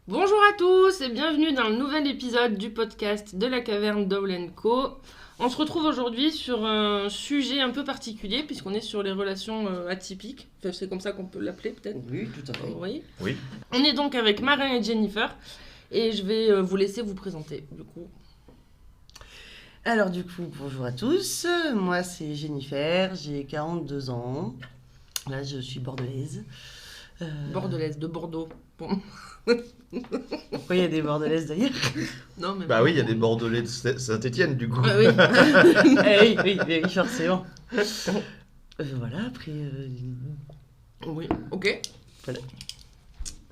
Bonjour à tous et bienvenue dans le nouvel épisode du podcast de la caverne d'Owl & Co. On se retrouve aujourd'hui sur un sujet un peu particulier puisqu'on est sur les relations atypiques. Enfin, c'est comme ça qu'on peut l'appeler peut-être. Oui, tout à fait. Oui. Oui. On est donc avec Marin et Jennifer et je vais vous laisser vous présenter du coup. Alors du coup, bonjour à tous. Moi, c'est Jennifer, j'ai 42 ans. Là, je suis bordelaise. Bordelaise de Bordeaux. Bon. Pourquoi il y a des bordelaises d'ailleurs? Non, mais Bah oui, il y a des Bordelais de Saint-Étienne du coup. Ah oui. Oui, forcément. Voilà, après... Oui, ok. Voilà.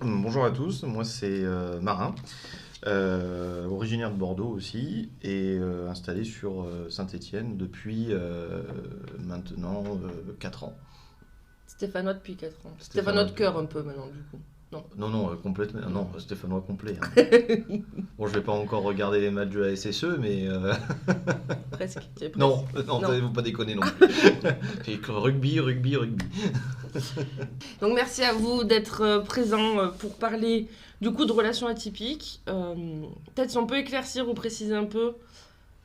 Bonjour à tous, moi c'est Marin, originaire de Bordeaux aussi et installé sur Saint-Étienne depuis maintenant 4 ans. Stéphanois depuis 4 ans. Stéphanois Stéphanois de cœur un peu maintenant du coup. Non, complètement. Non, Stéphanois complet. Hein. Bon, je vais pas encore regarder les matchs de la SSE, mais... Presque. Tu es presque. Non, Non. faut pas déconner non plus. C'est que rugby. Donc merci à vous d'être présents pour parler du coup de relations atypiques. Peut-être si on peut éclaircir ou préciser un peu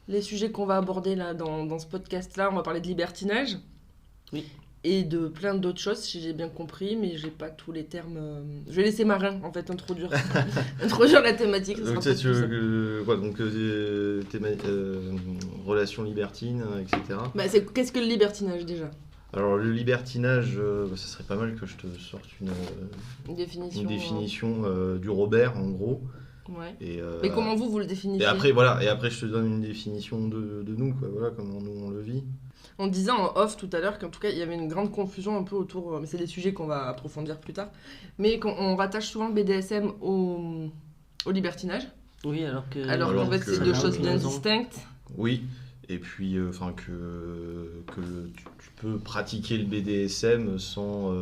les sujets qu'on va aborder là dans ce podcast-là. On va parler de libertinage. Oui. Et de plein d'autres choses, si j'ai bien compris, mais j'ai pas tous les termes. Je vais laisser Marin en fait introduire la thématique. Ça sera Donc, peut-être plus simple. relations libertines, etc. Bah, qu'est-ce que le libertinage déjà? Alors le libertinage, ça serait pas mal que je te sorte Une définition. une définition du Robert en gros. Ouais. Et, Mais comment vous le définissez? et après je te donne une définition de nous, quoi, voilà comment nous on le vit. On disait en off tout à l'heure qu'en tout cas il y avait une grande confusion un peu autour, mais c'est des sujets qu'on va approfondir plus tard, mais on rattache souvent le BDSM au libertinage, Oui, alors que... alors qu'en fait c'est deux choses bien distinctes. Oui, et puis tu peux pratiquer le BDSM sans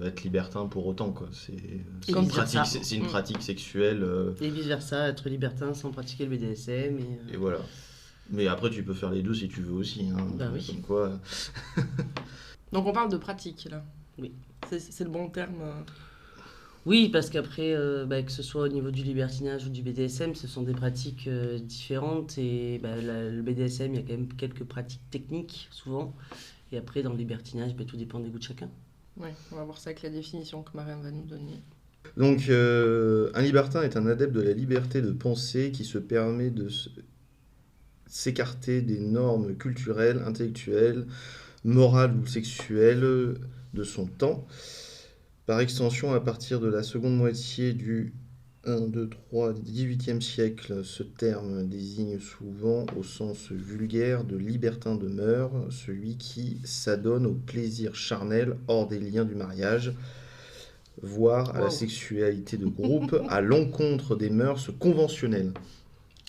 être libertin pour autant, quoi. C'est Comme une dire ça. pratique, c'est une pratique sexuelle. Et vice-versa, être libertin sans pratiquer le BDSM. Et voilà. Mais après, tu peux faire les deux si tu veux aussi. Hein. Bah oui. Comme quoi. Donc on parle de pratique là. Oui. C'est le bon terme. Oui, parce qu'après, que ce soit au niveau du libertinage ou du BDSM, ce sont des pratiques différentes. Et le BDSM, il y a quand même quelques pratiques techniques, souvent. Et après, dans le libertinage, tout dépend des goûts de chacun. Ouais, on va voir ça avec la définition que Marin va nous donner. Donc, un libertin est un adepte de la liberté de penser qui se permet de s'écarter des normes culturelles, intellectuelles, morales ou sexuelles de son temps. Par extension, à partir de la seconde moitié du 18e siècle, ce terme désigne souvent au sens vulgaire de libertin de mœurs, celui qui s'adonne au plaisir charnel hors des liens du mariage, voire à la sexualité de groupe, à l'encontre des mœurs conventionnelles.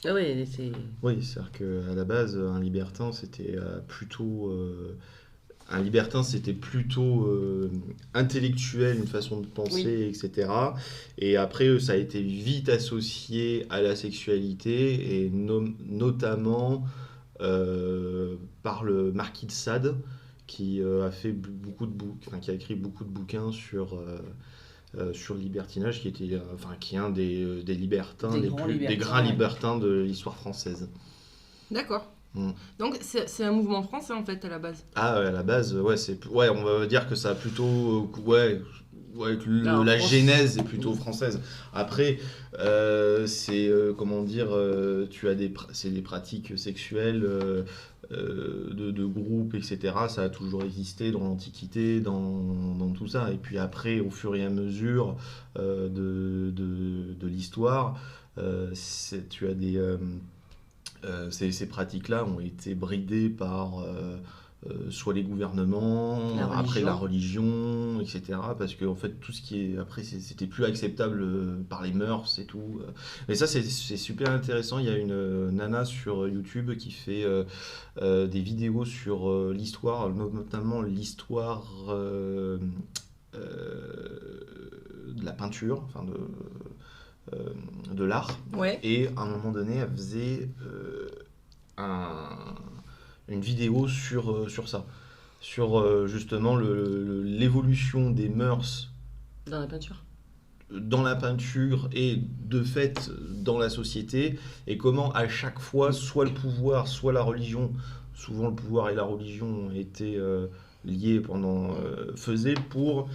Ah oui, c'est... Oui, c'est-à-dire qu'à la base, un libertin, c'était plutôt... Un libertin, c'était plutôt intellectuel, une façon de penser, etc. Et après, ça a été vite associé à la sexualité, et notamment par le marquis de Sade, qui a fait qui a écrit beaucoup de bouquins sur le libertinage, qui est un des libertins, des grands libertins de l'histoire française. D'accord. Donc c'est un mouvement français en fait à la base. Ah, à la base, on va dire que ça a plutôt... la genèse est plutôt française. Après, comment dire, c'est des pratiques sexuelles de groupe, etc. Ça a toujours existé dans l'Antiquité, dans tout ça. Et puis après, au fur et à mesure de l'histoire, tu as des... ces pratiques-là ont été bridées par soit les gouvernements, après la religion, etc. Parce que en fait, tout ce qui est après, c'était plus acceptable par les mœurs et tout. Mais ça, c'est super intéressant. Il y a une nana sur YouTube qui fait des vidéos sur l'histoire, notamment l'histoire de la peinture, enfin de l'art. Ouais. Et à un moment donné, elle faisait une vidéo sur ça, sur justement l'évolution des mœurs Dans la peinture. dans la peinture et de fait dans la société, et comment à chaque fois, soit le pouvoir, soit la religion, souvent le pouvoir et la religion ont été liés faisaient pour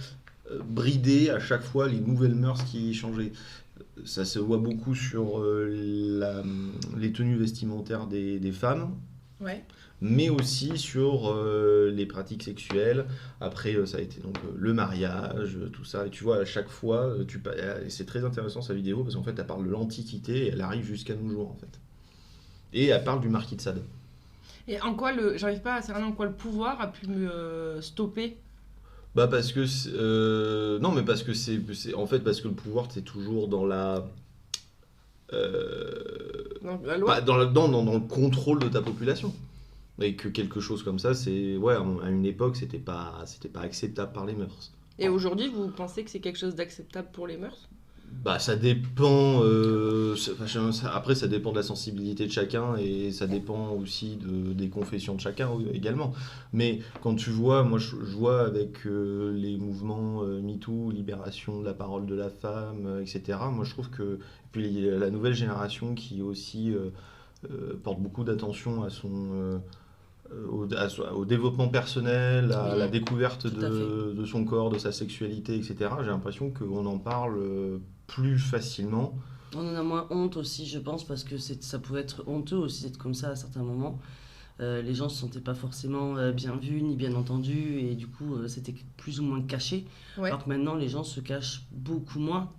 brider à chaque fois les nouvelles mœurs qui changeaient. Ça se voit beaucoup sur les tenues vestimentaires des femmes. Ouais. Mais aussi sur les pratiques sexuelles. Après, ça a été donc le mariage, tout ça. Et tu vois, à chaque fois, et c'est très intéressant sa vidéo, parce qu'en fait, elle parle de l'Antiquité et elle arrive jusqu'à nos jours, en fait. Et elle parle du marquis de Sade. Et en quoi j'arrive pas à cerner en quoi le pouvoir a pu me stopper? Bah parce que non, mais parce que en fait parce que le pouvoir c'est toujours dans la Dans la loi? dans le contrôle de ta population. Et que quelque chose comme ça, à une époque, c'était pas acceptable par les mœurs. Et aujourd'hui, vous pensez que c'est quelque chose d'acceptable pour les mœurs? Bah, ça dépend. Après, ça dépend de la sensibilité de chacun et ça dépend aussi des confessions de chacun également. Mais quand tu vois, moi, je vois avec les mouvements MeToo, libération de la parole de la femme, etc. Moi, je trouve que puis la nouvelle génération qui aussi porte beaucoup d'attention à au développement personnel, à la découverte de son corps, de sa sexualité, etc. J'ai l'impression qu'on en parle plus facilement. On en a moins honte aussi, je pense, parce que ça pouvait être honteux aussi d'être comme ça à certains moments. Les gens ne se sentaient pas forcément bien vus ni bien entendus, et du coup, c'était plus ou moins caché. Ouais. Alors que maintenant, les gens se cachent beaucoup moins.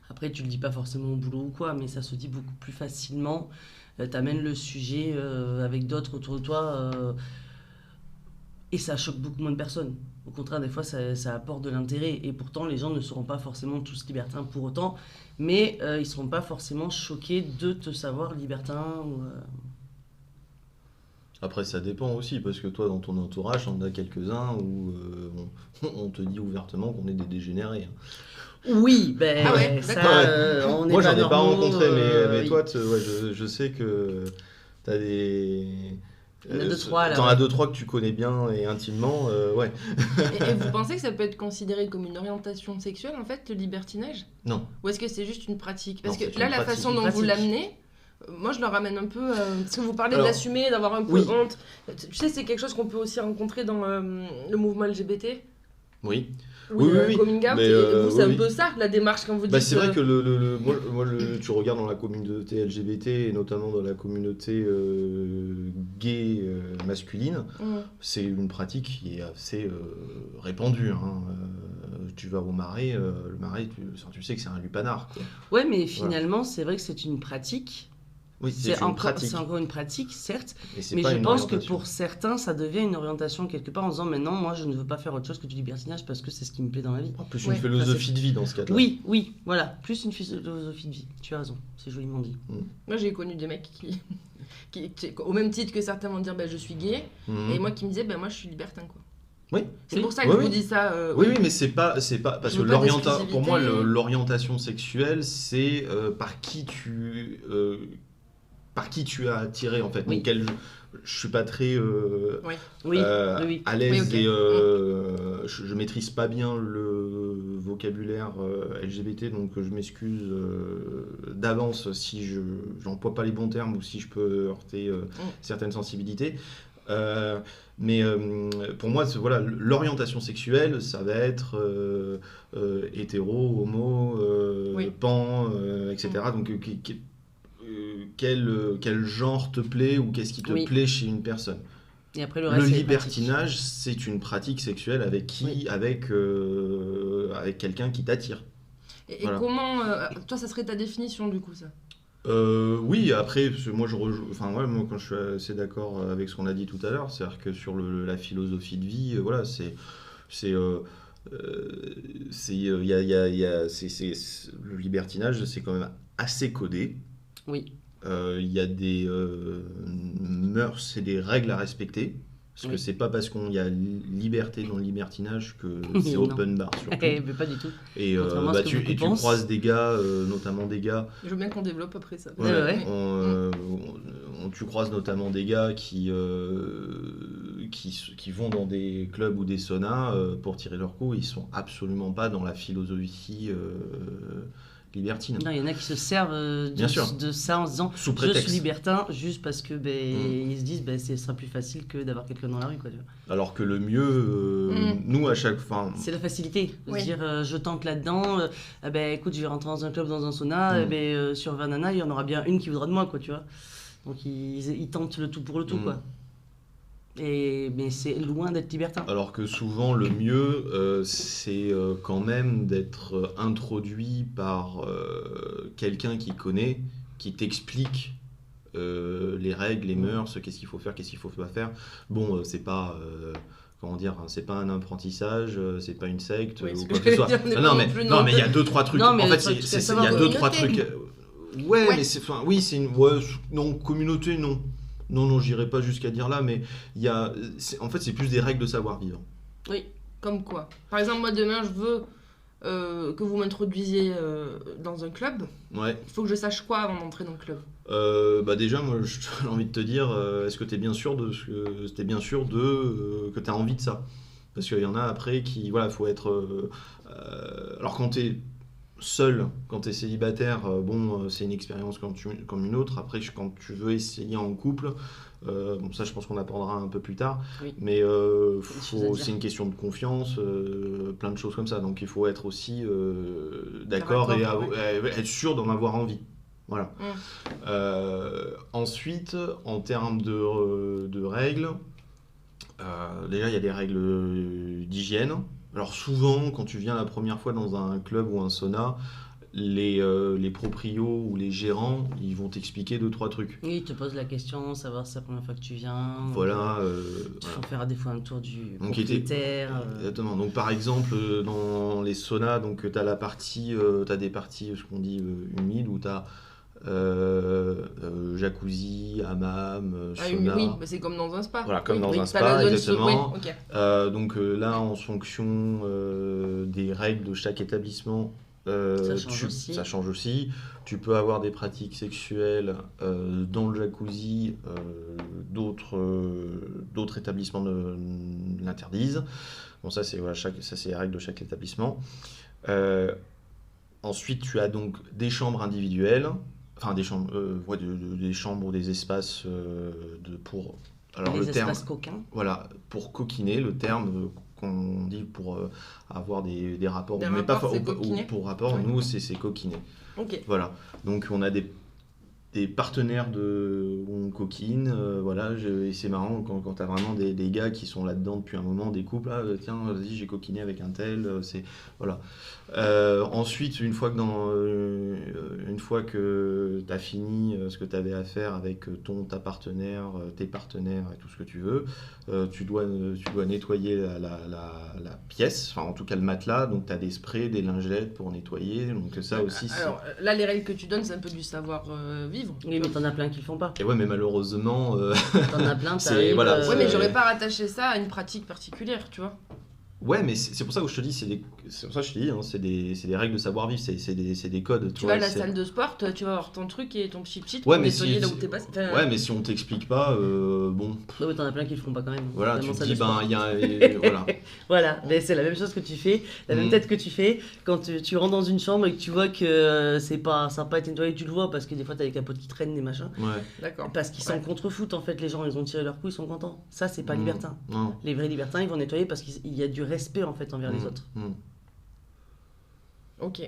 Après, tu le dis pas forcément au boulot ou quoi, mais ça se dit beaucoup plus facilement. T'amènes le sujet avec d'autres autour de toi et ça choque beaucoup moins de personnes. Au contraire, des fois, ça apporte de l'intérêt. Et pourtant, les gens ne seront pas forcément tous libertins pour autant, mais ils ne seront pas forcément choqués de te savoir libertin. Après, ça dépend aussi, parce que toi, dans ton entourage, on a quelques-uns où on te dit ouvertement qu'on est des dégénérés. Oui, ben Ah ouais, ça, d'accord. on est Moi, j'en ai pas normaux, rencontré, mais oui. toi, je sais que t'as des... Il y en a deux, trois, là, T'en ouais. as 2-3 que tu connais bien et intimement, ouais. Et vous pensez que ça peut être considéré comme une orientation sexuelle, en fait, le libertinage? Non. Ou est-ce que c'est juste une pratique? Parce Non, que c'est là, une la pratique. façon dont vous l'amenez, moi, je le ramène un peu... parce que vous parlez Alors, d'assumer, d'avoir un peu oui. honte. Tu sais, c'est quelque chose qu'on peut aussi rencontrer dans le mouvement LGBT. Oui. Oui, Oui. coming out. Mais, et vous, c'est oui, un peu ça, la démarche, quand vous dites... Bah, c'est vrai que moi, tu regardes dans la communauté LGBT et notamment dans la communauté gay masculine, c'est une pratique qui est assez répandue. Hein. Tu vas au marais, le marais, tu sais que c'est un lupanar. Quoi. Ouais, mais finalement, c'est vrai que c'est une pratique. Oui, c'est une pratique. C'est encore une pratique, certes, Et mais pas je une pense que orientation. pour certains, ça devient une orientation quelque part en disant maintenant, moi, je ne veux pas faire autre chose que du libertinage parce que c'est ce qui me plaît dans la vie. Plus Ouais. une philosophie de vie dans ce cas-là. Oui, voilà, plus une philosophie de vie. Tu as raison, c'est joliment dit. Moi, j'ai connu des mecs qui, au même titre que certains vont dire je suis gay, et moi qui me disais moi je suis libertin, quoi. Oui. C'est pour ça que je vous dis ça. Oui, mais c'est pas parce que pas pour moi d'exclusivité. l'orientation sexuelle c'est par qui tu as attiré en fait. Oui. Donc je suis pas très Oui. à l'aise Oui, ok. et je maîtrise pas bien le vocabulaire LGBT, donc je m'excuse d'avance si je n'emploie pas les bons termes ou si je peux heurter certaines sensibilités. Mais pour moi, voilà, l'orientation sexuelle, ça va être hétéro, homo, pan, etc. Donc, quel genre te plaît ou qu'est-ce qui te plaît chez une personne. Et après, le libertinage, c'est une pratique sexuelle avec avec quelqu'un qui t'attire. Et voilà. Comment... toi, ça serait ta définition, du coup, ça? Oui, après, moi, moi, quand je suis assez d'accord avec ce qu'on a dit tout à l'heure, c'est-à-dire que sur la philosophie de vie, voilà, le libertinage, c'est quand même assez codé. Oui. Il y a des mœurs et des règles à respecter. Parce que c'est pas parce qu'il y a liberté dans le libertinage que c'est open bar surtout. Mais pas du tout. Et tu croises des gars, notamment des gars. Je veux bien qu'on développe après ça. Tu croises notamment des gars qui qui vont dans des clubs ou des saunas pour tirer leur coup, ils sont absolument pas dans la philosophie libertine. Non, il y en a qui se servent de ça en se disant sous prétexte. Je suis libertin juste parce que ils se disent ce sera plus facile que d'avoir quelqu'un dans la rue, quoi, tu vois. Alors que le mieux, nous à chaque fin, c'est la facilité de se dire je tente là-dedans, écoute, je vais rentrer dans un club, dans un sauna, sur 20 nanas, il y en aura bien une qui voudra de moi, quoi, tu vois. Donc ils tentent le tout pour le tout, quoi. Mais c'est loin d'être libertin. Alors que souvent le mieux c'est quand même d'être introduit par quelqu'un qui connaît, qui t'explique les règles, les mœurs, qu'est-ce qu'il faut faire, qu'est-ce qu'il faut pas faire. Bon, c'est pas comment dire, c'est pas un apprentissage, c'est pas une secte ou quoi que ce soit. Non mais il y a 2-3 trucs. En fait, il y a 2-3 trucs. Ouais, mais c'est une non, communauté, non. Non, j'irai pas jusqu'à dire là, mais en fait, c'est plus des règles de savoir-vivre. Oui, comme quoi. Par exemple, moi, demain, je veux que vous m'introduisiez dans un club. Ouais. Il faut que je sache quoi avant d'entrer dans le club. Déjà, moi, j'ai envie de te dire, est-ce que tu es bien sûr que tu as envie de ça ? Parce qu'il y en a après qui, voilà, faut être... alors quand tu es seul, quand tu es célibataire, c'est une expérience comme une autre. Après, quand tu veux essayer en couple, ça je pense qu'on apprendra un peu plus tard, mais c'est une question de confiance, plein de choses comme ça. Donc il faut être aussi d'accord et être sûr d'en avoir envie. Voilà. Ensuite, en termes de règles, déjà il y a des règles d'hygiène. Alors souvent, quand tu viens la première fois dans un club ou un sauna, les proprios ou les gérants, ils vont t'expliquer 2-3 trucs. Oui, ils te posent la question, savoir si c'est la première fois que tu viens. Voilà. Tu vas faire des fois un tour du propriétaire. Exactement. Donc par exemple, dans les saunas, tu as des parties, ce qu'on dit humides, où tu as jacuzzi, hammam, sauna. Oui, c'est comme dans un spa. Voilà, comme dans un spa, exactement. Okay. Donc là, en fonction des règles de chaque établissement, ça change aussi. Tu peux avoir des pratiques sexuelles dans le jacuzzi, d'autres établissements l'interdisent. Bon, ça c'est les règles de chaque établissement. Ensuite, tu as donc des chambres individuelles. Enfin, des chambres ou des espaces pour... Alors, des espaces coquins. Voilà, pour coquiner, le terme qu'on dit pour avoir des rapports. Mais pas pour rapport, nous, c'est coquiner. Okay. Voilà, donc on a des partenaires où on coquine, et c'est marrant quand tu as vraiment des gars qui sont là-dedans depuis un moment, des couples, tiens, vas-y, j'ai coquiné avec un tel, voilà. Ensuite, une fois que tu as fini ce que tu avais à faire avec ta partenaire, tes partenaires et tout ce que tu veux, tu dois nettoyer la pièce, enfin en tout cas le matelas, donc tu as des sprays, des lingettes pour nettoyer, donc ça aussi... Alors là, les règles que tu donnes, c'est un peu du savoir-vivre. Oui, mais t'en as plein qui le font pas. Et ouais, mais malheureusement... T'en as plein, voilà, ouais, mais j'aurais pas rattaché ça à une pratique particulière, tu vois. Ouais, mais c'est pour ça que je te dis, c'est pour ça que je te dis, c'est des règles de savoir-vivre, c'est des codes. Tu vas à la salle de sport, tu vas avoir ton truc et ton chip-chip pour nettoyer là où t'es passé. Ouais, mais si on t'explique pas, bon... Ouais, mais t'en as plein qui le font pas quand même. Voilà, tu te dis, il y a... voilà. Voilà, mais c'est la même chose que tu fais, la même tête que tu fais quand tu rentres dans une chambre et que tu vois que ça n'a pas été nettoyé, tu le vois, parce que des fois t'as des capotes qui traînent, des machins. Ouais. D'accord. Parce qu'ils s'en contrefoutent, en fait, les gens, ils ont tiré leur coup, ils sont contents. Ça, c'est pas libertin. Non. Les vrais libertins, ils vont nettoyer parce qu'il y a du respect, en fait, envers les autres. Ok.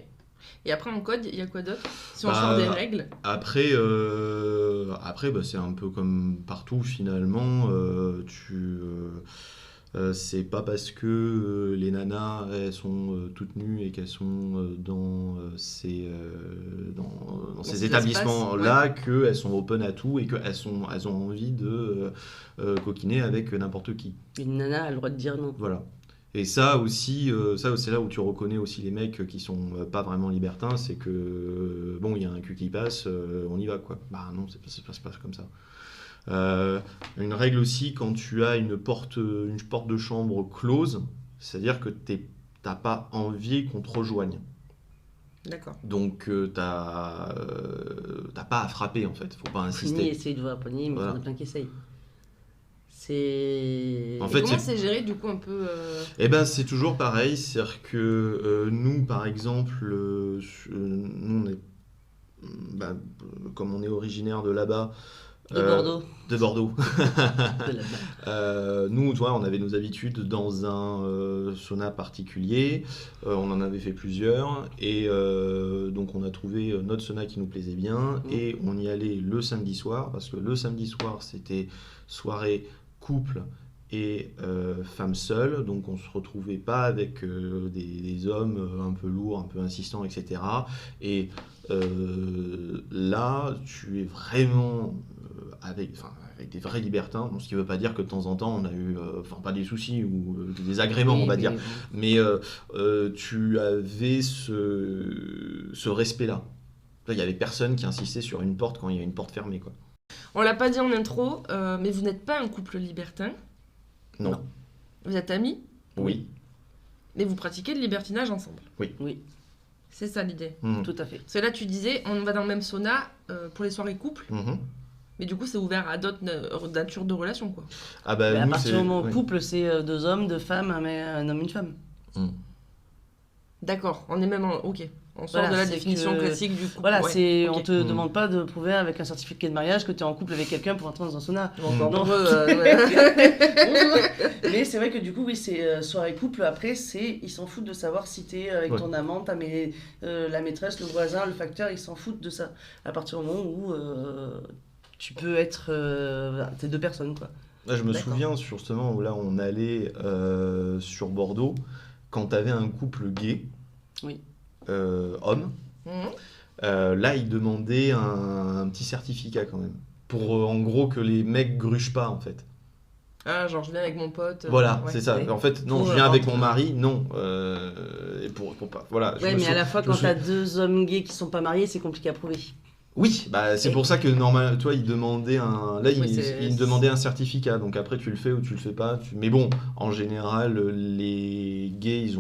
Et après en code, il y a quoi d'autre si on sort des règles? Après, c'est un peu comme partout finalement. C'est pas parce que les nanas elles sont toutes nues et qu'elles sont dans ces établissements-là qu'elles sont open à tout et qu'elles ont envie de coquiner avec n'importe qui. Une nana a le droit de dire non. Voilà. Et ça aussi, c'est là où tu reconnais aussi les mecs qui sont pas vraiment libertins, c'est que bon, il y a un cul qui passe, on y va quoi. Bah non, c'est pas comme ça. Une règle aussi, quand tu as une porte de chambre close, c'est-à-dire que t'as pas envie qu'on te rejoigne. D'accord. Donc t'as pas à frapper en fait, faut pas insister. Ni essayer de voir la poignée, mais il y en a plein qui essayent. En fait, comment c'est géré du coup un peu Eh ben, c'est toujours pareil, c'est-à-dire que nous, par exemple, nous, on est, comme on est originaire de là-bas, De Bordeaux. De là-bas. nous, toi, on avait nos habitudes dans un sauna particulier, on en avait fait plusieurs, et donc on a trouvé notre sauna qui nous plaisait bien, et on y allait le samedi soir, parce que le samedi soir, c'était soirée couple et femmes seules, donc on se retrouvait pas avec des hommes un peu lourds, un peu insistants, etc. Et là, tu es vraiment avec des vrais libertins, bon, ce qui ne veut pas dire que de temps en temps on a eu, pas des soucis ou des désagréments, on va dire, mais tu avais ce respect-là. Là, il n'y avait personne qui insistait sur une porte quand il y a une porte fermée, quoi. On l'a pas dit en intro, mais vous n'êtes pas un couple libertin. Non. Vous êtes amis. Oui. Mais vous pratiquez le libertinage ensemble. Oui. C'est ça l'idée. Tout à fait. Parce que là, tu disais, on va dans le même sauna pour les soirées couple. Mais du coup, c'est ouvert à d'autres natures de relations, quoi. Ah bah, à partir du moment où couple, c'est 2 hommes, 2 femmes, un homme, une femme. D'accord, on est même en... Ok. On sort de la définition classique du couple. Voilà, on te demande pas de prouver avec un certificat de mariage que tu es en couple avec quelqu'un pour entrer dans un sauna. Non. Mais c'est vrai que du coup, oui, c'est soirée couple. Après, ils s'en foutent de savoir si tu es avec ton amant, la maîtresse, le voisin, le facteur, ils s'en foutent de ça. À partir du moment où tu peux être t'es 2 personnes, quoi. Là, je me souviens justement où là on allait sur Bordeaux quand tu avais un couple gay. Oui. Homme. Là, il demandait un petit certificat quand même. Pour en gros que les mecs gruchent pas en fait. Ah, genre je viens avec mon pote. Voilà, c'est ça. En fait, non, je viens avec mon mari, non. Pour pas. Voilà. Mais à la fois, quand t'as 2 hommes gays qui sont pas mariés, c'est compliqué à prouver. Oui, c'est pour ça que normalement, toi, il demandait il demandait un certificat. Donc après, tu le fais ou tu le fais pas. Mais bon, en général, les gays,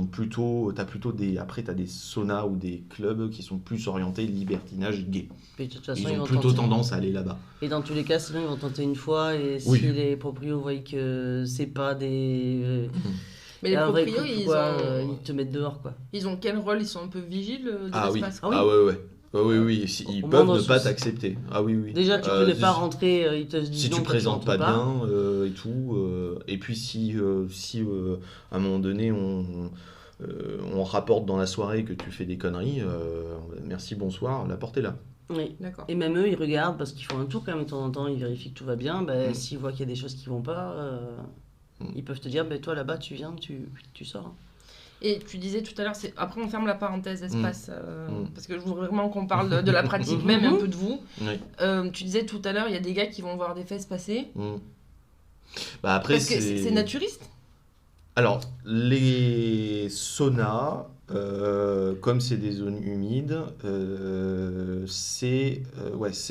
t'as plutôt t'as des saunas ou des clubs qui sont plus orientés libertinage gay. Et de toute façon, ils ont plutôt tendance à aller là-bas. Et dans tous les cas, sinon ils vont tenter une fois et si les proprios voient que c'est pas des. Mais les proprios, ils te mettent dehors, quoi. Ils ont quel rôle? Ils sont un peu vigiles de l'espace. Oui. Ils peuvent ne pas t'accepter. Ah oui. Déjà, tu peux ne pas rentrer, ils te disent si non, tu présentes pas bien et tout. Et puis si à un moment donné on rapporte dans la soirée que tu fais des conneries, merci, bonsoir, la porte est là. Oui, d'accord. Et même eux, ils regardent parce qu'ils font un tour quand même de temps en temps, ils vérifient que tout va bien. S'ils voient qu'il y a des choses qui vont pas, ils peuvent te dire, toi là-bas, tu viens, tu sors. Et tu disais tout à l'heure, après on ferme la parenthèse espace, parce que je voudrais vraiment qu'on parle de la pratique même, un peu de vous. Tu disais tout à l'heure, il y a des gars qui vont voir des fesses passer. Après, parce que c'est naturiste. Alors, les saunas, comme c'est des zones humides, c'est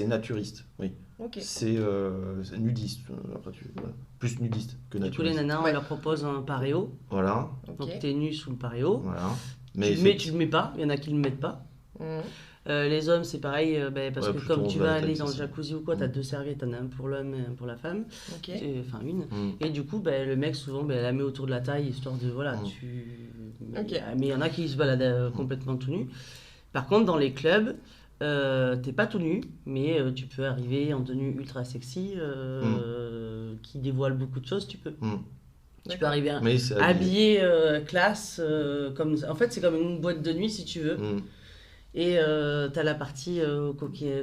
naturiste, oui. Okay. C'est nudiste, plus nudiste que naturiste. Du coup, les nanas, on leur propose un paréo. Voilà. Donc, t'es nu sous le paréo. Voilà. Tu le mets pas, il y en a qui le mettent pas. Les hommes, c'est pareil, parce que comme tu vas aller dans le jacuzzi ou quoi, t'as 2 serviettes, t'en as un pour l'homme et un pour la femme. Enfin, une. Et du coup, le mec, souvent, la met autour de la taille, histoire de, Mais il y en a qui se baladent complètement tout nu. Par contre, dans les clubs, t'es pas tout nu, mais tu peux arriver en tenue ultra sexy, qui dévoile beaucoup de choses, tu peux. Tu peux arriver habillé classe, comme en fait c'est comme une boîte de nuit si tu veux. Et t'as la partie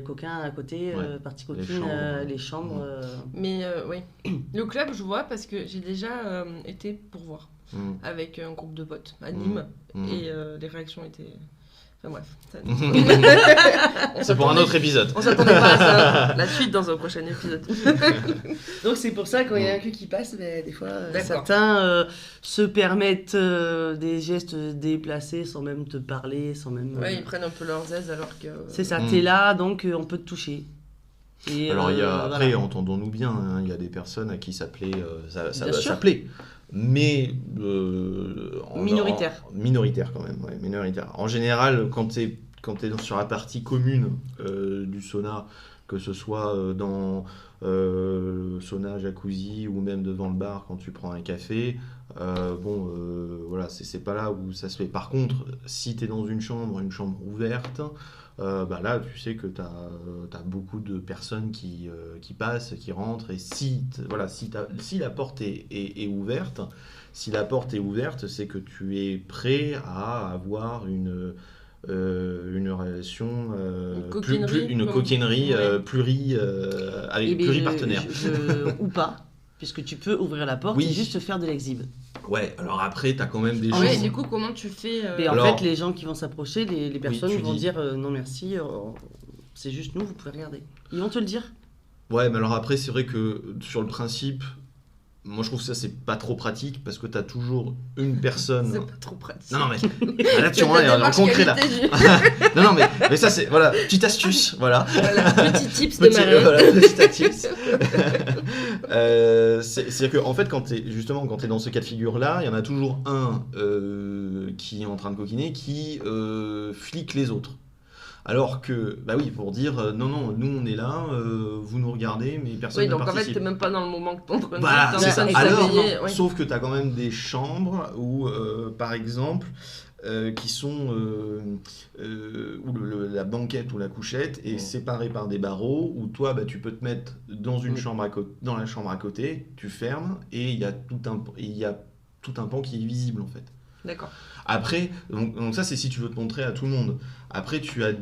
coquin à côté, partie coquine, les chambres. Mais oui, le club je vois parce que j'ai déjà été pour voir avec un groupe de potes à Nîmes et les réactions étaient... Enfin bref. C'est pour un autre épisode. On s'attendait pas à ça. La suite dans un prochain épisode. Donc c'est pour ça quand il y a un cul qui passe, des fois certains se permettent des gestes déplacés sans même te parler, sans même... Ouais, ils prennent un peu leurs aises alors que... C'est ça, t'es là donc on peut te toucher. Et alors après, entendons-nous bien, il y a des personnes à qui ça va s'appeler. Mais minoritaire quand même, minoritaire. En général, quand t'es sur la partie commune du sauna, que ce soit dans sauna, jacuzzi ou même devant le bar quand tu prends un café. Voilà, c'est pas là où ça se fait. Par contre, si tu es dans une chambre ouverte, là, tu sais que tu as beaucoup de personnes qui passent, qui rentrent, et si la porte est ouverte, c'est que tu es prêt à avoir une relation, une coquinerie pluripartenaire. Ou pas, puisque tu peux ouvrir la porte et juste faire de l'exhibe. Ouais, alors après, tu as quand même des gens... Ouais, du coup, comment tu fais Et en fait, les gens qui vont s'approcher, les personnes vont dire non merci, c'est juste nous, vous pouvez regarder. Ils vont te le dire. Ouais, mais alors après, c'est vrai que sur le principe... Moi, je trouve que ça, c'est pas trop pratique parce que t'as toujours une personne. C'est pas trop pratique. Non, mais là, tu vois, en concret là. non, mais ça, c'est. Voilà, petite astuce, voilà. Petit tips de Marie. Voilà, petit tips. C'est-à-dire qu'en fait, quand t'es dans ce cas de figure-là, il y en a toujours un qui est en train de coquiner qui flique les autres. Alors que, pour dire non, nous on est là, vous nous regardez, mais personne ne participe. Oui, donc en fait, t'es même pas dans le moment que t'es en train de c'est ça. Alors, sauf que t'as quand même des chambres où, par exemple, qui sont où la banquette ou la couchette est séparée par des barreaux, où toi, tu peux te mettre dans une chambre dans la chambre à côté, tu fermes, et il y a tout un pan qui est visible en fait. D'accord. Après, donc ça c'est si tu veux te montrer à tout le monde. Après tu as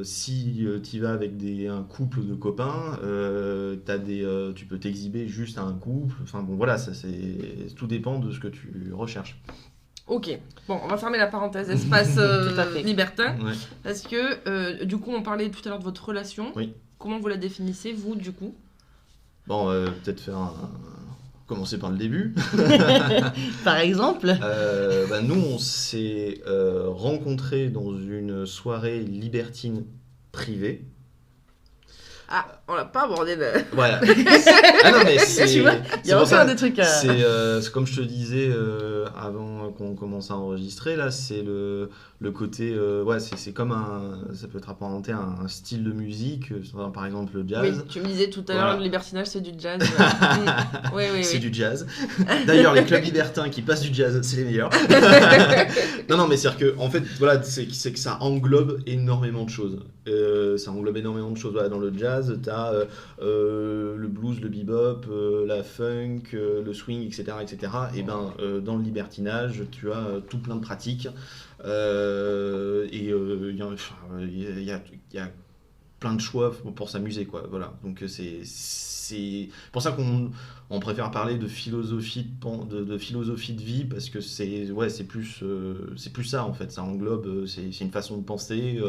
si tu vas avec un couple de copains, tu peux t'exhiber juste à un couple. Enfin bon voilà, tout dépend de ce que tu recherches. Ok, bon on va fermer la parenthèse espace libertin. Ouais. Parce que du coup on parlait tout à l'heure de votre relation. Oui. Comment vous la définissez vous du coup ? Bon, peut-être commencer par le début. Par exemple nous, on s'est rencontrés dans une soirée libertine privée. Ah, on l'a pas abordé là. Voilà. Ah non, mais tu vois, il y a encore des trucs à... C'est comme je te disais avant qu'on commence à enregistrer, là, c'est le côté... c'est comme ça peut être apparenté à un style de musique, par exemple le jazz. Oui, tu me disais tout à l'heure, le libertinage, c'est du jazz. Oui. C'est du jazz. D'ailleurs, les clubs libertins qui passent du jazz, c'est les meilleurs. Non, mais c'est-à-dire que, en fait, voilà, c'est que ça englobe énormément de choses. Voilà, dans le jazz, t'as le blues, le bebop, la funk, le swing, etc. Et dans le libertinage, tu as tout plein de pratiques. Il y a plein de choix pour s'amuser, quoi. Voilà. Donc c'est pour ça qu'on préfère parler de philosophie de vie, parce que c'est plus ça en fait. Ça englobe, c'est une façon de penser,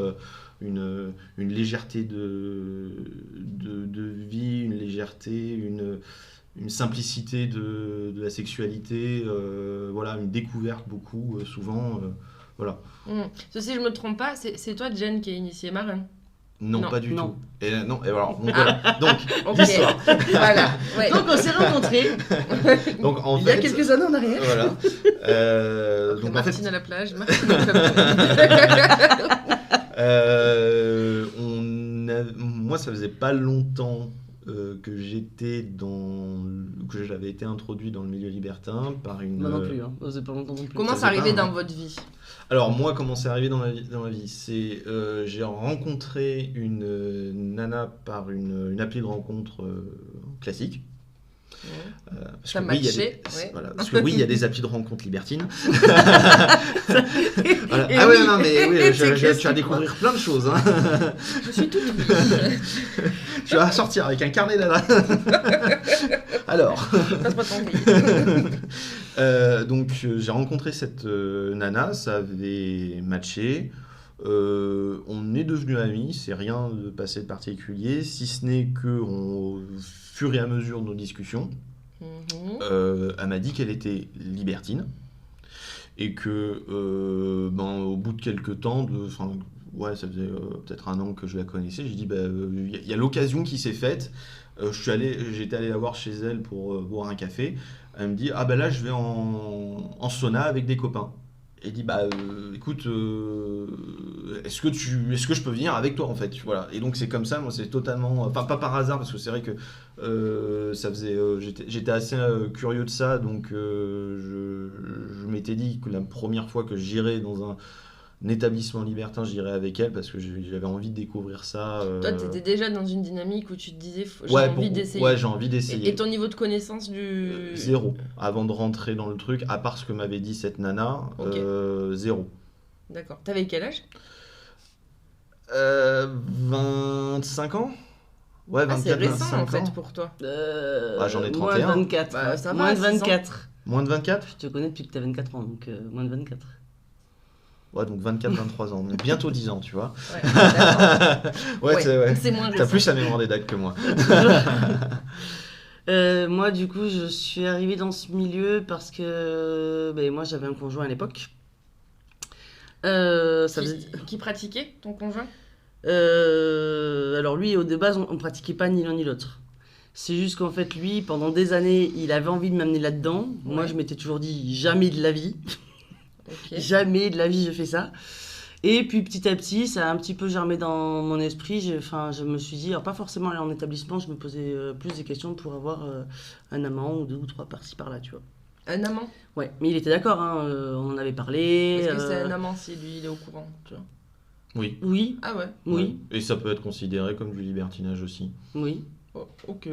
une légèreté de vie, une légèreté, une simplicité de la sexualité, une découverte beaucoup souvent, voilà. Si je me trompe pas, c'est toi Jen qui a initié Marin. Non, pas du tout. Et alors, voilà. Donc, okay. L'histoire. Voilà. Ouais. Donc, on s'est rencontrés. Donc, il y a quelques années en arrière. Voilà. Donc, Martine à la plage. Moi, ça faisait pas longtemps que j'avais été introduit dans le milieu libertin par une... Moi non plus, hein. Ça faisait pas longtemps non plus. Comment c'est arrivé dans votre vie ? Alors moi, comment c'est arrivé dans ma vie, c'est j'ai rencontré une nana par une appli de rencontre classique. Ça matchait. Parce que oui, il y a des applis de rencontre libertines. Voilà. Ah ouais, non, mais oui, tu vas découvrir plein de choses. Hein. Je suis toute tu vas sortir avec un carnet d'adresse. Alors. Passe-moi ton donc j'ai rencontré cette nana, ça avait matché. On est devenus amis, c'est rien de passé de particulier, si ce n'est que au fur et à mesure de nos discussions, elle m'a dit qu'elle était libertine et que au bout de quelques temps, ça faisait peut-être 1 an que je la connaissais, j'ai dit il y a l'occasion qui s'est faite, j'étais allé la voir chez elle pour boire un café, elle me dit là je vais en sauna avec des copains. Et il dit écoute, est-ce que je peux venir avec toi en fait, voilà. Et donc c'est comme ça, moi c'est totalement, enfin pas par hasard parce que c'est vrai que ça faisait, j'étais assez curieux de ça, donc je m'étais dit que la première fois que j'irais dans un établissement libertin, j'irais avec elle parce que j'avais envie de découvrir ça. Toi, t'étais déjà dans une dynamique où tu te disais j'ai envie d'essayer. Ouais, j'ai envie d'essayer. Et ton niveau de connaissance du... Zéro. Avant de rentrer dans le truc, à part ce que m'avait dit cette nana, zéro. D'accord. T'avais quel âge 25 ans. Ouais, 24, c'est récent 25 en fait ans. pour toi. J'en ai 31. Moins de 24. Bah, ça va, moins de 6 ans. 24. Moins de 24 Je te connais depuis que t'as 24 ans, donc moins de 24. Ouais, donc 24-23 ans. Donc bientôt 10 ans, tu vois. Ouais, d'accord. Ouais. C'est moins T'as récent. plus la mémoire des dates que moi. Moi, du coup, je suis arrivée dans ce milieu parce que moi, j'avais un conjoint à l'époque. Qui pratiquait ton conjoint Alors lui, de base, on pratiquait pas ni l'un ni l'autre. C'est juste qu'en fait, lui, pendant des années, il avait envie de m'amener là-dedans. Ouais. Moi, je m'étais toujours dit, jamais de la vie. Okay. Jamais de la vie, je fais ça. Et puis, petit à petit, ça a un petit peu germé dans mon esprit. Je me suis dit, alors pas forcément aller en établissement, je me posais plus des questions pour avoir un amant ou 2 ou 3 par-ci, par-là, tu vois. Un amant. Ouais, mais il était d'accord, hein, on en avait parlé. Est-ce que c'est un amant si lui, il est au courant, tu vois? Oui. Oui. Ah ouais. Oui. Ouais. Et ça peut être considéré comme du libertinage aussi. Oui. Oh, ok.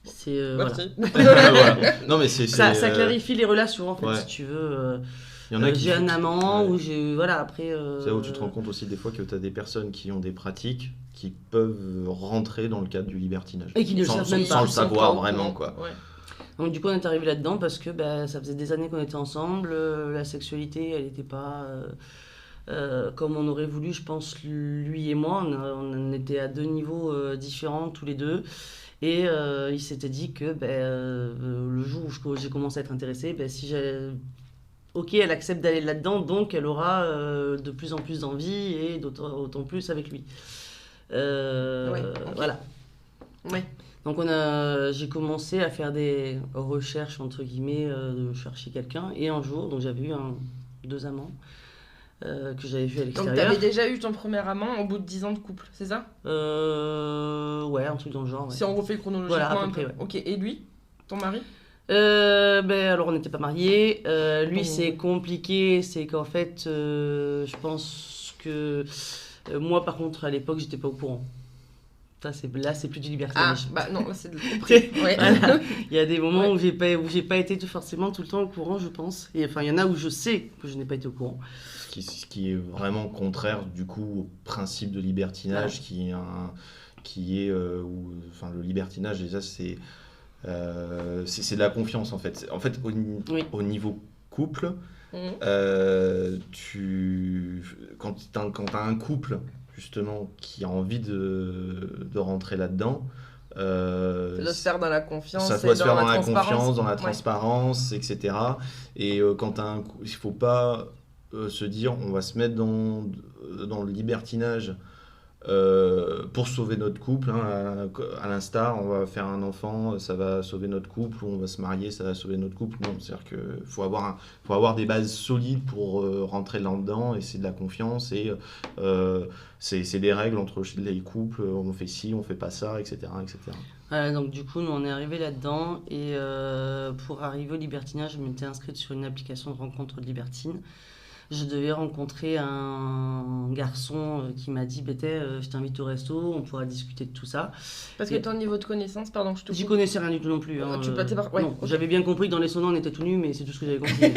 C'est Merci. Voilà. Non, mais ça clarifie les relations en fait, si tu veux. Il y en a j'ai un amant ou j'ai après. C'est là où tu te rends compte aussi des fois que tu as des personnes qui ont des pratiques qui peuvent rentrer dans le cadre du libertinage. Et qui ne le savent même pas. Sans le savoir vraiment, quoi. Ouais. Donc du coup on est arrivé là-dedans parce que ça faisait des années qu'on était ensemble, la sexualité elle n'était pas comme on aurait voulu, je pense, lui et moi, on était à 2 niveaux différents tous les deux. Et il s'était dit que le jour où j'ai commencé à être intéressée, si j'ai... Ok, elle accepte d'aller là-dedans, donc elle aura de plus en plus d'envie et d'autant plus avec lui. Okay. Voilà. Ouais. Donc j'ai commencé à faire des recherches, entre guillemets, de chercher quelqu'un. Et un jour, donc j'avais eu 2 amants que j'avais vus à l'extérieur. Donc t'avais déjà eu ton premier amant au bout de 10 ans de couple, c'est ça Ouais, un truc dans le genre. Ouais. Si on refait chronologiquement voilà, à peu un près, peu. ouais. Ok, et lui, ton mari Alors on n'était pas mariés. Lui c'est compliqué, c'est qu'en fait je pense que moi par contre à l'époque j'étais pas au courant. Là c'est plus du libertinage. Non, c'est de l'autre. Ouais. Voilà. Il y a des moments où j'ai pas été forcément tout le temps au courant, je pense. Et enfin il y en a où je sais que je n'ai pas été au courant. Ce qui est vraiment contraire du coup au principe de libertinage, qui est le libertinage déjà c'est de la confiance en fait. En fait, au niveau couple, quand tu as un couple justement qui a envie de rentrer là-dedans, ça doit se faire dans la confiance. Ça doit se faire dans la confiance, dans la Ouais. transparence, etc. Et quand il faut pas se dire on va se mettre dans le libertinage pour sauver notre couple, hein, à l'instar, on va faire un enfant, ça va sauver notre couple, ou on va se marier, ça va sauver notre couple. Non, c'est-à-dire qu'il faut avoir des bases solides pour rentrer là-dedans, et c'est de la confiance, et c'est des règles entre les couples, on fait ci, on fait pas ça, etc. Donc du coup, nous on est arrivé là-dedans, et pour arriver au libertinage, je m'étais inscrite sur une application de rencontre de libertines. Je devais rencontrer un garçon qui m'a dit je t'invite au resto, on pourra discuter de tout ça. Parce que ton niveau de connaissance, pardon, je te coupe. J'y connaissais rien du tout non plus. Hein, Ouais, non, okay. J'avais bien compris que dans les saunas on était tout nus, mais c'est tout ce que j'avais compris.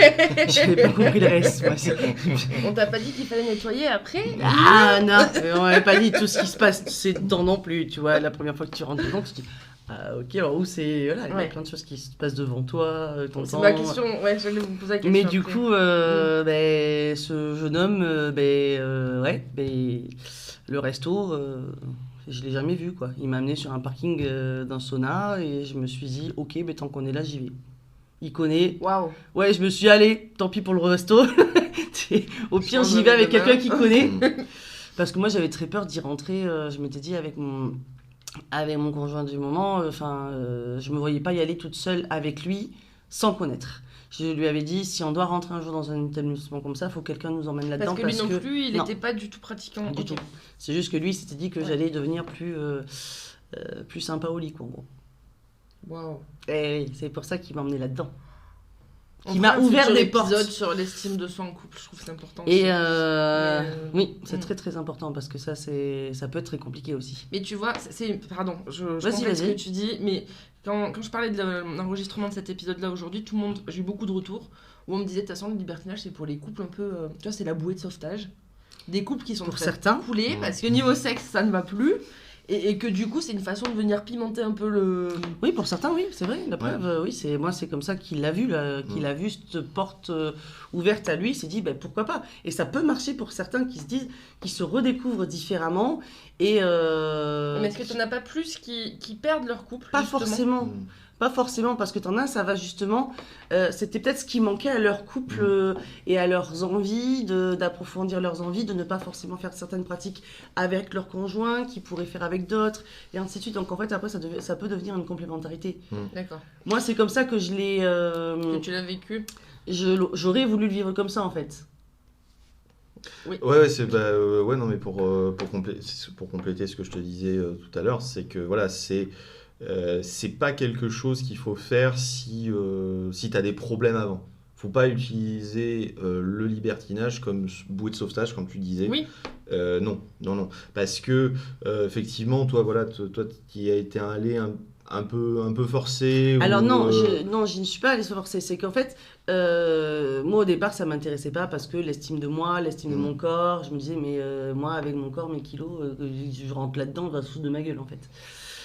J'avais pas compris le reste. On t'a pas dit qu'il fallait nettoyer après? Ah non, on m'avait pas dit tout ce qui se passe c'est dedans non plus. Tu vois, la première fois que tu rentres dedans, tu te dis ok, alors où c'est. Voilà, il y a plein de choses qui se passent devant toi. C'est ma question, j'allais vous poser la question. Mais du coup, ce jeune homme, le resto, je l'ai jamais vu, quoi. Il m'a amené sur un parking d'un sauna et je me suis dit, ok, tant qu'on est là, j'y vais. Il connaît. Waouh. Ouais, je me suis dit, allez, tant pis pour le resto. Au pire, j'y vais avec quelqu'un qui connaît. Parce que moi, j'avais très peur d'y rentrer. Je m'étais dit, avec mon conjoint du moment, je me voyais pas y aller toute seule avec lui sans connaître. Je lui avais dit, si on doit rentrer un jour dans un établissement comme ça, il faut que quelqu'un nous emmène là-dedans. Parce que lui non plus, il n'était pas du tout pratiquant. Du tout. C'est juste que lui, il s'était dit que j'allais devenir plus sympa au lit, quoi, en gros. Waouh. Et c'est pour ça qu'il m'a emmené là-dedans. Qui m'a ouvert des portes. Sur l'estime de soi en couple, je trouve que c'est important. Et oui, c'est très très important parce que ça peut être très compliqué aussi. Mais tu vois, pardon, je comprends ce que tu dis, mais quand je parlais de l'enregistrement de cet épisode-là aujourd'hui, j'ai eu beaucoup de retours où on me disait de toute façon le libertinage c'est pour les couples un peu, tu vois, c'est la bouée de sauvetage. Des couples qui sont pour certains coulés parce que niveau sexe ça ne va plus. Et que du coup, c'est une façon de venir pimenter un peu le... Oui, pour certains, oui, c'est vrai. La preuve, oui, c'est comme ça qu'il l'a vu, qu'il a vu cette porte ouverte à lui. Il s'est dit, pourquoi pas. Et ça peut marcher pour certains qui se disent, qui se redécouvrent différemment. Mais est-ce que tu n'en as pas plus qui perdent leur couple? Pas forcément. Pas forcément, parce que t'en as, ça va justement... c'était peut-être ce qui manquait à leur couple et à leurs envies, d'approfondir leurs envies, de ne pas forcément faire certaines pratiques avec leur conjoint, qu'ils pourraient faire avec d'autres, et ainsi de suite. Donc en fait, après, ça peut devenir une complémentarité. D'accord. Moi, c'est comme ça que je l'ai... que tu l'as vécu. J'aurais voulu le vivre comme ça, en fait. Oui. Non, mais pour compléter ce que je te disais tout à l'heure, c'est que voilà, c'est pas quelque chose qu'il faut faire si tu as des problèmes avant. Faut pas utiliser le libertinage comme bouée de sauvetage, comme tu disais. Oui. Non. Parce que, effectivement, toi, qui as été allé un peu forcé. Alors je ne suis pas allée se forcer. C'est qu'en fait, moi au départ, ça m'intéressait pas parce que l'estime de moi, l'estime de mon corps, je me disais, mais moi, avec mon corps, mes kilos, je rentre là-dedans, on va se foutre de ma gueule, en fait.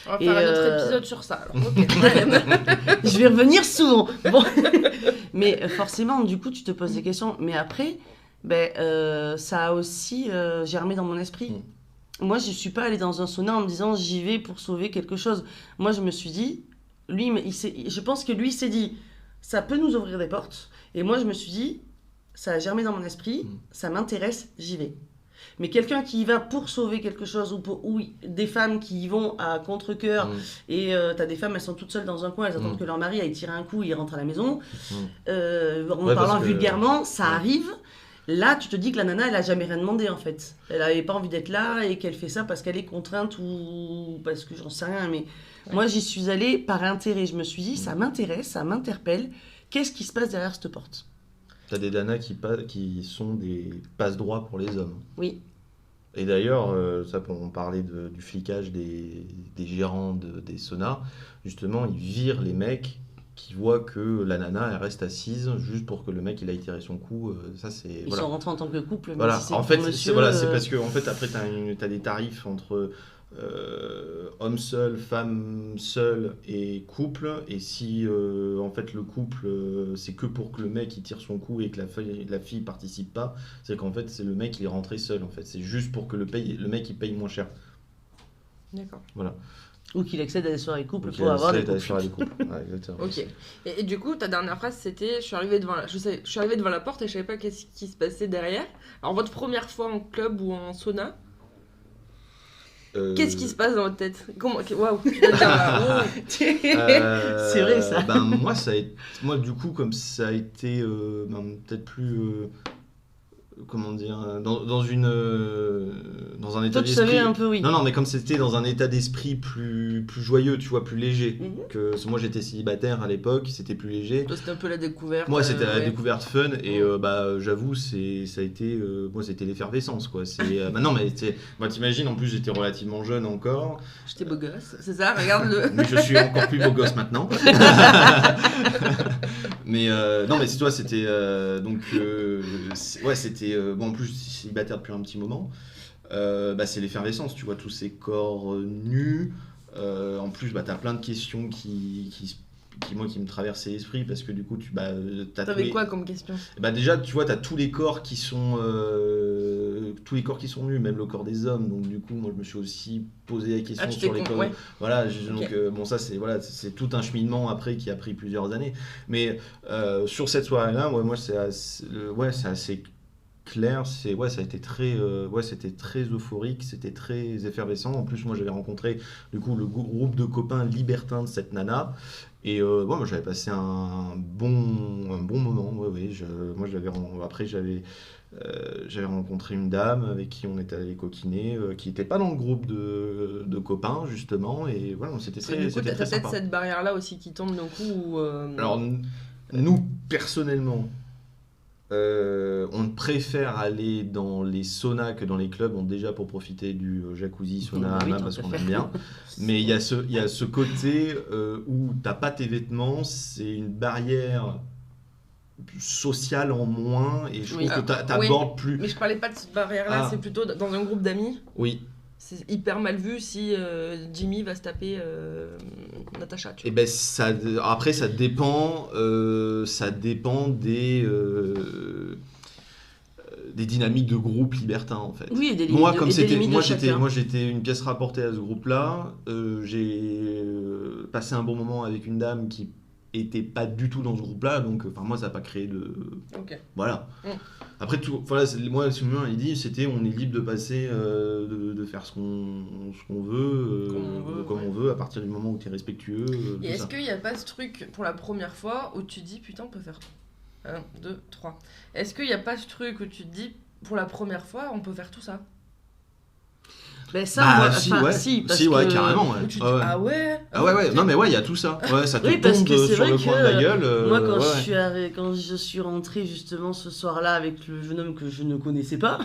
On va faire un autre épisode sur ça. Alors. Okay. Je vais revenir souvent. Bon. Mais forcément, du coup, tu te poses des questions. Mais après, ça a aussi germé dans mon esprit. Moi, je ne suis pas allée dans un sauna en me disant j'y vais pour sauver quelque chose. Moi, je me suis dit, je pense que lui s'est dit, ça peut nous ouvrir des portes. Et moi, je me suis dit, ça a germé dans mon esprit, ça m'intéresse, j'y vais. Mais quelqu'un qui y va pour sauver quelque chose, ou des femmes qui y vont à contre-cœur, et t'as des femmes, elles sont toutes seules dans un coin, elles attendent que leur mari aille tirer un coup, il rentre à la maison. En parlant vulgairement, ça arrive. Là, tu te dis que la nana, elle a jamais rien demandé, en fait. Elle avait pas envie d'être là, et qu'elle fait ça parce qu'elle est contrainte, ou parce que j'en sais rien. Mais moi, j'y suis allée par intérêt. Je me suis dit, ça m'intéresse, ça m'interpelle. Qu'est-ce qui se passe derrière cette porte ? T'as des nanas qui sont des passe-droits pour les hommes. Oui. Et d'ailleurs, on parlait du flicage des gérants des saunas. Justement, ils virent les mecs qui voient que la nana, elle reste assise juste pour que le mec, il aille tirer son coup. Ils sont rentrés en tant que couple. Mais voilà. si En fait, c'est parce que en fait, après, t'as des tarifs entre... homme seul, femme seule et couple, et si en fait le couple c'est que pour que le mec il tire son coup et que la fille participe pas, c'est qu'en fait c'est le mec il est rentré seul, en fait c'est juste pour que le mec il paye moins cher. D'accord. Voilà. Ou qu'il accède à des soirées couples pour avoir des couples. Ouais, exactement. Ok. Et du coup, ta dernière phrase, c'était je suis arrivée devant la porte et je savais pas qu'est-ce qui se passait derrière. Alors, votre première fois en club ou en sauna, qu'est-ce qui se passe dans votre tête? Waouh. C'est vrai, ça. Moi, du coup, comme ça a été peut-être plus... comment dire, dans un état d'esprit. Toi, tu savais un peu, oui. Non, mais comme c'était dans un état d'esprit plus joyeux, tu vois, plus léger. Moi, j'étais célibataire à l'époque, c'était plus léger. Toi, c'était un peu la découverte. Moi, c'était la découverte fun, et j'avoue, ça a été, moi, c'était l'effervescence, quoi. Non, mais t'imagines, en plus, j'étais relativement jeune encore. J'étais beau gosse, c'est ça, regarde-le. Mais je suis encore plus beau gosse maintenant. Mais non, mais c'est toi, c'était c'était en plus célibataire depuis un petit moment. C'est l'effervescence, tu vois, tous ces corps nus. En plus, t'as plein de questions qui me traversaient l'esprit, parce que du coup, t'avais quoi comme question? Déjà, tu vois, t'as tous les corps qui sont nus, même le corps des hommes. Donc du coup, moi, je me suis aussi posé la question sur les corps. Ouais. Voilà, donc ça c'est tout un cheminement après qui a pris plusieurs années. Mais sur cette soirée-là, moi c'est assez clair, ça a été très, c'était très euphorique, c'était très effervescent. En plus, moi, j'avais rencontré du coup le groupe de copains libertins de cette nana. Et moi, j'avais passé un bon moment. Ouais, moi, après, j'avais rencontré une dame avec qui on était allé coquiner, qui n'était pas dans le groupe de copains, justement. Et voilà, c'était très Du coup, t'as très peut-être sympa. cette barrière-là aussi qui tombe d'un coup. Alors, nous, personnellement, on préfère aller dans les saunas que dans les clubs, déjà pour profiter du jacuzzi, sauna, Oui, hammam, parce qu'on aime bien. Mais il y a ce côté où t'as pas tes vêtements, c'est une barrière sociale en moins, et je trouve que t'abordes plus. Mais je parlais pas de cette barrière-là, c'est plutôt dans un groupe d'amis. Oui. C'est hyper mal vu si Jimmy va se taper Natacha. Tu vois. Et ben après ça dépend des dynamiques de groupe libertin en fait. Oui, et des moi limites j'étais une pièce rapportée à ce groupe-là. J'ai passé un bon moment avec une dame qui était pas du tout dans ce groupe-là, donc moi ça n'a pas créé de voilà. Après tout, voilà, moi il dit c'était on est libre de passer de faire ce qu'on veut, comme on veut à partir du moment où tu es respectueux. Et est-ce qu'il n'y a pas ce truc pour la première fois où tu te dis putain on peut faire 1, 2, 3. Est-ce qu'il n'y a pas ce truc où tu te dis pour la première fois on peut faire tout ça? Ben ça, si, ouais, carrément. Ouais. Tu dis, ah ouais. Non mais ouais, il y a tout ça. Ouais, ça te tombe parce que c'est sur vrai le coin de la gueule. Moi, quand je suis rentrée justement ce soir-là avec le jeune homme que je ne connaissais pas,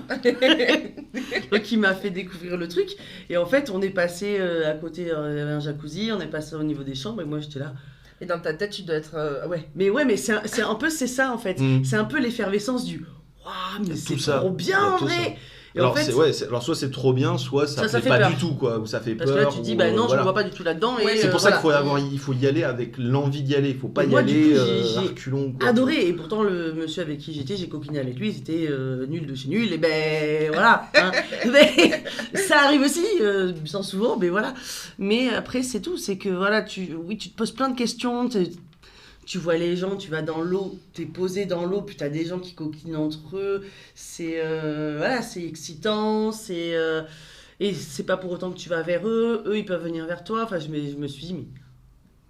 donc il m'a fait découvrir le truc. Et en fait, on est passé à côté, il y avait un jacuzzi, on est passé au niveau des chambres et moi j'étais là. Et dans ta tête, tu dois être Mais c'est un peu ça en fait. C'est un peu l'effervescence du waouh, mais c'est trop bien en vrai. Et alors, en fait, alors soit c'est trop bien, soit ça fait pas peur. Du tout quoi, ou ça fait parce peur. Parce que là tu dis bah non, je me vois pas du tout là-dedans. C'est pour ça qu'il faut y aller avec l'envie d'y aller, il faut pas y aller reculons. Adoré, et pourtant le monsieur avec qui j'ai coquiné avec lui, c'était nul de chez nul, et ben voilà. Mais, ça arrive aussi, sans souvent, mais voilà. Mais après c'est tout, c'est que voilà, tu te poses plein de questions. Tu vois les gens, tu vas dans l'eau, t'es posé dans l'eau, puis t'as des gens qui coquinent entre eux. C'est c'est excitant, et c'est pas pour autant que tu vas vers eux. Eux, ils peuvent venir vers toi. Enfin, je me suis dit, mais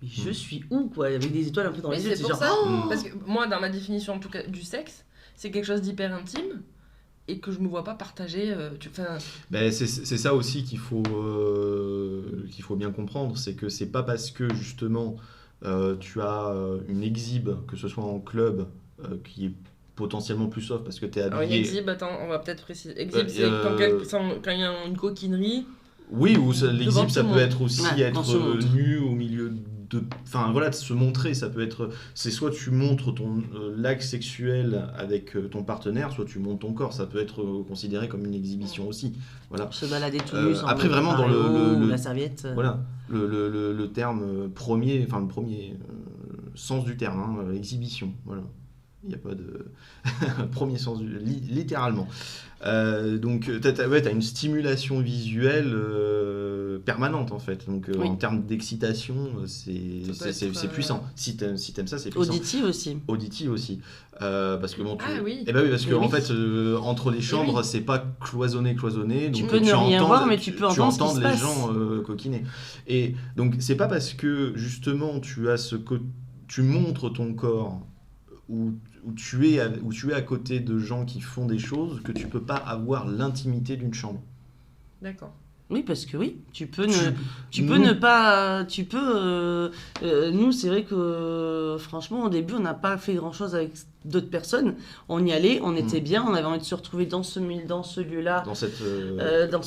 je suis où quoi? Avec des étoiles un peu dans les yeux. C'est pour ça, parce que moi, dans ma définition en tout cas du sexe, c'est quelque chose d'hyper intime et que je me vois pas partager. C'est ça aussi qu'il faut bien comprendre, c'est que c'est pas parce que justement tu as une exhibe, que ce soit en club, qui est potentiellement plus soft parce que tu es habillé. Alors, une exhibe, attends, on va peut-être préciser. Exhibe, c'est quand il y a une coquinerie. Oui, ou l'exhibe, ça peut être aussi être nu au milieu de. Enfin voilà, de se montrer, ça peut être. C'est soit tu montres ton l'acte sexuel avec ton partenaire, soit tu montres ton corps. Ça peut être considéré comme une exhibition aussi. Voilà. Se balader tout nu sans après, vraiment, dans la serviette. Voilà. Le terme premier, enfin le premier sens du terme, exhibition. Voilà. Il n'y a pas de premier sens littéralement. Donc t'as une stimulation visuelle permanente en fait. Donc en termes d'excitation, c'est puissant. Si t'aimes ça, c'est puissant. Auditive aussi. Parce que bon, en fait, entre les chambres, c'est pas cloisonné. Tu peux ne rien voir, mais tu peux entendre les gens coquiner. Et donc c'est pas parce que justement tu montres ton corps où tu es à côté de gens qui font des choses que tu peux pas avoir l'intimité d'une chambre. D'accord. Oui, parce que tu peux ne pas... nous, c'est vrai que franchement, au début, on n'a pas fait grand-chose avec d'autres personnes. On y allait, on était bien, on avait envie de se retrouver dans ce lieu-là. Dans cette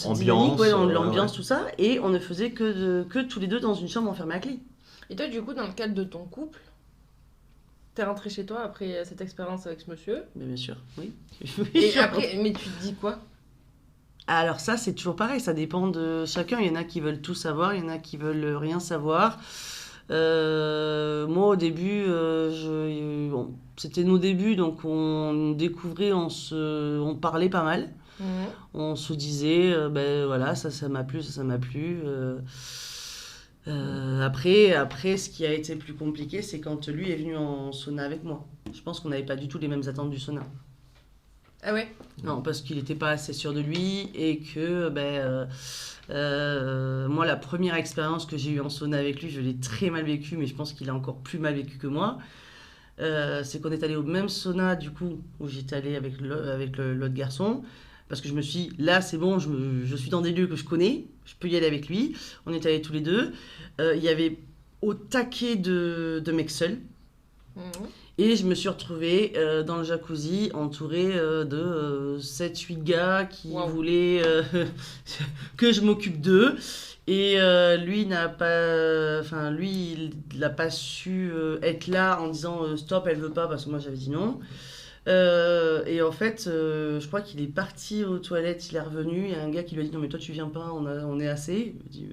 ambiance, dans l'ambiance, tout ça. Et on ne faisait que tous les deux dans une chambre enfermée à clé. Et toi, du coup, dans le cadre de ton couple, t'es rentré chez toi après cette expérience avec ce monsieur? Mais bien sûr, oui. Et après, mais tu te dis quoi? Alors ça, c'est toujours pareil, ça dépend de chacun. Il y en a qui veulent tout savoir, il y en a qui veulent rien savoir. Moi, au début, c'était nos débuts, donc on découvrait, on parlait pas mal. On se disait, voilà, ça m'a plu, ça m'a plu. Après, ce qui a été plus compliqué, c'est quand lui est venu en sauna avec moi. Je pense qu'on n'avait pas du tout les mêmes attentes du sauna. Ah ouais? Non, parce qu'il n'était pas assez sûr de lui et que moi, la première expérience que j'ai eue en sauna avec lui, je l'ai très mal vécue, mais je pense qu'il a encore plus mal vécu que moi. C'est qu'on est allé au même sauna, du coup, où j'étais allée avec l'autre garçon, parce que je me suis dit, là, c'est bon, je suis dans des lieux que je connais, je peux y aller avec lui. On est allés tous les deux. Il y avait au taquet de mecs seuls. Et je me suis retrouvée dans le jacuzzi entourée de 7-8 gars qui voulaient que je m'occupe d'eux. Et lui, il n'a pas su être là en disant stop, elle veut pas, parce que moi j'avais dit non. Et en fait, je crois qu'il est parti aux toilettes, il est revenu, il y a un gars qui lui a dit non mais toi tu viens pas, on est assez. Il dit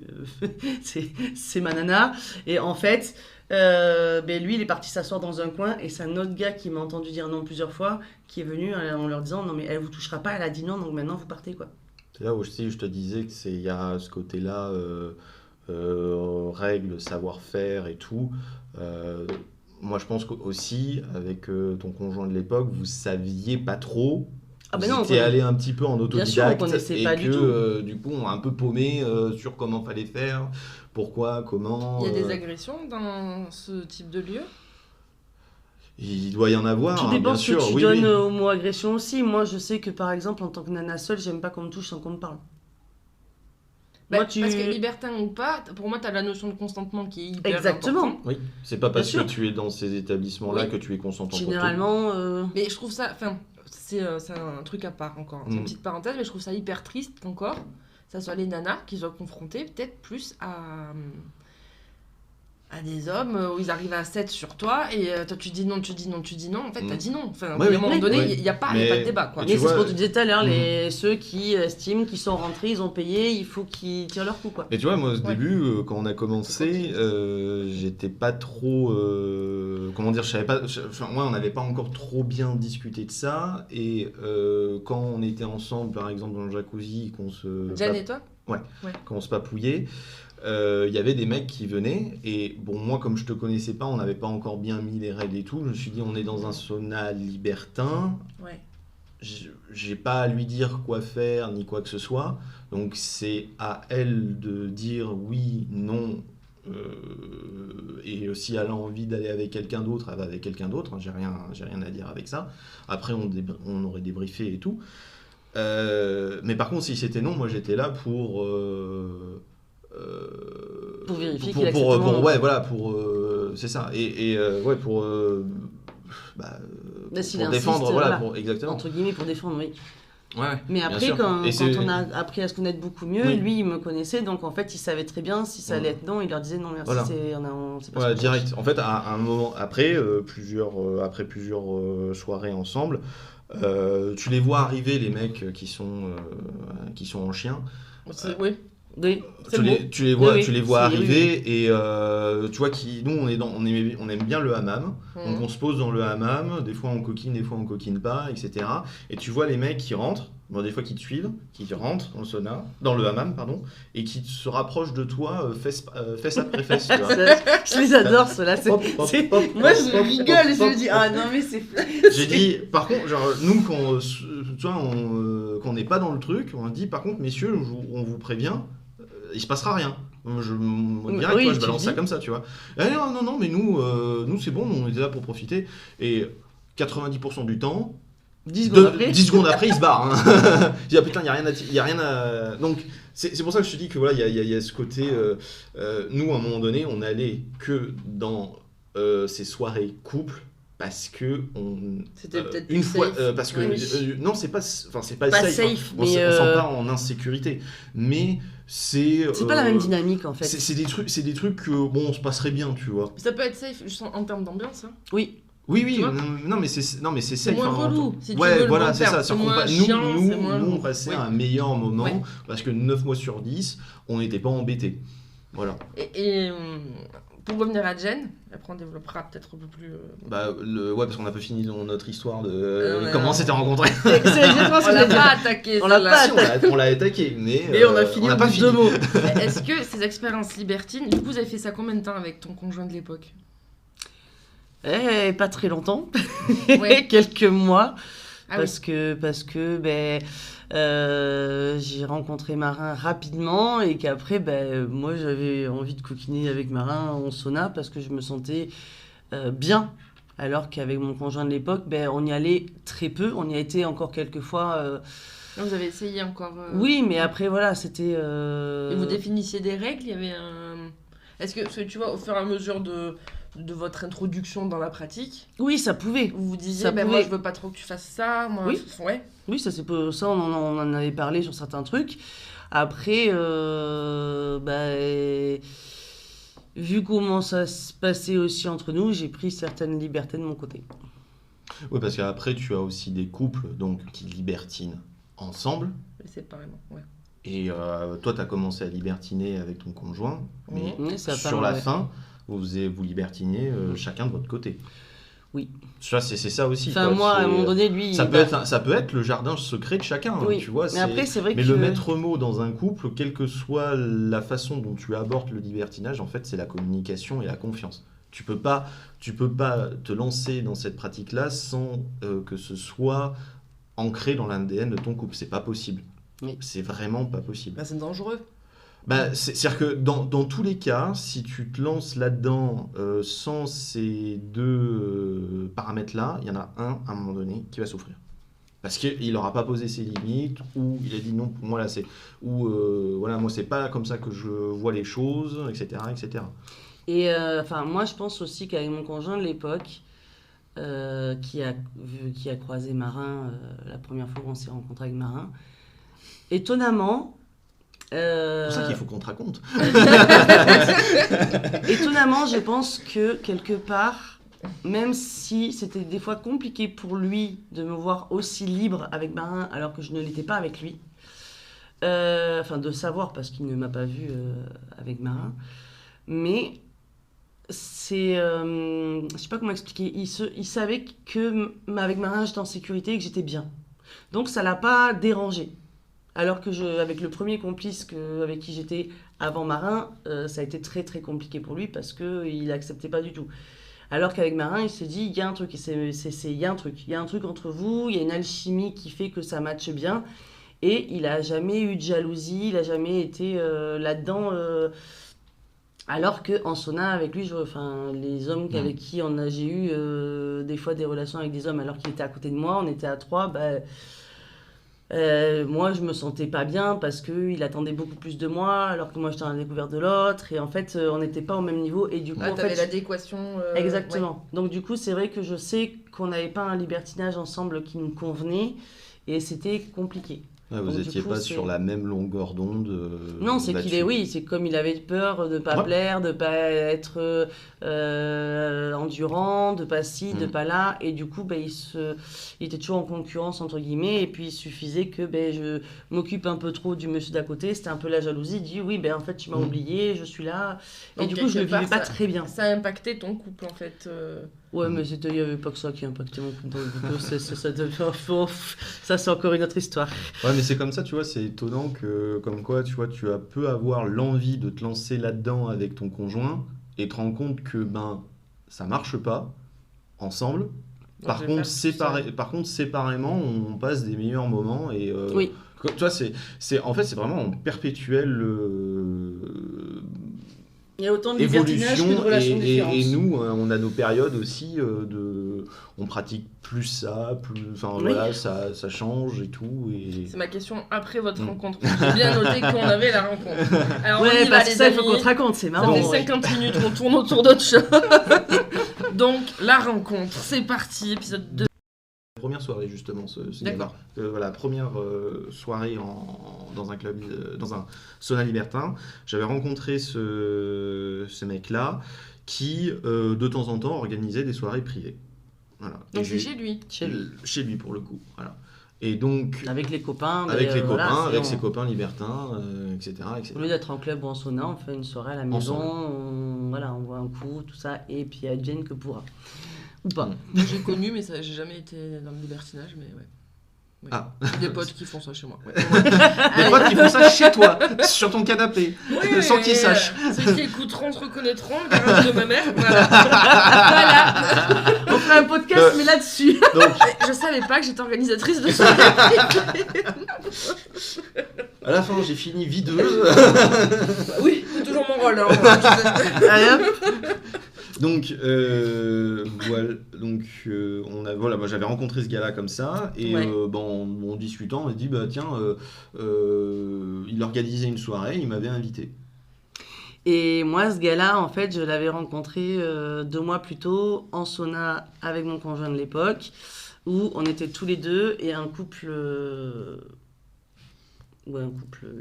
c'est ma nana. Et en fait, lui il est parti s'asseoir dans un coin et c'est un autre gars qui m'a entendu dire non plusieurs fois qui est venu en leur disant non mais elle vous touchera pas, elle a dit non donc maintenant vous partez quoi. C'est là aussi je te disais que il y a ce côté-là, règles, savoir-faire et tout. Moi, je pense qu'aussi, avec ton conjoint de l'époque, vous saviez pas trop. Vous étiez allé un petit peu en autodidacte. Bien sûr, on connaissait pas du tout. Du coup, on a un peu paumé sur comment fallait faire, pourquoi, comment. Il y a des agressions dans ce type de lieu? Il doit y en avoir, tout dépend bien sûr. Tout dépend ce que tu donnes au mot agression aussi. Moi, je sais que, par exemple, en tant que nana seule, j'aime pas qu'on me touche sans qu'on me parle. Parce que libertin ou pas, pour moi, tu as la notion de consentement qui est hyper importante. Oui, c'est pas parce que tu es dans ces établissements-là que tu es consentant. Généralement. Mais je trouve ça. Enfin, c'est un truc à part encore. C'est une petite parenthèse, mais je trouve ça hyper triste qu'encore, ça soit les nanas qui soient confrontées peut-être plus à des hommes où ils arrivent à 7 sur toi et toi tu dis non. En fait, t'as dit non. Enfin, à un moment donné, il n'y a pas de débat. Quoi. Mais c'est ce qu'on te disait tout à l'heure, ceux qui estiment qu'ils sont rentrés, ils ont payé, il faut qu'ils tirent leur coup. Quoi. Et tu vois, moi au début, quand on a commencé, j'étais pas trop. Comment dire, je savais pas. Moi, on n'avait pas encore trop bien discuté de ça. Et quand on était ensemble, par exemple, dans le jacuzzi, qu'on se. Jeanne et toi ? Ouais. Quand on se papouillait. Il y avait des mecs qui venaient et bon moi comme je te connaissais pas, on n'avait pas encore bien mis les règles et tout, je me suis dit on est dans un sauna libertin, j'ai pas à lui dire quoi faire ni quoi que ce soit, donc c'est à elle de dire oui, non, et si elle a envie d'aller avec quelqu'un d'autre, elle va avec quelqu'un d'autre, j'ai rien à dire avec ça, après on aurait débriefé et tout, mais par contre si c'était non, moi j'étais là pour vérifier c'est ça pour défendre exactement entre guillemets pour défendre oui. Mais après quand on a appris à se connaître beaucoup mieux, lui il me connaissait donc en fait il savait très bien si ça allait être non, il leur disait non merci, c'est pas direct. En fait à un moment après plusieurs soirées ensemble, tu les vois arriver les mecs qui sont en chien. Oui, tu les vois arriver et tu vois nous on aime bien le hammam, donc on se pose dans le hammam, des fois on coquine, des fois on coquine pas, etc. Et tu vois les mecs qui rentrent, des fois qui te suivent, qui rentrent dans le hammam et qui se rapprochent de toi fesse après fesse. Tu vois. Je les adore ceux-là. Moi je rigole et je me dis ah non mais c'est. J'ai dit par contre genre nous quand on n'est pas dans le truc, on dit par contre messieurs on vous prévient. Il se passera rien. Je balance ça comme ça, tu vois. Non, mais nous c'est bon, on était là pour profiter. Et 90% du temps, 10 secondes après, il se barre. Hein. Je dis, ah putain, il y a rien à... Donc, c'est pour ça que je te dis que voilà, il y a ce côté... nous, à un moment donné, on allait que dans ces soirées couples, parce que c'était peut-être une fois parce que non c'est pas safe mais on sent pas en insécurité mais c'est pas la même dynamique en fait c'est des trucs que on se passerait bien tu vois ça peut être safe juste en termes d'ambiance hein. Oui non mais c'est safe c'est moins relou si tu veux voilà c'est ça nous on passait un meilleur moment parce que 9 mois sur 10 on n'était pas embêtés voilà et pour revenir à Jen, après on développera peut-être un peu plus... parce qu'on n'a pas fini notre histoire de comment on s'était rencontrés. On l'a pas attaqué. On l'a attaqué, mais on a fini pas fini. 2 mots. Est-ce que ces expériences libertines, du coup vous avez fait ça combien de temps avec ton conjoint de l'époque ? Pas très longtemps, quelques mois. parce que j'ai rencontré Marin rapidement et qu'après, moi, j'avais envie de coquiner avec Marin en sauna parce que je me sentais bien. Alors qu'avec mon conjoint de l'époque, on y allait très peu. On y a été encore quelques fois. Vous avez essayé encore Oui, mais après, voilà, c'était... Et vous définissiez des règles, il y avait un... Est-ce que tu vois, au fur et à mesure de votre introduction dans la pratique... Oui, ça pouvait. Vous vous disiez, moi, je veux pas trop que tu fasses ça, moi... Oui, ouais. Oui, ça, on en avait parlé sur certains trucs. Après, vu comment ça se passait aussi entre nous, j'ai pris certaines libertés de mon côté. Oui, parce qu'après, tu as aussi des couples donc, qui libertinent ensemble. Et séparément, ouais. Et toi, tu as commencé à libertiner avec ton conjoint, mais sur la fin, vous libertinez chacun de votre côté. Oui. Ça, c'est ça aussi. Enfin, moi, à un moment donné, lui... Ça peut être le jardin secret de chacun, oui. Tu vois. Mais après, c'est vrai le maître mot dans un couple, quelle que soit la façon dont tu abordes le libertinage, en fait, c'est la communication et la confiance. Tu peux pas te lancer dans cette pratique-là sans que ce soit ancré dans l'ADN de ton couple. C'est pas possible. Oui. C'est vraiment pas possible. C'est dangereux. C'est-à-dire que dans tous les cas, si tu te lances là-dedans sans ces deux paramètres-là, il y en a un, à un moment donné, qui va souffrir. Parce qu'il n'aura pas posé ses limites, ou il a dit non, pour moi là c'est... Ou voilà, moi c'est pas comme ça que je vois les choses, etc. etc. Et moi je pense aussi qu'avec mon conjoint de l'époque, qui a croisé Marin la première fois qu'on s'est rencontré avec Marin, étonnamment... C'est pour ça qu'il faut qu'on te raconte. Étonnamment, je pense que quelque part, même si c'était des fois compliqué pour lui de me voir aussi libre avec Marin alors que je ne l'étais pas avec lui, de savoir parce qu'il ne m'a pas vu avec Marin, mais c'est... je sais pas comment expliquer, il savait que avec Marin j'étais en sécurité et que j'étais bien. Donc ça l'a pas dérangé. Alors que avec le premier complice avec qui j'étais avant Marin, ça a été très très compliqué pour lui parce qu'il n'acceptait pas du tout. Alors qu'avec Marin, il s'est dit, il y a un truc, il y a un truc entre vous, il y a une alchimie qui fait que ça matche bien. Et il n'a jamais eu de jalousie, il n'a jamais été là-dedans. Alors qu'en sauna, avec lui, les hommes avec qui j'ai eu des fois des relations avec des hommes alors qu'il était à côté de moi, on était à 3, moi je me sentais pas bien parce qu'il attendait beaucoup plus de moi alors que moi j'étais en découverte de l'autre et en fait on n'était pas au même niveau et du coup t'avais l'adéquation exactement ouais. Donc du coup c'est vrai que je sais qu'on n'avait pas un libertinage ensemble qui nous convenait et c'était compliqué. Vous n'étiez pas sur la même longueur d'onde. Non, c'est c'est comme il avait peur de ne pas plaire, de ne pas être endurant, de ne pas ci, de ne pas là. Et du coup, il était toujours en concurrence, entre guillemets. Et puis, il suffisait que je m'occupe un peu trop du monsieur d'à côté. C'était un peu la jalousie. Il dit, oui, en fait, tu m'as oublié, je suis là. Et donc, du coup, je ne le vivais pas très bien. Ça a impacté ton couple, en fait Ouais, mais il n'y avait pas que ça qui impactait mon couple. Ça, c'est encore une autre histoire. Ouais, mais c'est comme ça, tu vois, c'est étonnant que, comme quoi, tu vois, tu peux avoir l'envie de te lancer là-dedans avec ton conjoint et te rends compte que, ça marche pas ensemble. Par contre, séparément, on passe des meilleurs moments et... oui. Tu vois, en fait, c'est vraiment en perpétuel... Il y a autant de libertinage que de relations différentes. Et nous, on a nos périodes aussi on pratique plus ça, voilà, ça change et tout. Et... C'est ma question après votre rencontre. J'ai bien noté qu'on avait la rencontre. Alors, ouais, parce que ça, il faut qu'on te raconte, c'est marrant. Ça fait 50 minutes qu'on tourne autour d'autre chose. Donc, la rencontre, c'est parti, épisode 2. Première soirée justement D'accord. Voilà, première soirée dans un club, dans un sauna libertin. J'avais rencontré ce mec-là qui de temps en temps organisait des soirées privées. Voilà. Donc c'est chez lui. Chez lui pour le coup. Voilà. Et donc avec les copains, ses copains libertins, etc., etc. Au lieu d'être en club ou en sauna, on fait une soirée à la maison. On voit un coup, tout ça, et puis à Jane que pourra. Ou pas. J'ai connu, mais j'ai jamais été dans le libertinage, mais ouais. Oui. Ah. Des potes qui font ça chez moi. Ouais. Des potes qui font ça chez toi, sur ton canapé, sans qu'ils sachent. Ceux qui écouteront se reconnaîtront, le garage de ma mère. Voilà. On ferai un podcast, mais là-dessus. Donc, Je savais pas que j'étais organisatrice de soirée. à la fin, j'ai fini videuse. Oui, c'est toujours mon rôle. Hein. Allez, hop. Donc, voilà, moi j'avais rencontré ce gars-là comme ça, et Ouais. en discutant, on m'a dit, bah tiens, il organisait une soirée, il m'avait invité. Et moi, ce gars-là, en fait, je l'avais rencontré 2 mois plus tôt en sauna avec mon conjoint de l'époque, où on était tous les deux et un couple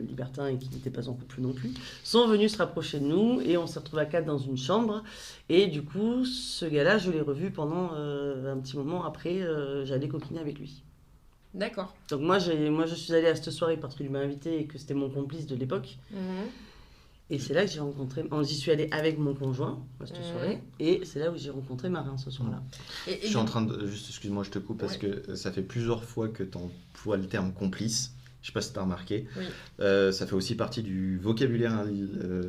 libertin et qui n'était pas en couple non plus, sont venus se rapprocher de nous et on s'est retrouvés à 4 dans une chambre. Et du coup, ce gars-là, je l'ai revu pendant un petit moment après, j'allais coquiner avec lui. D'accord. Donc moi, je suis allée à cette soirée parce qu'il m'a invité et que c'était mon complice de l'époque. Et c'est là que j'ai rencontré... J'y suis allée avec mon conjoint à cette soirée. Et c'est là où j'ai rencontré Marin ce soir-là. Je suis en train de... Juste, excuse-moi, je te coupe, parce que ça fait plusieurs fois que tu emploies le terme complice. Je sais pas si tu as remarqué. Oui. Ça fait aussi partie du vocabulaire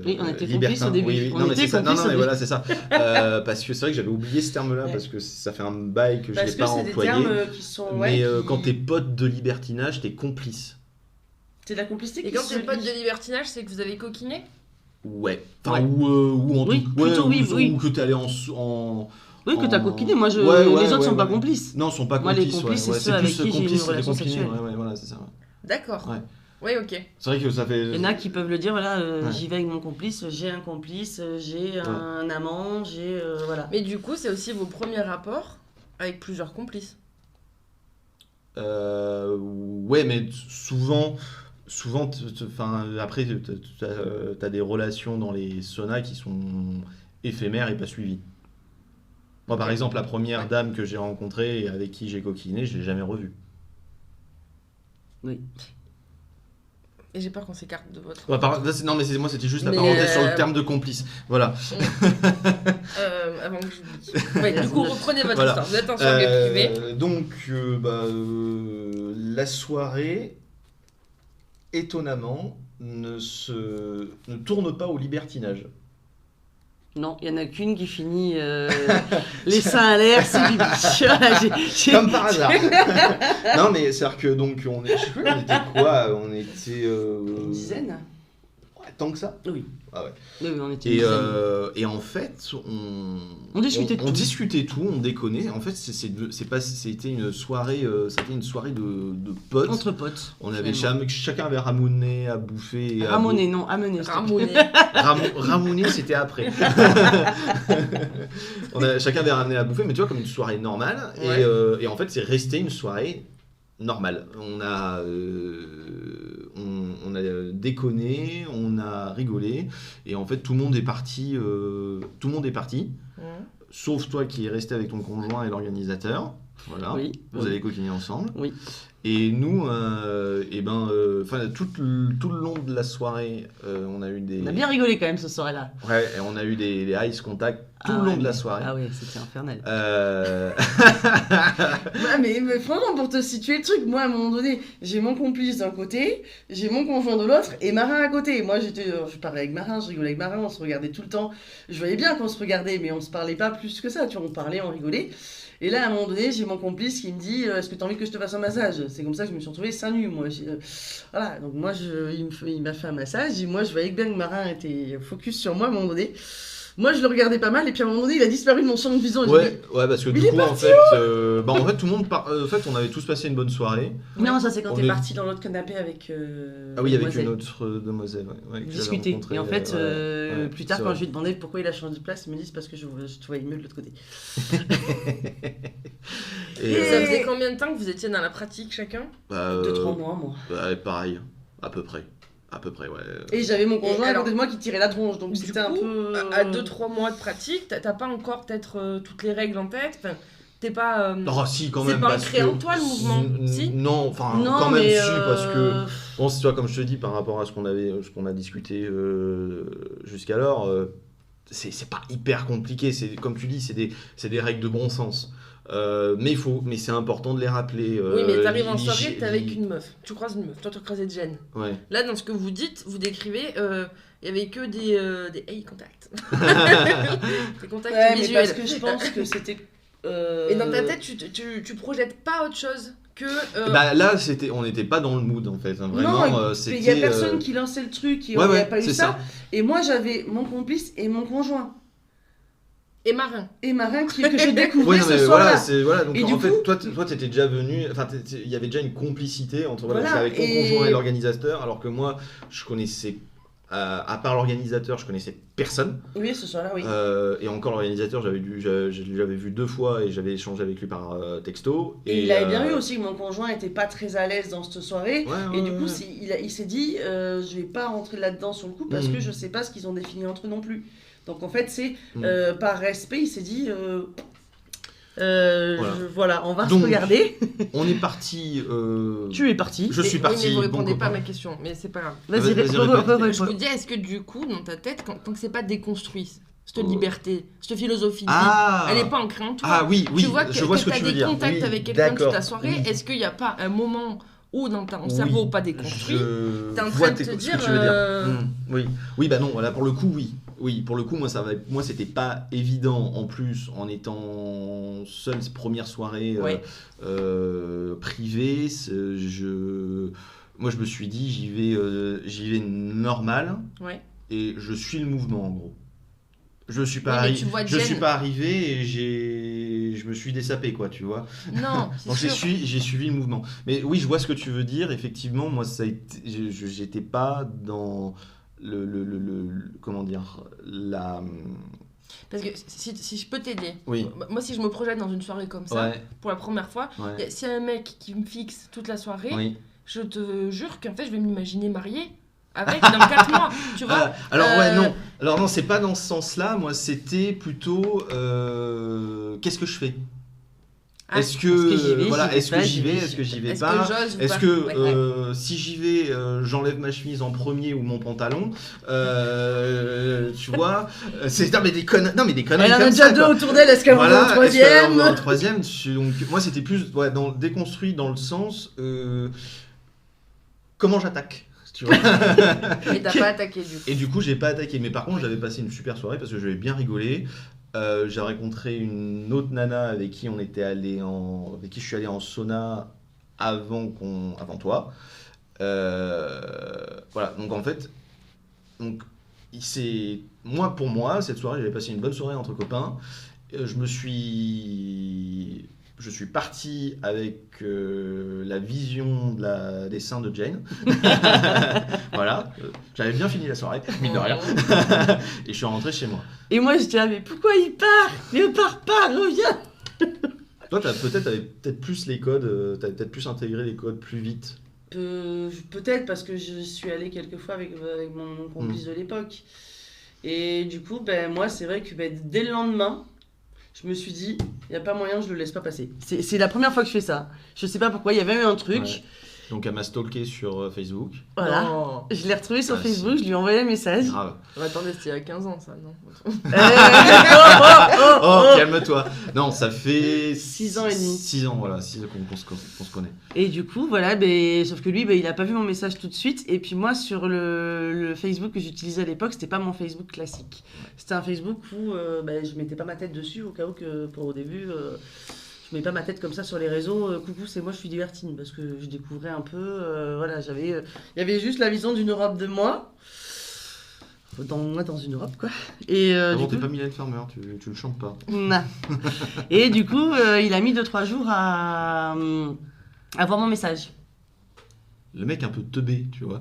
oui, on était libertin. complices au début. Oui, On non, mais était c'est ça. Non, complices au mais début. voilà, c'est ça. Parce que c'est vrai que j'avais oublié ce terme-là, Ouais. parce que ça fait un bail que je Parce l'ai que pas c'est des employé. termes qui sont... Mais qui- quand t'es pote de libertinage, t'es complice. C'est de la complicité Et qui quand se t'es pote lie. de libertinage, c'est que vous avez coquiné? Ouais. Enfin, Ouais. ou en Oui, tout plutôt oui, ou, oui. ou que t'es allé en... Oui, que t'as en- coquiné. Moi, Ouais, les autres sont pas ouais. complices. Non, sont pas Moi, les complices. complices, ouais. c'est ceux avec qui j'ai complices, une c'est des relation complinés. sexuelle. Ouais, voilà, c'est ça. Ouais. D'accord. Ouais. Oui, ok. C'est vrai que ça fait... Il y en a qui peuvent le dire, voilà, Ouais. j'y vais avec mon complice, j'ai un complice, j'ai un amant, j'ai... voilà. Mais du coup, c'est aussi vos premiers rapports avec plusieurs complices. Ouais, mais souvent après, t'as des relations dans les saunas qui sont éphémères et pas suivies. Moi, par exemple, la première dame que j'ai rencontrée et avec qui j'ai coquiné, je l'ai jamais revue. Oui. Et j'ai peur qu'on s'écarte de votre... Non, mais moi, c'était juste la Mais, parenthèse sur le terme de complice. Voilà. Avant que j'oublie. Ouais, du coup, reprenez votre Voilà. histoire. Vous êtes en soirée privée. Donc, la soirée, étonnamment, ne tourne pas au libertinage. Non, il y en a qu'une qui finit les seins à l'air, c'est Bibi. Voilà, j'ai- Comme par hasard. Non, mais c'est-à-dire que donc on était quoi? On était Une dizaine. ouais, tant que ça. Oui. Ah ouais. Oui, on était une dizaine. Et en fait, On discutait de on tout. discutait tout, on déconnait. En fait, c'était une soirée, de potes. Entre potes. On avait finalement. chacun avait ramené à bouffer. Et à Ramoné, non, amené. Ramounet. Ramouné, c'était après. Chacun avait ramené à bouffer, mais tu vois, comme une soirée normale. Ouais. Et en fait, c'est resté une soirée normale. On a déconné, on a rigolé, et en fait, tout le monde est parti. Sauf toi qui es resté avec ton conjoint et l'organisateur. Voilà. Oui. Vous avez coquiné ensemble. Oui. Et nous, tout le long de la soirée, on a eu des... On a bien rigolé quand même ce soir-là. Ouais, et on a eu des eyes contact tout le ouais, long de la mais- soirée. Ah ouais, c'était infernal. Ouais, mais franchement, pour te situer le truc, moi à un moment donné, j'ai mon complice d'un côté, j'ai mon conjoint de l'autre et Marin à côté. Moi je parlais avec Marin, je rigolais avec Marin, on se regardait tout le temps. Je voyais bien qu'on se regardait, mais on se parlait pas plus que ça, tu vois, on parlait, on rigolait. Et là, à un moment donné, j'ai mon complice qui me dit est-ce que tu as envie que je te fasse un massage? C'est comme ça que je me suis retrouvée seins nus, moi. Voilà, donc moi, il m'a fait un massage et moi, je voyais bien que Marin était focus sur moi à un moment donné. Moi, je le regardais pas mal et puis à un moment donné, il a disparu de mon champ de vision. Et je me dis, Ouais, parce que Mais du il est coup, en fait, tout le monde... En fait, on avait tous passé une bonne soirée. Non, ça c'est quand On t'es est- parti dans l'autre canapé avec. Ah oui, avec Demoiselle. une autre demoiselle. Ouais, que j'avais Discuter. rencontrée, Et en fait, ouais, plus tard, c'est quand vrai. je lui ai demandé pourquoi il a changé de place, il me dit c'est parce que je te voyais mieux de l'autre côté. Et, Ça faisait combien de temps que vous étiez dans la pratique chacun? 2-3 mois, moi. Pareil, à peu près, ouais. Et j'avais mon conjoint alors, à côté de moi qui tirait la tronche, donc Du c'était un coup, peu. à 2-3 mois de pratique, t'as pas encore peut-être toutes les règles en tête? Enfin, t'es pas... Oh, si, quand C'est même. pas parce ancré que- en toi, le mouvement, si Non, enfin, Non, quand même, mais, si, parce que. Bon, c'est toi, comme je te dis, par rapport à ce qu'on a discuté jusqu'alors, c'est pas hyper compliqué. Comme tu dis, c'est des règles de bon sens. Mais c'est important de les rappeler. Oui, mais t'arrives en soirée, t'es avec une meuf. Tu croises une meuf, toi tu croisais de gêne. Ouais. Là, dans ce que vous dites, vous décrivez, il y avait que des eye contacts. Des contacts Ouais, mais visuels. parce que je pense que c'était Et dans ta tête, tu projettes pas autre chose que... Bah là, on n'était pas dans le mood en fait. Vraiment, non, il y a personne qui lançait le truc, il n'y a pas eu ça. Et moi, j'avais mon complice et mon conjoint. Et Marin. Et Marin que je découvrais ce soir-là. Donc et en fait, toi t'étais déjà venu, enfin il y avait déjà une complicité entre avec ton conjoint et l'organisateur, alors que moi je connaissais, à part l'organisateur, je connaissais personne. Oui, ce soir-là, oui. Et encore l'organisateur, j'avais vu 2 fois et j'avais échangé avec lui par texto. Et il avait bien vu aussi que mon conjoint était pas très à l'aise dans cette soirée. Et du coup, il s'est dit, je vais pas rentrer là-dedans sur le coup parce que je sais pas ce qu'ils ont défini entre eux non plus. Donc en fait, c'est par respect, il s'est dit, voilà, on va se regarder. On est parti. Tu es parti. Je suis parti. Oui, mais vous répondez pas à ma question, mais c'est pas grave. Vas-y, je vous dis, est-ce que du coup, dans ta tête, tant que c'est pas déconstruit, cette liberté, cette philosophie de vie, elle est pas ancrée en toi. Ah oui, tu vois que, je vois ce que tu veux dire. Tu as des contacts avec quelqu'un toute la soirée, est-ce qu'il n'y a pas un moment où dans ton cerveau pas déconstruit, t'es en train de te dire... Oui, bah non, là pour le coup, oui. Oui, pour le coup, moi c'était pas évident en plus en étant seul première soirée privée. Moi je me suis dit j'y vais normal et je suis le mouvement en gros. Je suis pas arrivé et je me suis dessapé quoi, tu vois. Non, donc j'ai suivi le mouvement. Mais oui, je vois ce que tu veux dire. Effectivement, moi j'étais pas dans comment dire, parce que si je peux t'aider, oui. Moi si je me projette dans une soirée comme ça, pour la première fois, s'il y a un mec qui me fixe toute la soirée, je te jure qu'en fait je vais m'imaginer mariée avec dans 4 mois, tu vois. Alors non, c'est pas dans ce sens-là, moi c'était plutôt qu'est-ce que je fais ? Est-ce que j'y vais, est-ce que j'y vais pas, est-ce que si j'y vais, j'enlève ma chemise en premier ou mon pantalon, tu vois, des conneries. Elle en a déjà 2 autour d'elle, est-ce qu'elle en a un troisième? Donc moi c'était plus déconstruit dans le sens comment j'attaque. Tu vois. Et t'as pas attaqué du coup. Et du coup j'ai pas attaqué, mais par contre j'avais passé une super soirée parce que j'avais bien rigolé. J'ai rencontré une autre nana avec qui je suis allé en sauna avant toi. Voilà, donc en fait, pour moi, cette soirée, j'avais passé une bonne soirée entre copains. Je suis parti avec la vision des seins de Jane. Voilà, j'avais bien fini la soirée, mine de rien. Et je suis rentré chez moi. Et moi, je disais, mais pourquoi il part ? Mais ne part pas, reviens. Toi, t'avais peut-être plus les codes, t'avais peut-être plus intégré les codes plus vite. Peut-être parce que je suis allée quelques fois avec mon complice de l'époque. Et du coup, moi, c'est vrai que dès le lendemain, je me suis dit, il n'y a pas moyen, je le laisse pas passer. C'est la première fois que je fais ça. Je sais pas pourquoi, il y avait eu un truc. Ouais. Donc elle m'a stalké sur Facebook. Voilà. Oh. Je l'ai retrouvé sur Facebook, je lui ai envoyé un message. Grave. Attendez, c'était il y a 15 ans ça, non? Calme-toi. Non, ça fait 6 ans et demi. 6 ans, voilà, 6 ans qu'on se connaît. Et du coup, voilà, sauf que lui, il a pas vu mon message tout de suite. Et puis moi, sur le Facebook que j'utilisais à l'époque, c'était pas mon Facebook classique. C'était un Facebook où je mettais pas ma tête dessus au cas où que au début... je mets pas ma tête comme ça sur les réseaux, coucou, c'est moi, je suis Libertine, parce que je découvrais un peu, il y avait juste la vision d'une Europe de moi, dans une Europe, quoi. Et bon, t'es pas Mylène Farmer, tu le chantes pas. Non. Et du coup, il a mis 2-3 jours à voir mon message. Le mec un peu teubé, tu vois.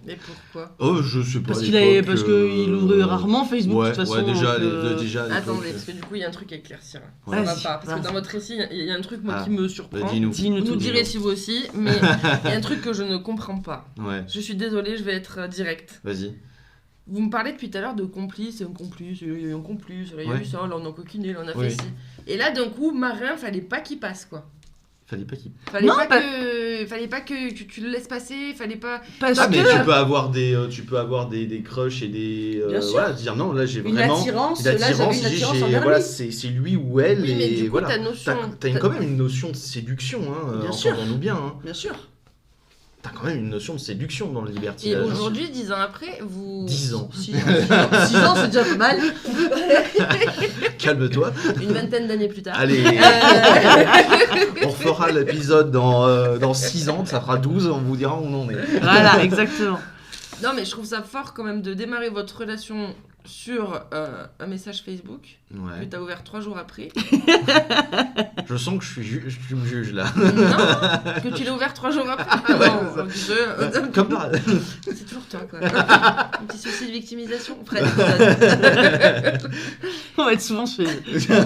Mais pourquoi ? Oh, je sais pas. Parce qu'il ouvrait rarement Facebook, de toute façon. Ouais, déjà. Attendez, parce que du coup, il y a un truc à éclaircir. Ça va pas. Parce que dans votre récit, il y a un truc qui me surprend. Dis-nous. Vous direz si vous aussi, mais il y a un truc que je ne comprends pas. Ouais. Je suis désolée, je vais être direct. Vas-y. Vous me parlez depuis tout à l'heure de complice, il y a eu ça, là on a coquiné, là on a fait ci. Et là, d'un coup, Marin, fallait pas qu'il passe, quoi. Fallait pas qu'il... Fallait pas que tu le laisses passer, fallait pas... mais tu peux avoir des crushs et des... voilà, dire non, là j'ai vraiment... Une attirance envers lui. C'est lui ou elle, oui, mais du coup, voilà. T'as quand même une notion de séduction, hein, bien sûr. entendons-nous bien. Hein. Bien sûr. t'as quand même une notion de séduction dans le Et libertinage. aujourd'hui, 10 ans après, vous... 10 ans. 6 ans, c'est déjà pas mal. Calme-toi. Une vingtaine d'années plus tard. Allez, on refera l'épisode dans 6 ans, ça fera 12, on vous dira où on en est. Voilà, exactement. Non, mais je trouve ça fort quand même de démarrer votre relation sur un message Facebook que Ouais. t'as ouvert 3 jours après. Je sens que tu me juges là. Non, que tu l'as ouvert 3 jours après. Ouais, Bon, Comme par c'est toujours toi, quoi. Un petit souci de victimisation. Fred, épisode. On va être souvent chez... Ça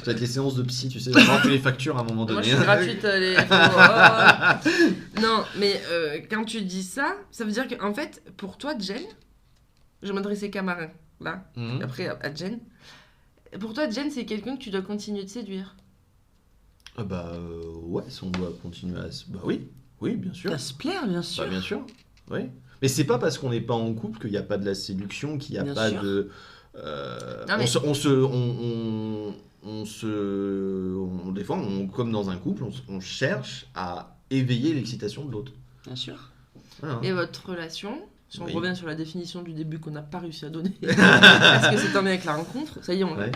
va être les séances de psy, tu sais, on va les factures à un moment Moi, donné. je suis gratuite. Non, mais quand tu dis ça, ça veut dire qu'en fait, pour toi, Jen, je m'adressais qu'à Marin, là, Mhm. après à Jen. Pour toi, Jen, c'est quelqu'un que tu dois continuer de séduire. Ah bah ouais, si on doit continuer à... Bah oui, bien sûr. À se plaire, bien sûr. Bah, bien sûr, oui. Mais c'est pas parce qu'on n'est pas en couple qu'il n'y a pas de la séduction, qu'il n'y a Bien pas sûr. de... Non, mais- des fois, comme dans un couple, on cherche à éveiller l'excitation de l'autre. Bien sûr. Voilà. Et votre relation, si on Oui. revient sur la définition du début qu'on n'a pas réussi à donner, parce que c'est en lien avec la rencontre, ça y est, on l'a. Ouais.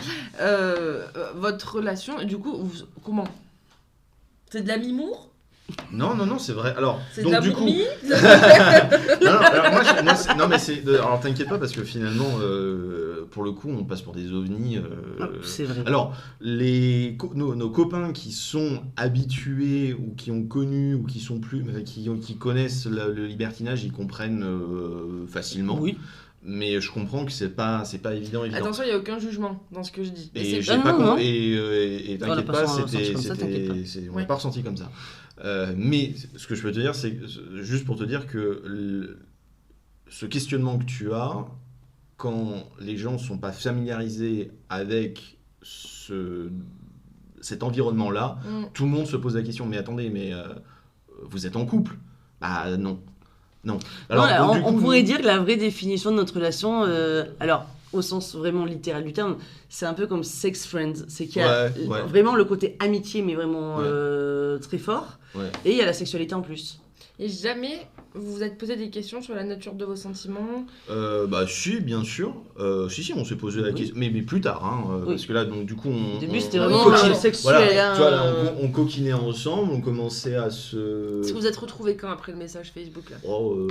Votre relation, du coup, comment? C'est de la mimour? Non, c'est vrai. Alors, C'est de donc la du coup, bourmie? non, alors non, mais alors t'inquiète pas parce que finalement, pour le coup, on passe pour des ovnis. Ah, c'est vrai. Alors, nos copains qui sont habitués ou qui ont connu ou qui sont plus, qui connaissent le libertinage, ils comprennent facilement. Oui. Mais je comprends que c'est pas évident. Attention, il n'y a aucun jugement dans ce que je dis. Mais Et c'est- j'ai Ah, pas non, non. et On l'a t'inquiète pas pas, ressenti comme ça, t'inquiète pas. on Ouais. l'a pas ressenti comme ça. Mais ce que je peux te dire, c'est juste pour te dire que ce questionnement que tu as, quand les gens sont pas familiarisés avec cet environnement-là, Mm. tout le monde se pose la question, mais attendez, mais vous êtes en couple? Bah non. Alors, Voilà, donc, du on coup, pourrait dire que la vraie définition de notre relation, alors au sens vraiment littéral du terme, c'est un peu comme sex friends. C'est qu'il y a Ouais. vraiment le côté amitié, mais vraiment Ouais. très fort. Ouais. Et il y a la sexualité en plus. Et jamais vous vous êtes posé des questions sur la nature de vos sentiments? Bah si, bien sûr. Si, on s'est posé la Oui. question, mais plus tard, hein, Oui. parce que là, donc du coup, Au début, c'était on vraiment coquine. sexuel. Voilà, hein, tu vois, là, on coquinait ensemble, on commençait à se... Est-ce que vous êtes retrouvés quand après le message Facebook là?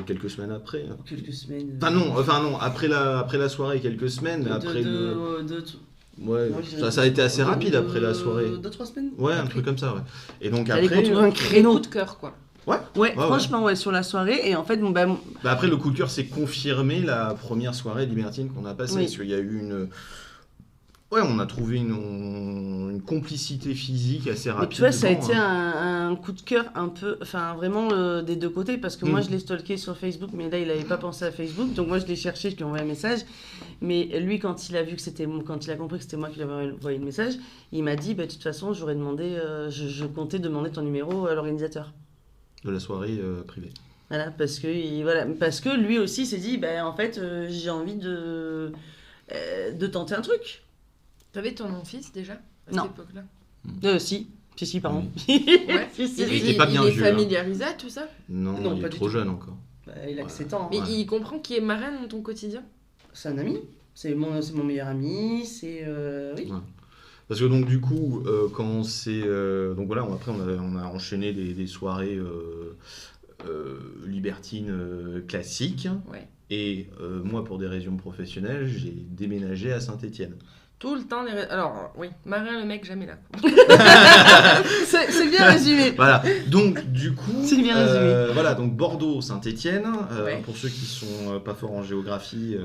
Quelques semaines après. quelques semaines. Enfin non, après la soirée, quelques semaines, mais après le... Ouais, Moi, je dirais ça a été assez rapide après la soirée. 2-3 semaines. Ouais, un après. truc comme ça, ouais. Et donc Fallait qu'on après... trouve un Les créneau. coups de cœur quoi. Ouais, franchement, ouais, sur la soirée. Et en fait, bon, bah, Bah après, le coup de cœur, c'est confirmé la première soirée libertine qu'on a passée. Oui. Parce qu'il y a eu une... Ouais, on a trouvé une complicité physique assez mais rapide. tu vois, ça a dedans, été hein. un coup de cœur un peu, enfin vraiment des deux côtés, parce que moi je l'ai stalké sur Facebook, mais là il n'avait pas pensé à Facebook, donc moi je l'ai cherché, je lui ai envoyé un message, mais lui quand il a vu que c'était, quand il a compris que c'était moi qui lui avais envoyé le message, il m'a dit, bah, de toute façon j'aurais demandé, je comptais demander ton numéro à l'organisateur. De la soirée privée. Voilà, parce que lui aussi s'est dit, bah, en fait j'ai envie de tenter un truc. T'avais ton nom-fils déjà à Non. cette époque-là? Si, pardon. Ouais. Si, si, Et lui, Il est pas bien est vieux, hein. familiarisé à tout ça? Non, Non, il pas est du trop tout. jeune encore. Bah, il a que 7 ans. Mais Ouais. il comprend qui est Marin dans ton quotidien? C'est un ami, c'est mon meilleur ami, c'est... oui. Parce que donc du coup, quand on s'est... donc voilà, après on a enchaîné des soirées libertines classiques. Ouais. Et moi, pour des raisons professionnelles, j'ai déménagé à Saint-Étienne. Tout le temps, alors oui, Marin le mec jamais là. C'est bien résumé. Voilà, donc du coup... C'est bien résumé. Voilà, donc Bordeaux, Saint-Étienne. Ouais. Pour ceux qui sont pas forts en géographie...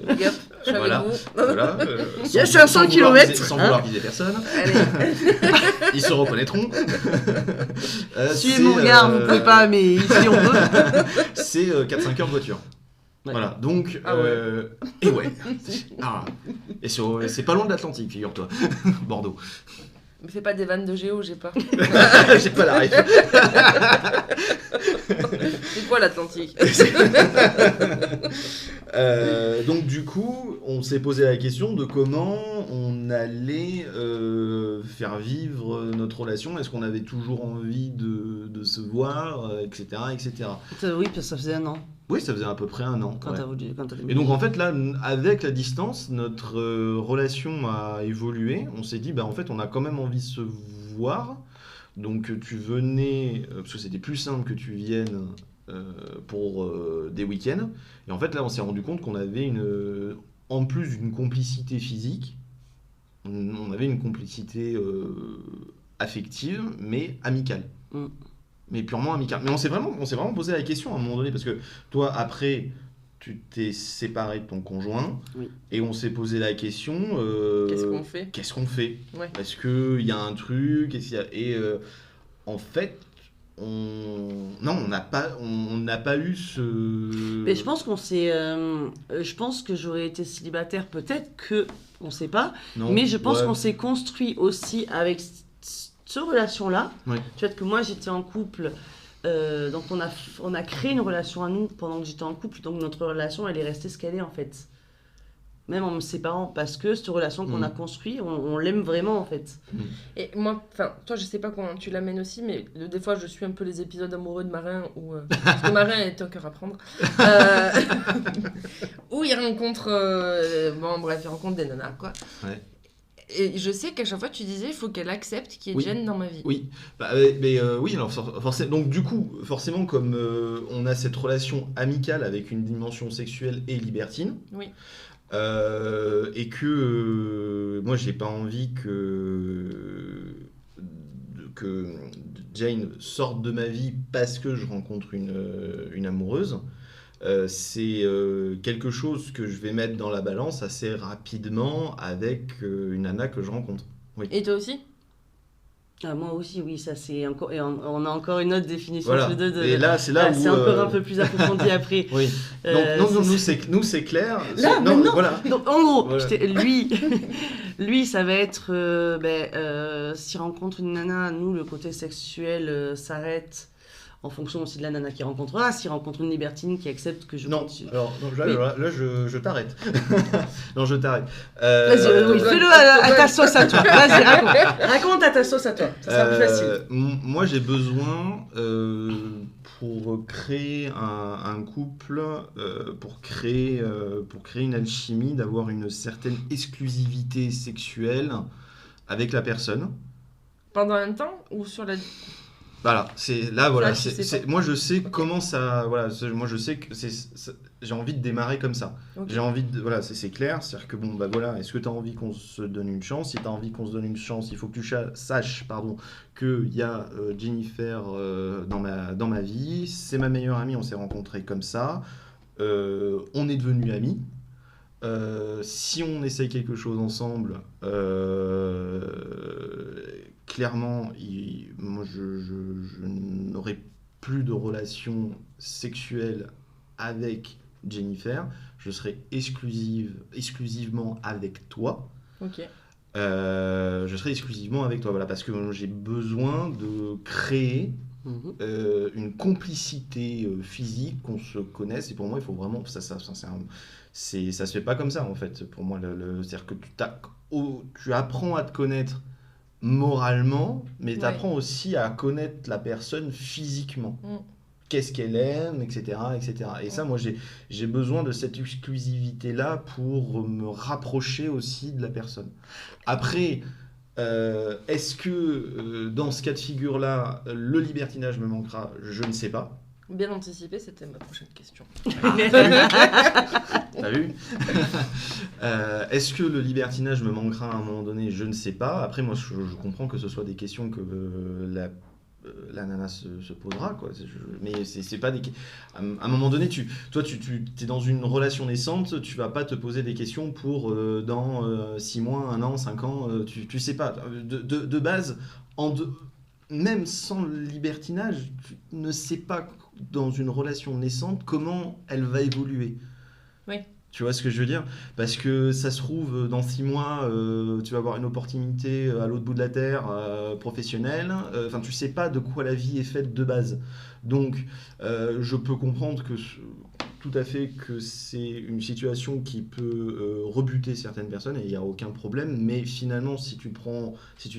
Big up, je suis Voilà. avec vous. voilà, Il y a 500 kilomètres, Sans hein. vouloir viser personne. Allez. Ils se reconnaîtront. Suivez mon regard, vous pouvez pas, mais ici on peut. C'est 4-5 heures de voiture. Ouais. Voilà, donc... Ah ouais. Et ouais. Ah. Et c'est pas loin de l'Atlantique, figure-toi. Bordeaux. Me fais pas des vannes de géo, j'ai pas. J'ai pas la ref. C'est quoi l'Atlantique? Donc du coup, on s'est posé la question de comment on allait faire vivre notre relation. Est-ce qu'on avait toujours envie de se voir, etc., etc. Oui, parce que ça faisait 1 an. Oui, ça faisait à peu près 1 an. Quand t'as Et donc en fait là, avec la distance, notre relation a évolué. On s'est dit, en fait, on a quand même envie de se voir. Donc tu venais, parce que c'était plus simple que tu viennes pour des week-ends. Et en fait là, on s'est rendu compte qu'on avait en plus d'une complicité physique, on avait une complicité affective, mais amicale. Mais purement amicale. Mais on s'est vraiment posé la question à un moment donné, parce que toi, après, tu t'es séparé de ton conjoint, et on s'est posé la question... Qu'est-ce qu'on fait? Ouais. Est-ce qu'il y a un truc? En fait, on n'a pas eu ce... Mais je pense qu'on s'est... je pense que j'aurais été célibataire, peut-être que... On ne sait pas. Non, mais je pense qu'on s'est construit aussi avec cette relation-là. Ouais. Tu vois que moi, j'étais en couple... donc on a créé une relation à nous pendant que j'étais en couple, donc notre relation elle est restée ce qu'elle est en fait, même en me séparant, parce que cette relation qu'on a construite, on l'aime vraiment en fait. Et moi, toi je sais pas comment tu l'amènes aussi, mais des fois je suis un peu les épisodes amoureux de Marin, parce que Marin est un cœur à prendre, où il rencontre, il rencontre des nanas quoi. Ouais. Et je sais qu'à chaque fois tu disais il faut qu'elle accepte qu'il y ait Jen dans ma vie. Oui, oui, alors forcément, donc du coup, forcément comme on a cette relation amicale avec une dimension sexuelle et libertine, et que moi j'ai pas envie que Jane sorte de ma vie parce que je rencontre une amoureuse. C'est quelque chose que je vais mettre dans la balance assez rapidement avec une nana que je rencontre. Oui. Et toi aussi? Moi aussi, oui, ça c'est encore... Et on a encore une autre définition voilà. tous les deux. Et là, c'est là où... C'est encore un peu plus approfondi après. Oui. Donc, nous, c'est clair. Là, maintenant, voilà. Donc, en gros, voilà. lui, ça va être... s'il rencontre une nana, nous, le côté sexuel s'arrête... En fonction aussi de la nana qu'il rencontrera, s'il rencontre une libertine qui accepte que je... Non, alors là, je t'arrête. Non, je t'arrête. Vas-y, fais-le à ta sauce à toi. Vas-y, raconte à ta sauce à toi. Ça sera plus facile. Moi, j'ai besoin, pour créer un couple, pour créer une alchimie, d'avoir une certaine exclusivité sexuelle avec la personne. Pendant un temps ou sur la... Voilà, moi je sais comment ça, voilà, moi je sais que j'ai envie de démarrer comme ça. Okay. J'ai envie de, voilà, c'est clair, c'est-à-dire que voilà, est-ce que tu as envie qu'on se donne une chance? Si tu as envie qu'on se donne une chance, il faut que tu saches, qu'il y a Jennifer dans ma vie, c'est ma meilleure amie, on s'est rencontrés comme ça, on est devenus amis. Si on essaye quelque chose ensemble, clairement, moi je n'aurai plus de relation sexuelle avec Jennifer, je serai exclusivement avec toi. Ok. Je serai exclusivement avec toi, voilà, parce que j'ai besoin de créer une complicité physique, qu'on se connaisse, et pour moi il faut vraiment ça se fait pas comme ça en fait. Pour moi, c'est-à-dire que tu apprends à te connaître moralement, mais tu apprends aussi à connaître la personne physiquement. Qu'est-ce qu'elle aime, etc. etc. Et ça, moi, j'ai besoin de cette exclusivité-là pour me rapprocher aussi de la personne. Après, est-ce que dans ce cas de figure-là, le libertinage me manquera? Je ne sais pas. Bien anticipé, c'était ma prochaine question. T'as vu? Est-ce que le libertinage me manquera à un moment donné? Je ne sais pas. Après, moi, je comprends que ce soit des questions que la nana se posera, quoi. Mais c'est pas des... À un moment donné, toi, tu es dans une relation naissante, tu vas pas te poser des questions pour dans 6 mois, 1 an, 5 ans, tu sais pas. De base, même sans le libertinage, tu ne sais pas dans une relation naissante comment elle va évoluer. Oui. Tu vois ce que je veux dire? Parce que ça se trouve, dans 6 mois, tu vas avoir une opportunité à l'autre bout de la Terre, professionnelle. Enfin, tu sais pas de quoi la vie est faite de base. Donc, je peux comprendre tout à fait que c'est une situation qui peut rebuter certaines personnes et il n'y a aucun problème. Mais finalement, si tu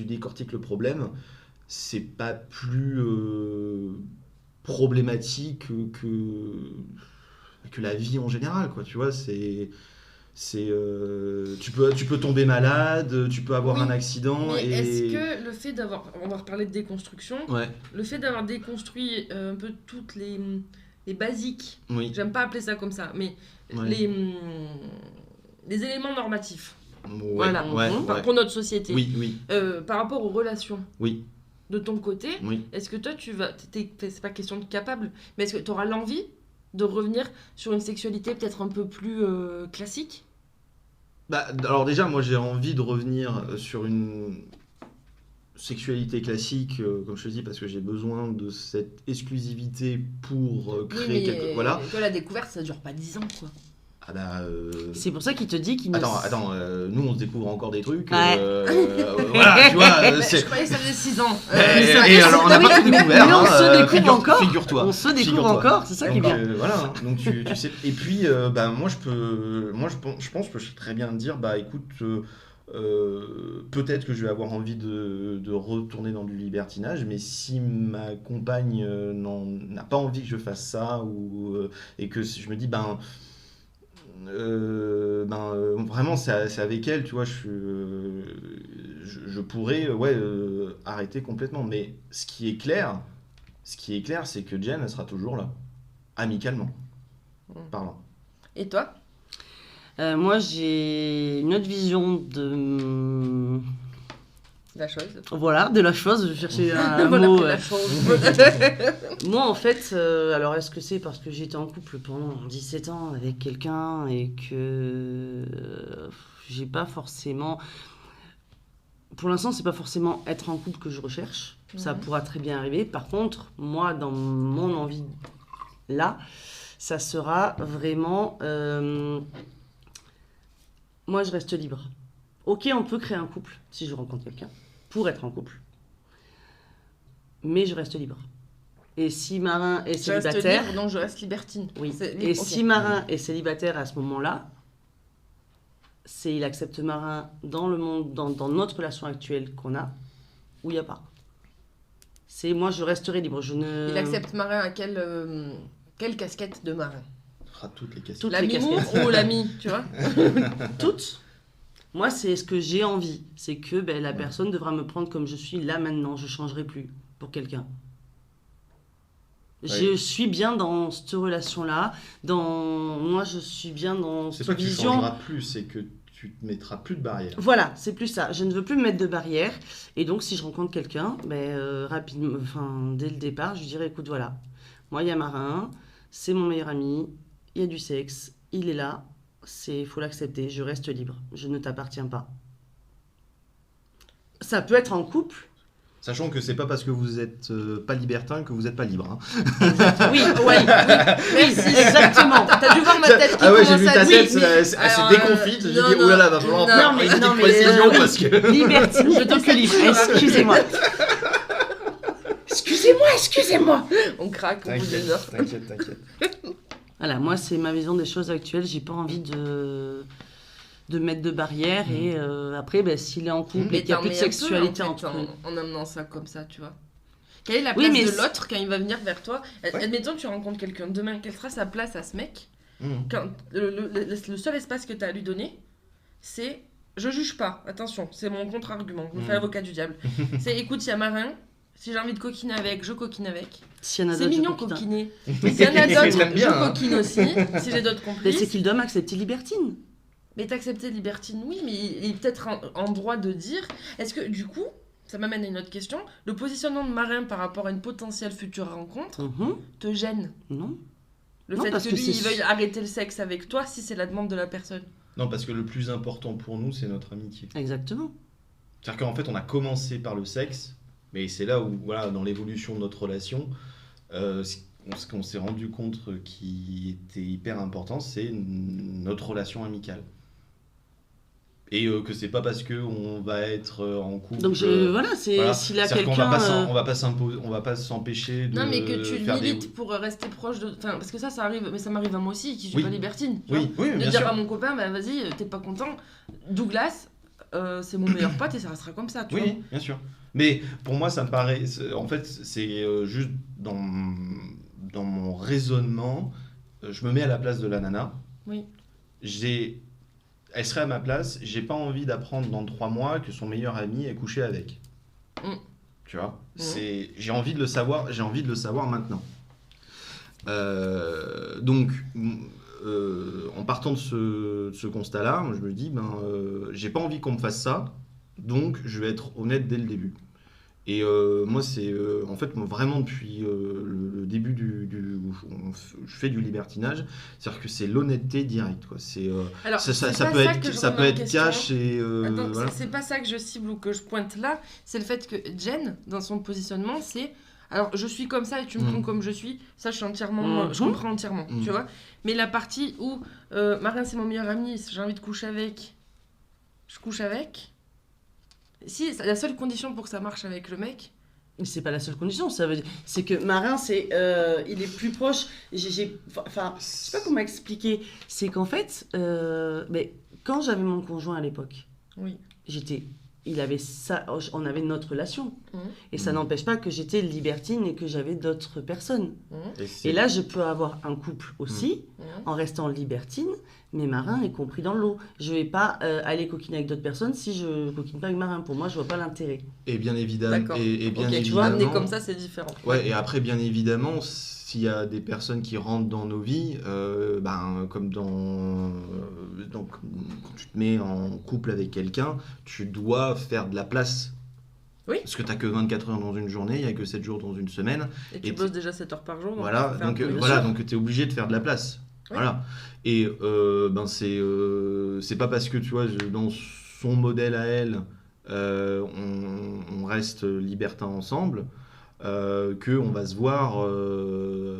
décortiques le problème, c'est pas plus problématique que la vie en général, quoi. Tu vois, tu peux tomber malade, tu peux avoir Oui, un accident. Mais et... est-ce que le fait d'avoir... On va reparler de déconstruction. Ouais, Le fait d'avoir déconstruit un peu toutes les basiques, oui, j'aime pas appeler ça comme ça, mais ouais. les éléments normatifs Ouais, Voilà. ouais, ouais. pour notre société, Oui, oui, par rapport aux relations, oui, de ton côté, oui. est-ce que toi c'est pas question de capable, mais est-ce que tu auras l'envie de revenir sur une sexualité peut-être un peu plus classique? Bah, alors déjà, moi j'ai envie de revenir sur une sexualité classique, comme je te dis, parce que j'ai besoin de cette exclusivité pour créer quelque... Voilà. Toi, la découverte, ça dure pas 10 ans, quoi. Ah bah... C'est pour ça qu'il te dit qu'il ne... Attends, nous on se découvre encore des trucs. Ouais. Voilà, tu vois, Je croyais que ça faisait 6 ans. et alors on n'a pas tout découvert. Mais on se découvre encore. Figure-toi. On se découvre Figure-toi. encore, c'est ça qui est Donc, bien. voilà, hein. Donc tu sais. Et puis, bah, moi je pense que je sais très bien dire, bah écoute, peut-être que je vais avoir envie de retourner dans du libertinage, mais si ma compagne n'a pas envie que je fasse ça, et que je me dis, vraiment c'est avec elle, tu vois, je pourrais arrêter complètement. Mais ce qui est clair, c'est que Jen, elle sera toujours là, amicalement parlant. Et toi? Moi, j'ai une autre vision de... La chose. Voilà, de la chose. Je cherchais un Voilà, mot. la chose. Moi, en fait, alors est-ce que c'est parce que j'étais en couple pendant 17 ans avec quelqu'un et que j'ai pas forcément... Pour l'instant, c'est pas forcément être en couple que je recherche. Ça pourra très bien arriver. Par contre, moi, dans mon envie là, ça sera vraiment... Moi, je reste libre. Ok, on peut créer un couple si je rencontre quelqu'un pour être en couple. Mais je reste libre. Et si Marin est Je reste célibataire... libre, donc je reste libertine. Oui. C'est libre, Et ok. si Marin est célibataire à ce moment-là, il accepte Marin dans le monde, dans notre relation actuelle qu'on a, ou il n'y a pas. Moi, je resterai libre. Il accepte Marin à quelle casquette de Marin? Toutes les questions. Toutes La les mimou casquettes. ou l'ami, tu vois? Toutes. Moi, c'est ce que j'ai envie. C'est que la personne devra me prendre comme je suis là maintenant. Je ne changerai plus pour quelqu'un. Ouais. Je suis bien dans cette relation-là. Moi, je suis bien dans C'est cette pas que tu vision. changeras plus, c'est que tu te mettras plus de barrières. Voilà, c'est plus ça. Je ne veux plus me mettre de barrière. Et donc, si je rencontre quelqu'un, rapidement, dès le départ, je lui dirais, écoute, voilà, moi, il y a Marin, c'est mon meilleur ami, il y a du sexe, il est là, faut l'accepter, je reste libre, je ne t'appartiens pas. Ça peut être en couple. Sachant que c'est pas parce que vous êtes pas libertin que vous êtes pas libre. Hein. Oui, merci, exactement. T'as dû voir ma tête qui Ah ouais, j'ai commence vu à ta dire- tête, elle s'est Alors, déconfite. J'ai dit, non, oh là là, va falloir non, faire mais- une petite non, mais, précision oui. parce que. Libertine plutôt que libre. Excusez-moi. Excusez-moi. On craque au bout d'une heure. T'inquiète. Voilà, moi, c'est ma vision des choses actuelles. J'ai pas envie de mettre de barrières. Et après, s'il est en couple et qu'il n'y a plus de sexualité entre eux. en amenant ça comme ça, tu vois. Quelle est la Oui, place mais de c'est- l'autre quand il va venir vers toi? Ouais. Admettons que tu rencontres quelqu'un demain, quelle sera sa place à ce mec? Quand le seul espace que tu as à lui donner, c'est je juge pas, attention, c'est mon contre-argument, je me fais l'avocat du diable. C'est écoute, il y a Marin, si j'ai envie de coquiner avec, je coquine avec. S'il y en a C'est d'autres, je mignon coquine. coquiner. S'il y en a d'autres, T'aimes bien, je hein. coquine aussi. Si j'ai d'autres Mais complices. c'est qu'il doit m'accepter libertine. Mais t'accepter libertine, oui, mais il est peut-être en droit de dire. Est-ce que du coup, ça m'amène à une autre question, le positionnement de Marin par rapport à une potentielle future rencontre te gêne? Non. Le Non, fait parce que que lui, c'est- il veuille arrêter le sexe avec toi si c'est la demande de la personne. Non, parce que le plus important pour nous, c'est notre amitié. Exactement. C'est-à-dire qu'en fait, on a commencé par le sexe, mais c'est là où, voilà, dans l'évolution de notre relation, ce qu'on s'est rendu compte qui était hyper important, c'est notre relation amicale. Et que c'est pas parce qu'on va être en couple. Donc voilà, s'il y a quelqu'un. On va pas s'empêcher de. Non, mais que tu faire milites pour rester proche de. Enfin, parce que ça arrive, mais ça m'arrive à moi aussi, qui suis pas libertine. Oui, de bien dire sûr. à mon copain, bah vas-y, t'es pas content. Douglas, c'est mon meilleur pote et ça restera comme ça, tu vois. Oui, bien sûr. Mais pour moi, ça me paraît. En fait, c'est juste dans mon raisonnement, je me mets à la place de la nana. Oui. Elle serait à ma place, j'ai pas envie d'apprendre dans 3 mois que son meilleur ami est couché avec. Tu vois, j'ai envie de le savoir maintenant. Donc, en partant de ce constat-là, je me dis, j'ai pas envie qu'on me fasse ça, donc je vais être honnête dès le début. Et moi, c'est en fait vraiment depuis le début je fais du libertinage, c'est-à-dire que c'est l'honnêteté directe, quoi. Alors, ça peut être cash et attends, voilà. c'est pas ça que je cible ou que je pointe là, c'est le fait que Jen, dans son positionnement, c'est alors je suis comme ça et tu me prends comme je suis, ça je suis entièrement, je comprends entièrement, tu vois. Mais la partie où Marin c'est mon meilleur ami, j'ai envie de coucher avec, je couche avec. Si, la seule condition pour que ça marche avec le mec. Mais c'est pas la seule condition, c'est que Marin, il est plus proche. Enfin, je sais pas comment expliquer. C'est qu'en fait, mais quand j'avais mon conjoint à l'époque, on avait notre relation. Et ça n'empêche pas que j'étais libertine et que j'avais d'autres personnes. Et là, je peux avoir un couple aussi, en restant libertine, mais Marin est compris dans l'eau. Je vais pas aller coquiner avec d'autres personnes si je coquine pas avec Marin. Pour moi, je vois pas l'intérêt. Et bien évidemment. D'accord. Et bien évidemment. Tu vois, amener comme ça, c'est différent. Ouais, et après, bien évidemment, s'il y a des personnes qui rentrent dans nos vies, comme donc, quand tu te mets en couple avec quelqu'un, tu dois faire de la place. Oui. Parce que tu n'as que 24 heures dans une journée, il n'y a que 7 jours dans une semaine. Et tu bosses déjà 7 heures par jour. Voilà, donc tu es obligé de faire de la place. Oui. Voilà. Et c'est pas parce que, tu vois, dans son modèle à elle, on reste libertin ensemble, qu'on va se voir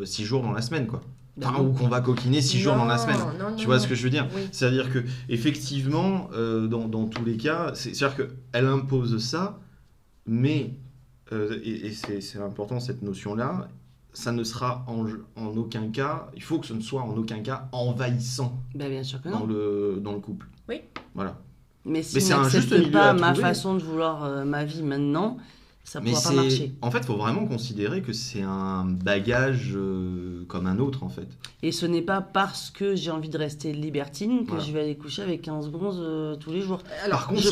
6 jours dans la semaine, quoi. Enfin, ou qu'on va coquiner 6 jours dans la semaine. Tu vois ce que je veux dire ? C'est-à-dire que effectivement, dans tous les cas, c'est-à-dire qu'elle impose ça, mais, et c'est important cette notion-là, ça ne sera en aucun cas, il faut que ce ne soit en aucun cas envahissant bien sûr que non. Dans le couple. Oui. Voilà. Mais si on n'accepte pas ma façon de vouloir ma vie maintenant, ça ne pourra pas marcher. En fait, il faut vraiment considérer que c'est un bagage comme un autre, en fait. Et ce n'est pas parce que j'ai envie de rester libertine que je vais aller coucher avec 15 bronzes tous les jours. Alors, par contre,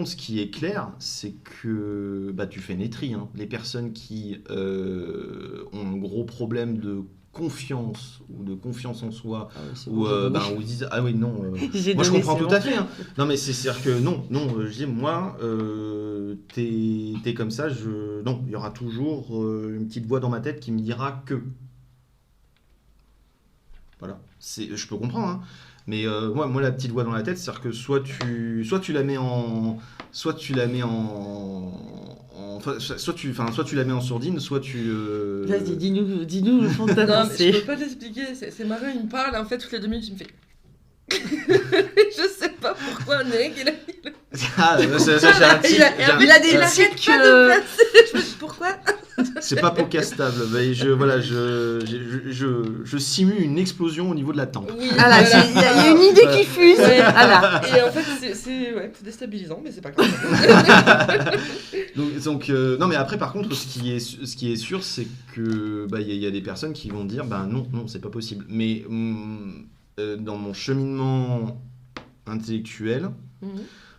ce qui est clair, c'est que tu fais naîtrie. Les personnes qui ont un gros problème de confiance ou de confiance en soi, ou disent ah oui non, moi je comprends tout à fait. Non mais c'est-à-dire que non, je dis moi t'es comme ça, non, il y aura toujours une petite voix dans ma tête qui me dira que. Voilà, je peux comprendre. Mais moi, la petite voix dans la tête, c'est-à-dire que soit tu la mets en sourdine, soit tu. Vas-y, dis-nous le fond de ta pensée. Non, mais je peux pas t'expliquer. C'est Marin, il me parle, en fait, toutes les 2 minutes, il me fait. Je sais pas pourquoi, mec, il a pourquoi. C'est pas podcastable, mais je simule une explosion au niveau de la tempe. Oui, il y a une idée qui fuse. Voilà. Et en fait, c'est déstabilisant, mais c'est pas grave. donc non, mais après, par contre, ce qui est sûr, c'est que il y a des personnes qui vont dire non, c'est pas possible. Mais dans mon cheminement intellectuel,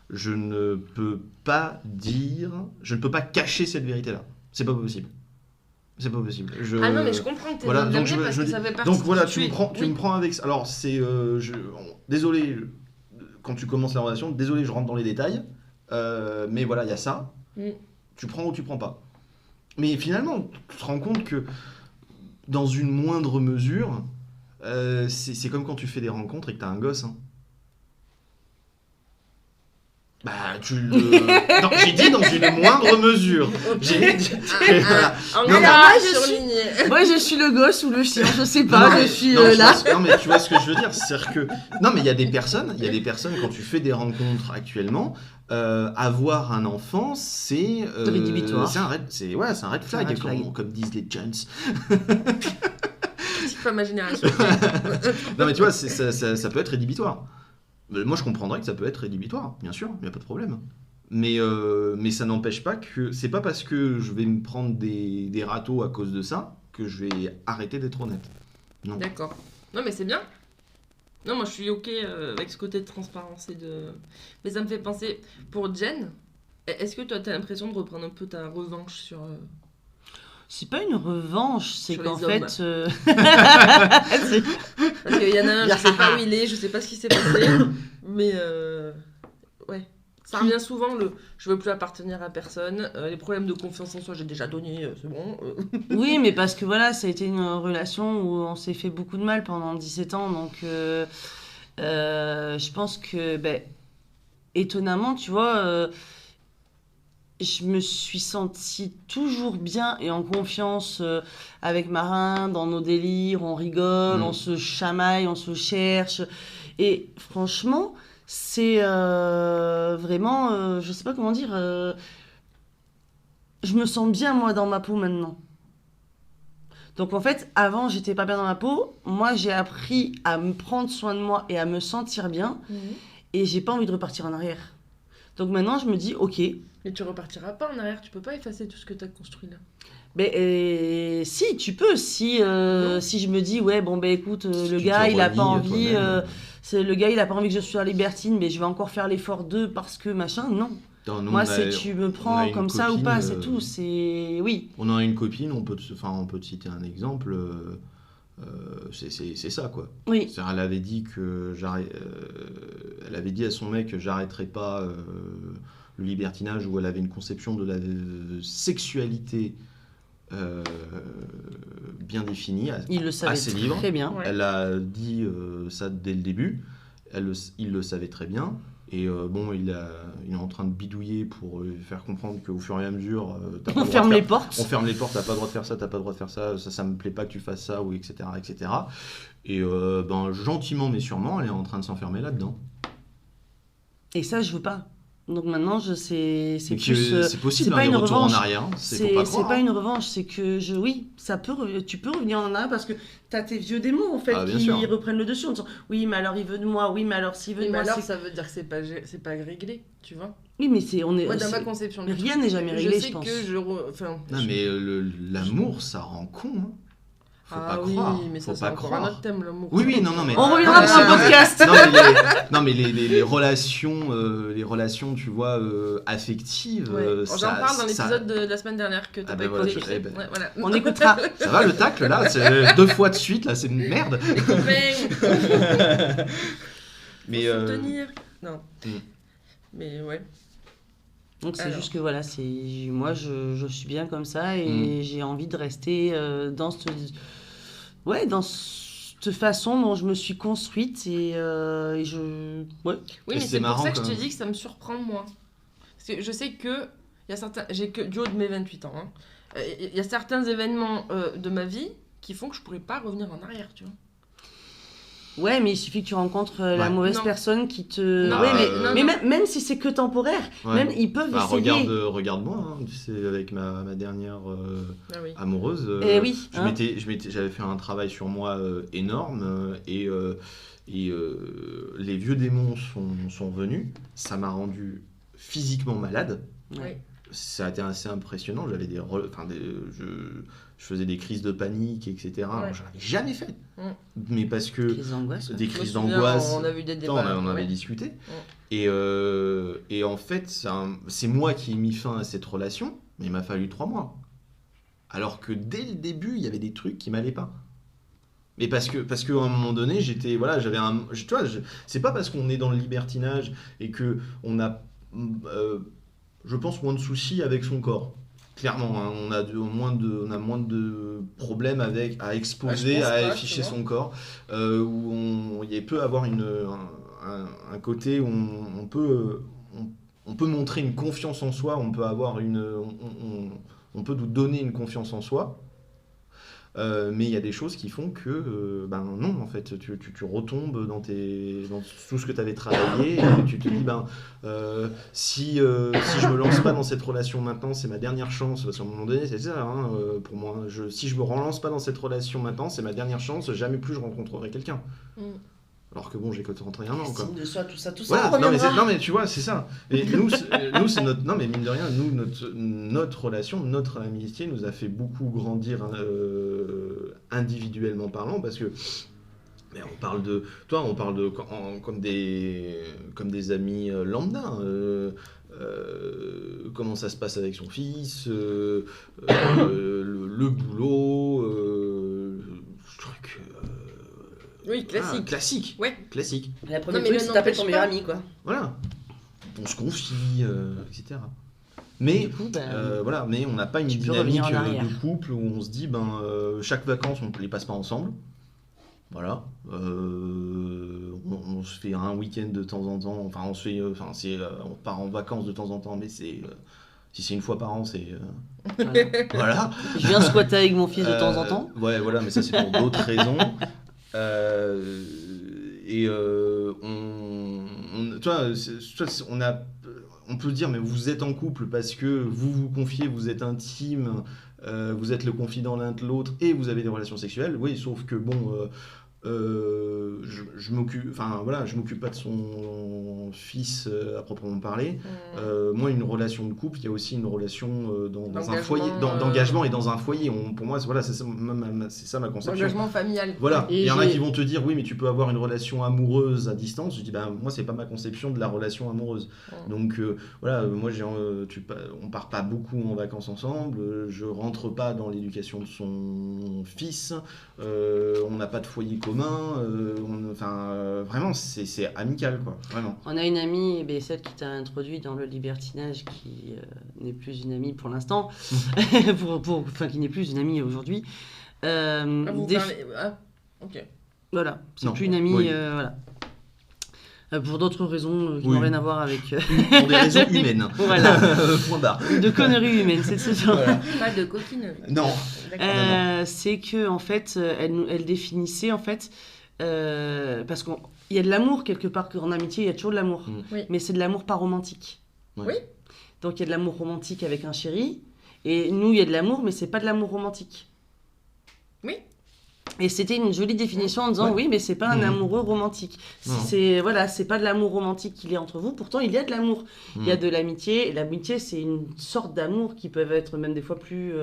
je ne peux pas cacher cette vérité-là. C'est pas possible. C'est pas possible. Ah non, mais je comprends que t'es dans le dernier parce que ça fait partie. Donc voilà, tu me prends avec ça. Alors c'est, désolé, quand tu commences la relation, désolé, je rentre dans les détails, mais voilà, il y a ça. Tu prends ou tu prends pas. Mais finalement, tu te rends compte que dans une moindre mesure, c'est comme quand tu fais des rencontres et que t'as un gosse. Bah, non, j'ai dit dans une moindre mesure. J'ai dit... voilà. Moi, je suis le gosse ou le chien, je sais pas, je suis là. Non, mais tu vois ce que je veux dire, c'est que... Non, mais il y a des personnes, quand tu fais des rencontres actuellement, avoir un enfant, c'est... rédhibitoire. C'est un red flag, comme disent les jeunes. C'est pas ma génération. Non, mais tu vois, ça peut être rédhibitoire. Moi, je comprendrais que ça peut être rédhibitoire, bien sûr, il n'y a pas de problème. Mais ça n'empêche pas que... C'est pas parce que je vais me prendre des râteaux à cause de ça que je vais arrêter d'être honnête. Non. D'accord. Non, mais c'est bien. Non, moi, je suis OK avec ce côté de transparence et de... Mais ça me fait penser... Pour Jen, est-ce que toi, t'as l'impression de reprendre un peu ta revanche sur... C'est pas une revanche, c'est sur qu'en les fait... Parce qu'il y en a un, je sais pas où il est, je sais pas ce qui s'est passé, mais ouais. Ça revient souvent, je veux plus appartenir à personne, les problèmes de confiance en soi, j'ai déjà donné, c'est bon. Oui, mais parce que voilà, ça a été une relation où on s'est fait beaucoup de mal pendant 17 ans, donc je pense que, étonnamment, tu vois... je me suis sentie toujours bien et en confiance avec Marin, dans nos délires, on rigole, on se chamaille, on se cherche. Et franchement, c'est vraiment, je sais pas comment dire, je me sens bien moi dans ma peau maintenant. Donc en fait, avant, j'étais pas bien dans ma peau. Moi, j'ai appris à me prendre soin de moi et à me sentir bien. Et j'ai pas envie de repartir en arrière. Donc maintenant, je me dis, ok. Mais tu repartiras pas en arrière, tu peux pas effacer tout ce que tu as construit là. Mais si, tu peux. Si je me dis, ouais, bon, écoute, Si le tu gars, te il a pas renies envie. toi-même, Le gars, il a pas envie que je sois libertine, mais je vais encore faire l'effort d'eux parce que machin. Non. Moi, c'est tu me prends comme ça ou pas, c'est tout. C'est oui. On a une copine, on peut te citer un exemple. C'est ça quoi. Oui. Elle avait dit elle avait dit à son mec que j'arrêterais pas le libertinage, où elle avait une conception de la sexualité bien définie, il le savait assez libre. Très bien. Ouais. Elle a dit ça dès le début. Il le savait très bien. Et il est en train de bidouiller pour faire comprendre qu'au fur et à mesure, On ferme les portes. On ferme les portes, t'as pas le droit de faire ça, t'as pas le droit de faire ça, ça me plaît pas que tu fasses ça, ou etc. etc. Et gentiment mais sûrement, elle est en train de s'enfermer là-dedans. Et ça, je veux pas. Donc maintenant, c'est possible, c'est pas une revanche. revanche. En arrière, c'est pas une revanche, c'est que tu peux revenir en arrière parce que t'as tes vieux démons en fait qui reprennent le dessus en disant oui mais alors il veut de moi, oui mais alors s'il veut de moi. Mais alors ça veut dire que c'est pas réglé, tu vois. Oui mais dans ma conception. Rien n'est jamais réglé, je pense. Non mais l'amour ça rend con. Hein. Faut pas croire. Mais ça, faut c'est pas encore croire. un autre thème, l'amour. Oui, non, mais... On reviendra pour le podcast. Non, mais les relations, tu vois, affectives... Ouais. J'en parle dans l'épisode de la semaine dernière que t'as pas écouté. Voilà. On écoutera. Ça va, le tacle, là, c'est 2 fois de suite, là, c'est une merde. Les copains. Mais... Faut soutenir. Non. Mais ouais. Donc c'est juste que voilà, moi je suis bien comme ça et j'ai envie de rester dans cette façon dont je me suis construite et je Oui, mais c'est pour ça que je te même. dis que ça me surprend moi. Parce que je sais que j'ai que du haut de mes 28 ans. Il y a certains événements de ma vie qui font que je pourrais pas revenir en arrière, tu vois. Ouais, mais il suffit que tu rencontres la mauvaise personne qui te... Non, mais même si c'est que temporaire, même ils peuvent essayer. Regarde-moi, hein, tu sais, avec ma dernière amoureuse, oui, j'avais fait un travail sur moi énorme et les vieux démons sont venus. Ça m'a rendu physiquement malade. Ouais. Ça a été assez impressionnant. J'avais je faisais des crises de panique, etc. Ouais. J'en avais jamais fait. Mais parce que... Des crises d'angoisse. On a vu des débats. On en avait discuté. Et en fait, c'est moi qui ai mis fin à cette relation, mais il m'a fallu 3 mois. Alors que dès le début, il y avait des trucs qui m'allaient pas. Mais parce qu'à un moment donné, j'étais... Voilà, j'avais un... Tu vois, c'est pas parce qu'on est dans le libertinage et qu'on a... je pense moins de soucis avec son corps. Clairement, hein, on a moins de problèmes à exposer, à afficher son corps, où il peut avoir un côté où on peut on peut montrer une confiance en soi, on peut avoir on peut nous donner une confiance en soi. Mais il y a des choses qui font que, non, en fait, tu retombes dans tout ce que tu avais travaillé, et tu te dis, si je me lance pas dans cette relation maintenant, c'est ma dernière chance, parce qu'à un moment donné, c'est ça, hein, pour moi, si je me relance pas dans cette relation maintenant, c'est ma dernière chance, jamais plus je rencontrerai quelqu'un. Alors que bon, j'ai que 31 ans, quoi. Estime de soi, tout ça, voilà, non, mais tu vois, c'est ça. Et nous, c'est notre... Non, mais mine de rien, notre relation, notre amitié nous a fait beaucoup grandir individuellement parlant, parce que... Mais on parle de... Toi, on parle de... comme des amis lambda. Comment ça se passe avec son fils, le boulot, truc... Oui, classique. Classique. Ouais. Classique. La première truc, c'est t'appelles ton meilleur ami, quoi. Voilà. On se confie, etc. Mais, Du coup, voilà, mais on n'a pas une dynamique de couple où on se dit, chaque vacances, on ne les passe pas ensemble. Voilà. On se fait un week-end de temps en temps. Enfin, on part en vacances de temps en temps, mais c'est... si c'est une fois par an, c'est... voilà. Je viens squatter avec mon fils de temps en temps. Ouais, voilà, mais ça, c'est pour d'autres raisons. On peut dire, mais vous êtes en couple parce que vous vous confiez, vous êtes intime, vous êtes le confident l'un de l'autre et vous avez des relations sexuelles. Oui, sauf que je m'occupe pas de son fils à proprement parler. Moi, une relation de couple, il y a aussi une relation dans un foyer, d'engagement et dans un foyer. Pour moi, voilà, c'est ça ma conception. Engagement familial. Voilà. Il y en a qui vont te dire, oui, mais tu peux avoir une relation amoureuse à distance. Je dis, moi, c'est pas ma conception de la relation amoureuse. Donc, voilà, moi, on part pas beaucoup en vacances ensemble. Je rentre pas dans l'éducation de son fils. On n'a pas de foyer commun. Vraiment, c'est amical, quoi. Vraiment. On a une amie, celle qui t'a introduit dans le libertinage, qui n'est plus une amie pour l'instant, qui n'est plus une amie aujourd'hui. Ok. Voilà, c'est plus une amie, oui. voilà. Pour d'autres raisons qui n'ont rien à voir avec... Pour des raisons humaines. Voilà. Point barre. De conneries humaines, c'est ce genre. Voilà. Pas de coquinerie. Non. C'est que, en fait, elle définissait, en fait, parce qu'il y a de l'amour quelque part, en amitié, il y a toujours de l'amour. Oui. Mais c'est de l'amour pas romantique. Ouais. Oui. Donc il y a de l'amour romantique avec un chéri, et nous, il y a de l'amour, mais c'est pas de l'amour romantique. Oui. Et c'était une jolie définition en disant, oui, mais c'est pas un amoureux romantique. C'est pas de l'amour romantique qu'il y a entre vous, pourtant il y a de l'amour. Il y a de l'amitié, et l'amitié, c'est une sorte d'amour qui peut être même des fois plus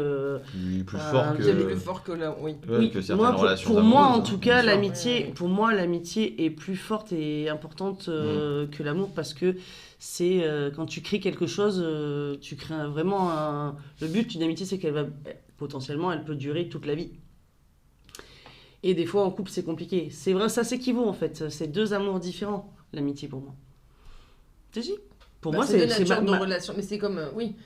fort que... plus fort que là, oui. Ouais, que certaines relations pour moi, en amoureuses, tout cas, pour moi, l'amitié est plus forte et importante que l'amour, parce que c'est quand tu crées quelque chose, tu crées vraiment le but d'une amitié, c'est qu'elle va potentiellement, elle peut durer toute la vie. Et des fois, en couple, c'est compliqué. C'est vrai, ça s'équivaut, en fait. C'est deux amours différents, l'amitié, pour moi. Pour moi, c'est deux natures de relation. Mais c'est comme,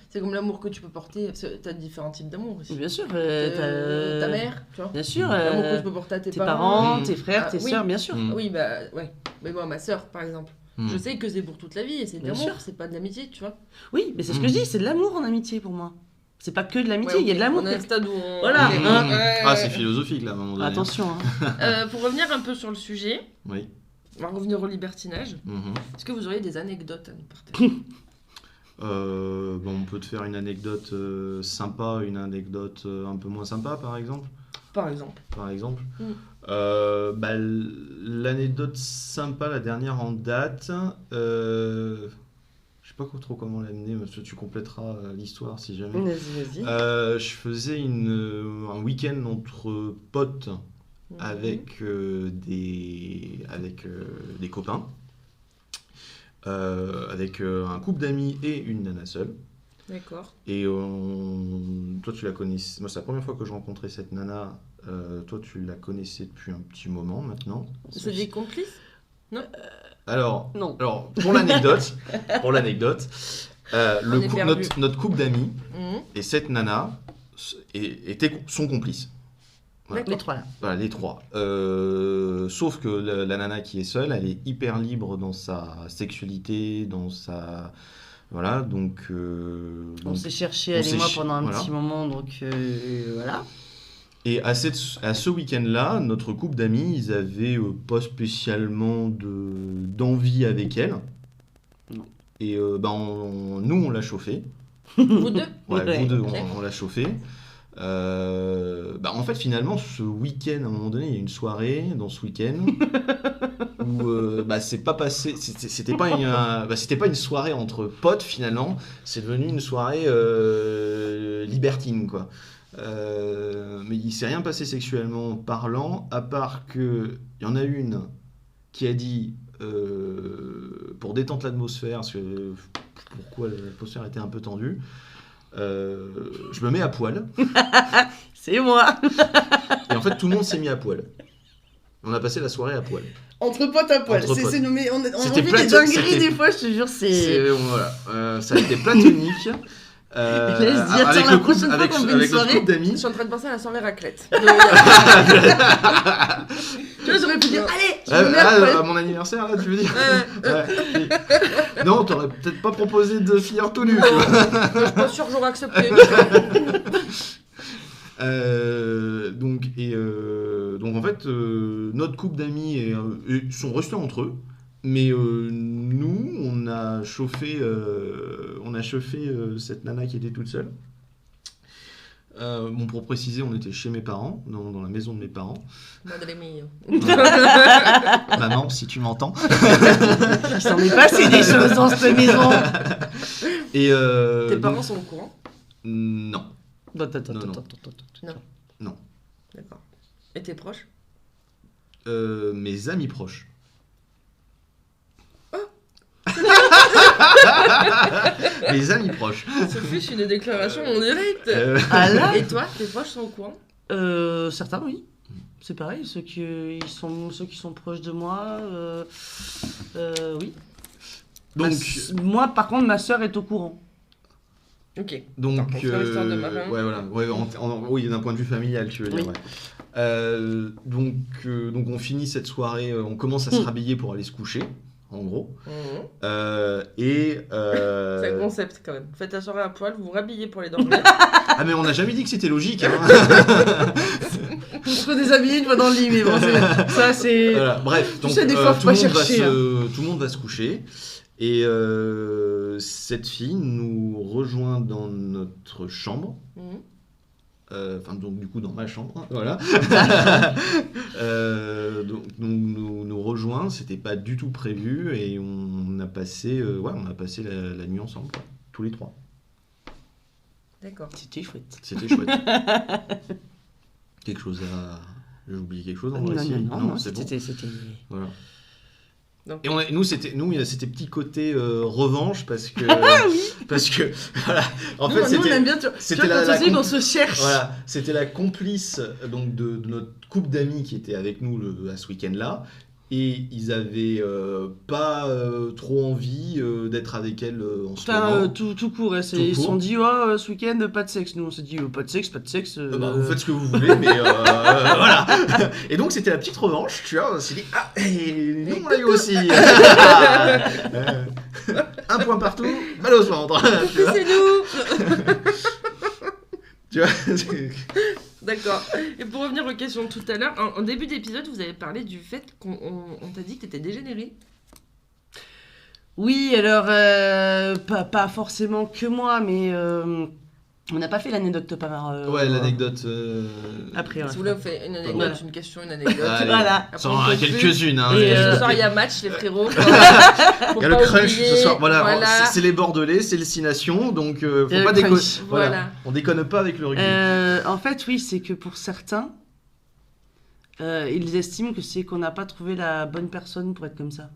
c'est comme l'amour que tu peux porter. Tu as différents types d'amour aussi. Bien sûr. Ta mère, tu vois. Bien sûr. L'amour que tu peux porter à tes parents, tes frères, tes sœurs, bien sûr. Oui, ouais. Mais moi, ma sœur, par exemple. Je sais que c'est pour toute la vie et c'est de l'amour, c'est pas de l'amitié, tu vois. Oui, mais c'est ce que je dis, c'est de l'amour en amitié, pour moi. C'est pas que de l'amitié, il y a de l'amour. On est à un stade où on... Voilà. C'est philosophique, là, à un moment donné. Attention. Pour revenir un peu sur le sujet, oui. On va revenir au libertinage. Est-ce que vous auriez des anecdotes à nous partager? On peut te faire une anecdote sympa, une anecdote un peu moins sympa, par exemple. Par exemple. L'anecdote sympa, la dernière en date... Je sais pas trop comment l'amener, tu compléteras l'histoire si jamais. Vas-y. Je faisais un week-end entre potes avec des copains, avec un couple d'amis et une nana seule. D'accord. Et toi, tu la connaissais. Moi, c'est la première fois que je rencontrais cette nana. Toi, tu la connaissais depuis un petit moment maintenant. C'est des complices? Non. Alors, non. Pour l'anecdote, notre couple d'amis et cette nana sont complices. Voilà. Les trois là. Voilà, les trois. Sauf que la nana qui est seule, elle est hyper libre dans sa sexualité, dans sa Voilà, donc... On s'est cherché, elle et moi, pendant un petit moment, donc voilà. Et à ce week-end-là, notre couple d'amis, ils avaient pas spécialement d'envie avec elle. Non. Et nous, on l'a chauffé. Vous deux? Ouais, vous deux, on l'a chauffé. En fait, finalement, ce week-end, à un moment donné, il y a une soirée dans ce week-end où c'est pas passé. C'était pas une soirée entre potes finalement. C'est devenu une soirée libertine, quoi. Mais il s'est rien passé sexuellement parlant, à part que il y en a une qui a dit pour détendre l'atmosphère, parce que pourquoi l'atmosphère était un peu tendue. Je me mets à poil. C'est moi. Et en fait, tout le monde s'est mis à poil. On a passé la soirée à poil. Entre potes à poil. Entre c'est potes. nommé. On vit C'était des dingueries des fois, je te jure. Voilà. Ça a été platonique. Avec notre couple d'amis. Je suis en train de penser à la soirée raclette. Tu vois, j'aurais pu dire allez, je me mets à poil. À mon anniversaire, là, tu veux dire Non, t'aurais peut-être pas proposé de finir tout nu. Je suis pas sûr que j'aurais accepté. Donc en fait, notre couple d'amis sont restés entre eux, mais nous, on a chauffé cette nana qui était toute seule. Pour préciser, on était chez mes parents, dans la maison de mes parents. Madre mia. Maman, si tu m'entends. Il s'en est passé des choses dans cette maison. Et tes parents sont au courant? Non. Non. Non. D'accord. Et tes proches? Mes amis proches. Mes amis proches. Ce fut une déclaration en direct. Et toi, tes proches sont au courant? Certains, oui. C'est pareil, ceux qui sont proches de moi, oui. Donc, moi, par contre, ma sœur est au courant. Ok. Donc, l'histoire de Marin. ouais, voilà. Ouais, oui, d'un point de vue familial, tu veux dire. Oui. Ouais. Donc, on finit cette soirée, on commence à se rhabiller pour aller se coucher, en gros. C'est un concept quand même. Faites la soirée à poil, vous vous rhabillez pour aller dormir. Ah, mais on n'a jamais dit que c'était logique. Hein. On se redéshabille une fois dans le lit, mais bon, ça c'est. Voilà. Bref, donc, sais, des fois, faut pas chercher, tout le monde va se coucher. Et cette fille nous rejoint dans notre chambre. Donc du coup dans ma chambre, voilà. Donc nous rejoint, c'était pas du tout prévu et on a passé la nuit ensemble, quoi, tous les trois. D'accord. C'était chouette. C'était chouette. Quelque chose à... J'ai oublié quelque chose dans le récit. Non, c'était bon. Voilà. Donc. Et nous c'était petit côté revanche parce que voilà, en Nous, fait on aime bien, c'était on se cherche. Voilà, c'était la complice donc de notre couple d'amis qui était avec nous à ce week-end-là. Et ils avaient pas trop envie d'être avec elle en ce moment. Tout court, hein, ils se sont dit ce week-end pas de sexe. Nous on s'est dit pas de sexe. Vous faites ce que vous voulez, mais voilà. Et donc c'était la petite revanche, tu vois. On s'est dit et nous on l'a eu aussi. Un point partout, mal au centre. C'est nous. Tu vois. D'accord. Et pour revenir aux questions de tout à l'heure, en début d'épisode, vous avez parlé du fait qu'on t'a dit que t'étais dégénérée. Oui, alors, pas forcément que moi, mais on n'a pas fait l'anecdote par... Ouais, l'anecdote... Après, ouais. Si vous voulez, on fait une anecdote, Voilà. une question, une anecdote. Voilà. Quelques-unes. Hein, Et Ce soir, il y a match, les frérots. Il y a le crunch ce soir. Voilà. C'est les Bordelais, c'est le 6 Nations, donc faut pas déconner. Voilà. On déconne pas avec le rugby. En fait, oui, c'est que pour certains, ils estiment que c'est qu'on n'a pas trouvé la bonne personne pour être comme ça.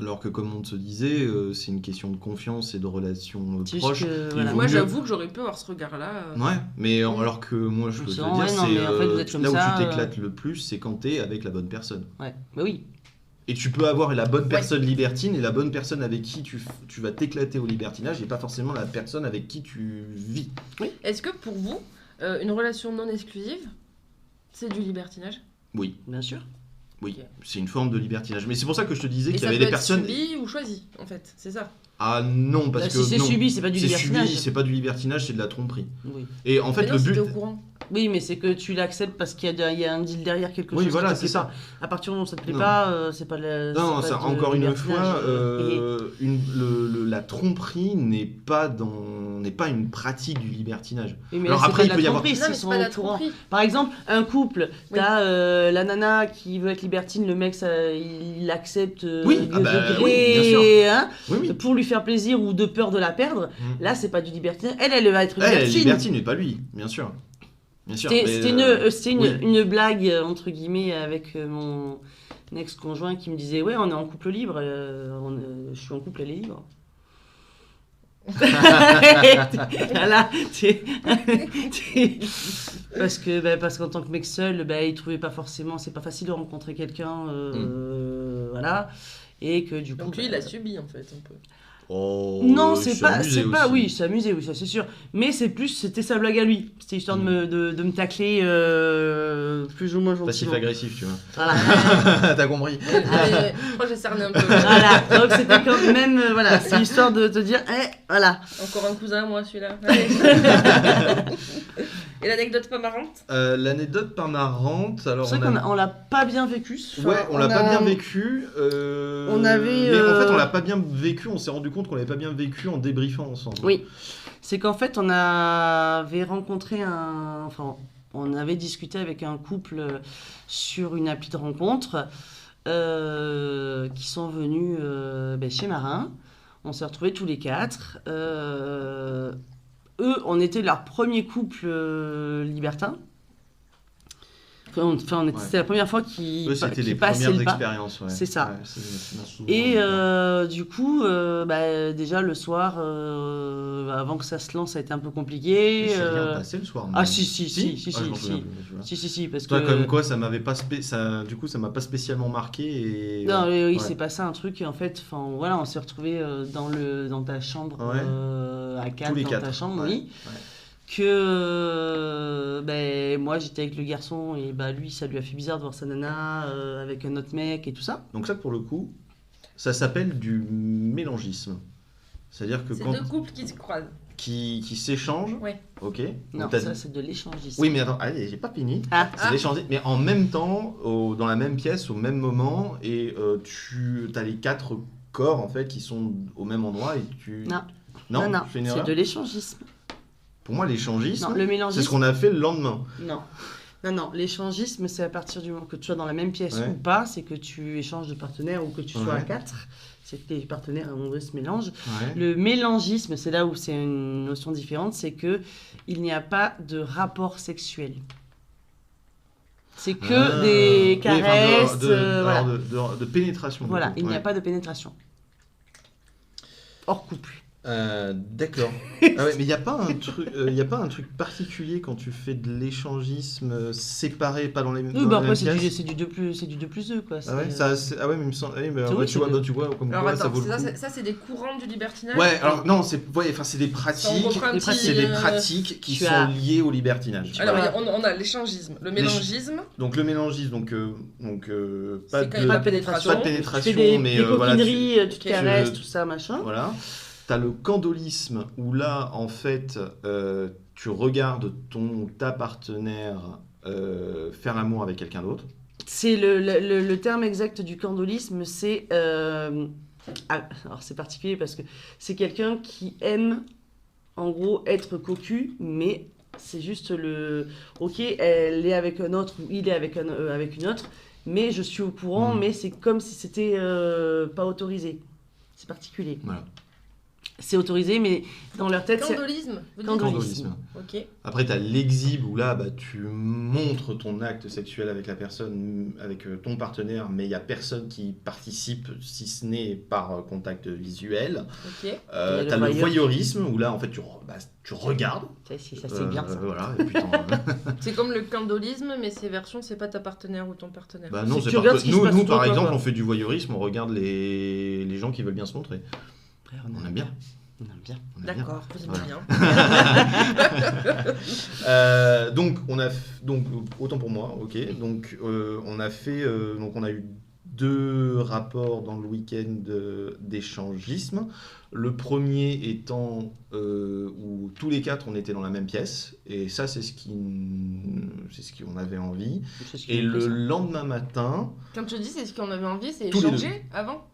Alors que, comme on se disait, c'est une question de confiance et de relations proches. Voilà. Moi, j'avoue que j'aurais pu avoir ce regard-là. Ouais, mais alors que moi, je peux te dire, c'est en fait, vous êtes comme là ça, où tu t'éclates le plus, c'est quand t'es avec la bonne personne. Ouais, bah oui. Et tu peux avoir la bonne personne libertine et la bonne personne avec qui tu vas t'éclater au libertinage et pas forcément la personne avec qui tu vis. Oui. Est-ce que pour vous, une relation non exclusive, c'est du libertinage ? Oui. Bien sûr. Oui, Ok. c'est une forme de libertinage. Mais c'est pour ça que je te disais Et qu'il y ça avait peut des être personnes... subi ou choisi, en fait, c'est ça. Ah non, parce Bah, que si c'est non. subi, c'est pas du C'est libertinage. subi, c'est pas du libertinage, c'est de la tromperie. Oui. Et en fait, Mais non, le si but... t'es au courant. Oui, mais c'est que tu l'acceptes parce qu'il y a un deal derrière, quelque Oui, chose voilà, qui te c'est plaît ça. pas. À partir du moment où ça te plaît Non. pas, c'est pas le. Non, c'est ça, pas de encore une libertinage. fois, la tromperie n'est pas une pratique du libertinage. Oui, mais Alors là, c'est après, pas il de peut la y avoir... tromperie, Non, s'ils mais c'est sont pas de au la courant. tromperie. Par exemple, un couple, Oui. t'as la nana qui veut être libertine, le mec, il accepte Oui, de ah bah, gré, oui, bien sûr. hein, Oui, oui. pour lui faire plaisir ou de peur de la perdre. Mm. Là, c'est pas du libertinage. Elle va être Elle est libertine. libertine, mais pas lui, bien sûr. Bien sûr. C'était mais, c'était oui. une blague, entre guillemets, avec mon ex-conjoint qui me disait ouais, on est en couple libre, je suis en couple, elle est libre. Voilà, parce qu'en tant que mec seul, il trouvait pas forcément, c'est pas facile de rencontrer quelqu'un, voilà, et que du coup. Donc lui, il a subi, en fait, un peu. Oh, Non, il c'est s'est pas, amusé c'est pas, aussi. oui, il s'est amusé, oui, ça c'est sûr. Mais c'était sa blague à lui. C'était histoire de me tacler plus ou moins gentiment. Passif-agressif, tu vois. Voilà. T'as compris. Allez, je crois que j'ai cerné un peu. Voilà. Donc c'était quand même, voilà, c'est histoire de te dire, voilà. Encore un cousin, moi, celui-là. Allez. Et l'anecdote pas marrante? L'anecdote pas marrante, alors C'est vrai qu'on l'a pas bien vécu. Ouais, on l'a pas bien vécu. On avait, Mais en fait, on l'a pas bien vécu. On s'est rendu compte qu'on l'avait pas bien vécu en débriefant ensemble. Oui. C'est qu'en fait, on avait rencontré on avait discuté avec un couple sur une appli de rencontre qui sont venus chez Marin. On s'est retrouvés tous les 4. Eux, on était leur premier couple libertin. C'était la première fois qu'ils c'était les passaient premières le pas. expériences. Ouais. C'est ça. Ouais, c'est ma souvenir. Et du coup, déjà le soir, avant que ça se lance, ça a été un peu compliqué. Mais c'est rien passé le soir. Ah même. si, Ah, je m'en souviens plus, tu vois. si, parce Toi, que... comme quoi, ça m'avait pas du coup, ça m'a pas spécialement marqué. Et... Non, oui, ouais. il s'est passé un truc, en fait, voilà, on s'est retrouvés dans ta chambre, Ouais. à 4, Tous les dans 4. ta chambre, Ouais. oui. Ouais. Que moi j'étais avec le garçon et lui ça lui a fait bizarre de voir sa nana avec un autre mec et tout ça. Donc ça, pour le coup, ça s'appelle du mélangisme. C'est-à-dire que C'est quand... deux couples qui se croisent. qui s'échangent. Ouais. Ok. Non, Donc, t'as- ça c'est de l'échangisme. Oui, mais attends, allez, j'ai pas fini. Ah, C'est l'échanger, mais en même temps, dans la même pièce, au même moment, et tu as les 4 corps en fait qui sont au même endroit et tu. Non. Non, non, je fais une c'est erreur. de l'échangisme. Pour moi, l'échangisme, Non, le mélangisme. c'est ce qu'on a fait le lendemain. Non, l'échangisme, c'est à partir du moment que tu sois dans la même pièce Ouais. ou pas, c'est que tu échanges de partenaires ou que tu sois à Ouais. 4. C'est que les partenaires à un moment donné se mélangent. Ouais. Le mélangisme, c'est là où c'est une notion différente, c'est que il n'y a pas de rapport sexuel. C'est que des Oui, enfin, caresses, voilà. alors de pénétration. du Voilà, coup, il n'y a ouais. pas de pénétration. Hors couple. D'accord. Ah ouais, mais il n'y a pas un truc particulier quand tu fais de l'échangisme séparé, pas dans les mêmes. Oui, dans les après, mêmes c'est pièces. du 2+2, quoi. Ah ouais, ah ouais, mais il me semble. Ah oui, C'est oui, tu c'est vois, le- tu vois, comme Alors quoi, ça attends, vaut le coup. ça c'est des courants du libertinage. Ouais, alors non, c'est des Ça, on pratiques, reprend un petit, c'est des pratiques qui tu sont as- liées au libertinage. Alors Voilà. on a l'échangisme, le mélangisme. Donc le mélangisme, pas C'est quand même de pas de pénétration. pas de Tu fais pénétration, des mais coquineries, voilà, tu te Ok. caresses, tout ça, machin. voilà. T'as le candolisme où là, en fait, tu regardes ta partenaire faire l'amour avec quelqu'un d'autre. C'est le terme exact du candolisme, c'est... alors c'est particulier parce que c'est quelqu'un qui aime, en gros, être cocu, mais c'est juste ok, elle est avec un autre ou il est avec une autre, mais je suis au courant, mais c'est comme si c'était pas autorisé. C'est particulier. Voilà. C'est autorisé, mais dans leur tête, c'est... Candolisme. vous dites Candolisme. Ok. Après, tu as l'exhibe où là, tu montres ton acte sexuel avec la personne, avec ton partenaire, mais il n'y a personne qui participe, si ce n'est par contact visuel. Ok. Tu as le voyeurisme où là, en fait, tu regardes. Ça, c'est bien, ça. Voilà, et puis C'est comme le candolisme, mais ces versions, c'est pas ta partenaire ou ton partenaire. bah non, C'est que c'est tu regardes ce qui se passe nous autour, par quoi, exemple, quoi. on fait du voyeurisme, on regarde les gens qui veulent bien se montrer. Après, On aime bien. On aime bien. On aime bien. D'accord, vous aimez Voilà. bien. Donc autant pour moi, ok. Donc on a fait, donc on a eu 2 rapports dans le week-end d'échangisme. Le premier étant où tous les 4 on était dans la même pièce, et ça c'est ce qu'on avait envie. Et le lendemain matin, Quand tu dis c'est ce qu'on avait envie, c'est Tous les échanger avant.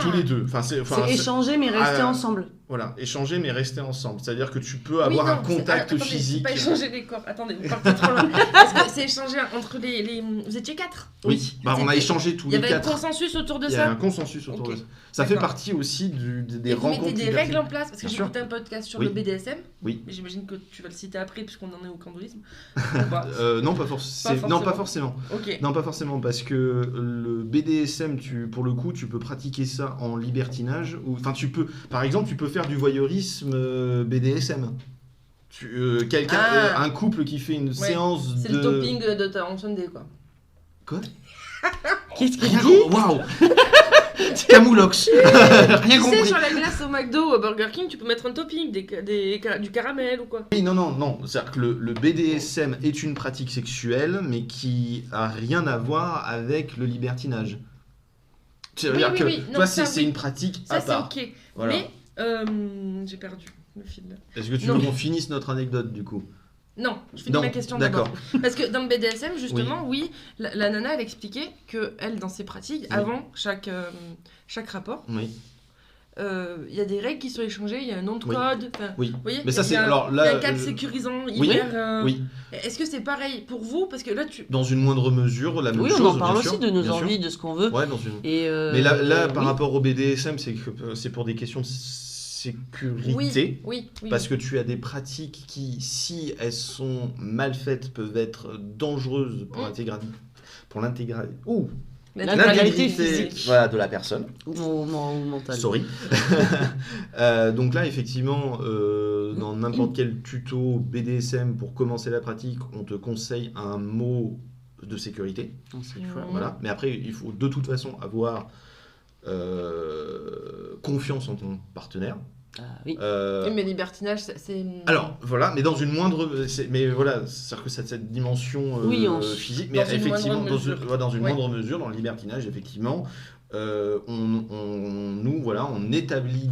tous les deux, C'est échanger mais rester ensemble. Voilà, échanger mais rester ensemble. C'est-à-dire que tu peux avoir un contact attendez, physique. C'est pas échanger les corps. Attendez, vous partez trop loin. Parce que c'est échanger entre les. Vous étiez 4. Oui, bah, on a échangé tous les 4. Il y avait un consensus autour de Il y a ça. un consensus autour de ça. Ça D'accord. fait partie aussi des Et vous rencontres. mettez des règles en place. Parce que Bien j'ai sûr. écouté un podcast sur Oui. le BDSM. Oui. Mais j'imagine que tu vas le citer après, puisqu'on en est au candolisme. Non, pas forcément. Non, pas forcément. Ok. Non, pas forcément, parce que le BDSM, pour le coup, tu peux pratiquer ça en libertinage. Enfin, par exemple, tu peux faire du voyeurisme BDSM. Un couple qui fait une séance C'est le topping de ta en Sunday, quoi. Quoi? Qu'est-ce qu'il Rien dit? Waouh. Camoulox. Rien Tu sais, compris. sur la glace au McDo ou au Burger King, tu peux mettre un topping, du caramel ou quoi. Oui, non. C'est-à-dire que le BDSM est une pratique sexuelle, mais qui a rien à voir avec le libertinage. C'est-à-dire Oui, que oui. Non, toi, ça, c'est oui. une pratique Ça, à c'est part. ok. Voilà. Mais j'ai perdu le fil là. Est-ce que tu Non. veux qu'on finisse notre anecdote du coup? Non, je finis Non, ma question d'accord. d'abord. Parce que dans le BDSM, justement, oui, la nana, elle expliquait que elle, dans ses pratiques, avant chaque rapport, Oui. il y a des règles qui sont échangées, il y a un nom de Oui. code. Oui. Vous voyez, Mais ça, il y c'est. a Alors il y a là. un cadre sécurisant oui. hyper. Oui. Est-ce que c'est pareil pour vous? Parce que là, Dans une moindre mesure, la même Oui, chose. on en parle bien aussi sûr, de nos bien sûr. envies, de ce qu'on veut. Ouais, dans une. Et Mais là par oui. rapport au BDSM, c'est pour des questions de sécurité. Oui. Parce que tu as des pratiques qui, si elles sont mal faites, peuvent être dangereuses pour l'intégralité. L'intégrité physique. Voilà, de la personne. Ou mental. Sorry. Donc là, effectivement, dans n'importe quel tuto BDSM pour commencer la pratique, on te conseille un mot de sécurité. Non, c'est chouette. Voilà. Mais après, il faut de toute façon avoir confiance en ton partenaire. Ah, oui. Oui, mais libertinage, c'est. Alors voilà, mais dans une moindre, mais voilà, c'est-à-dire que cette dimension Oui, physique, mais dans une effectivement moindre mesure. dans une Ouais. moindre mesure, dans le libertinage, effectivement, on établit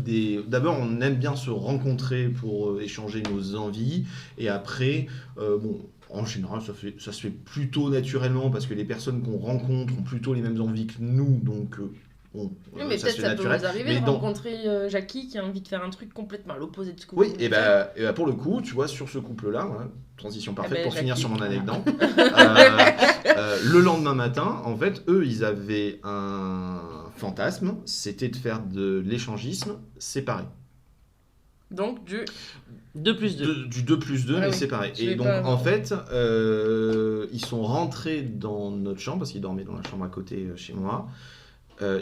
D'abord, on aime bien se rencontrer pour échanger nos envies, et après, en général, ça se fait plutôt naturellement parce que les personnes qu'on rencontre ont plutôt les mêmes envies que nous, donc. Oui, mais ça peut-être se fait ça peut naturel. vous arriver Mais de dans- rencontrer Jackie qui a envie de faire un truc complètement à l'opposé de ce que Oui, vous voulez et faire. bah, pour le coup, tu vois, sur ce couple-là, voilà, transition parfaite ben, pour finir Jackie, sur mon voilà. anecdote. Le lendemain matin, en fait, eux, ils avaient un fantasme, c'était de faire de l'échangisme séparé. Donc, du. 2 plus 2. Du 2 plus 2, Ah mais oui, séparé. je Et vais donc, pas- en fait, ils sont rentrés dans notre chambre, parce qu'ils dormaient dans la chambre à côté chez moi.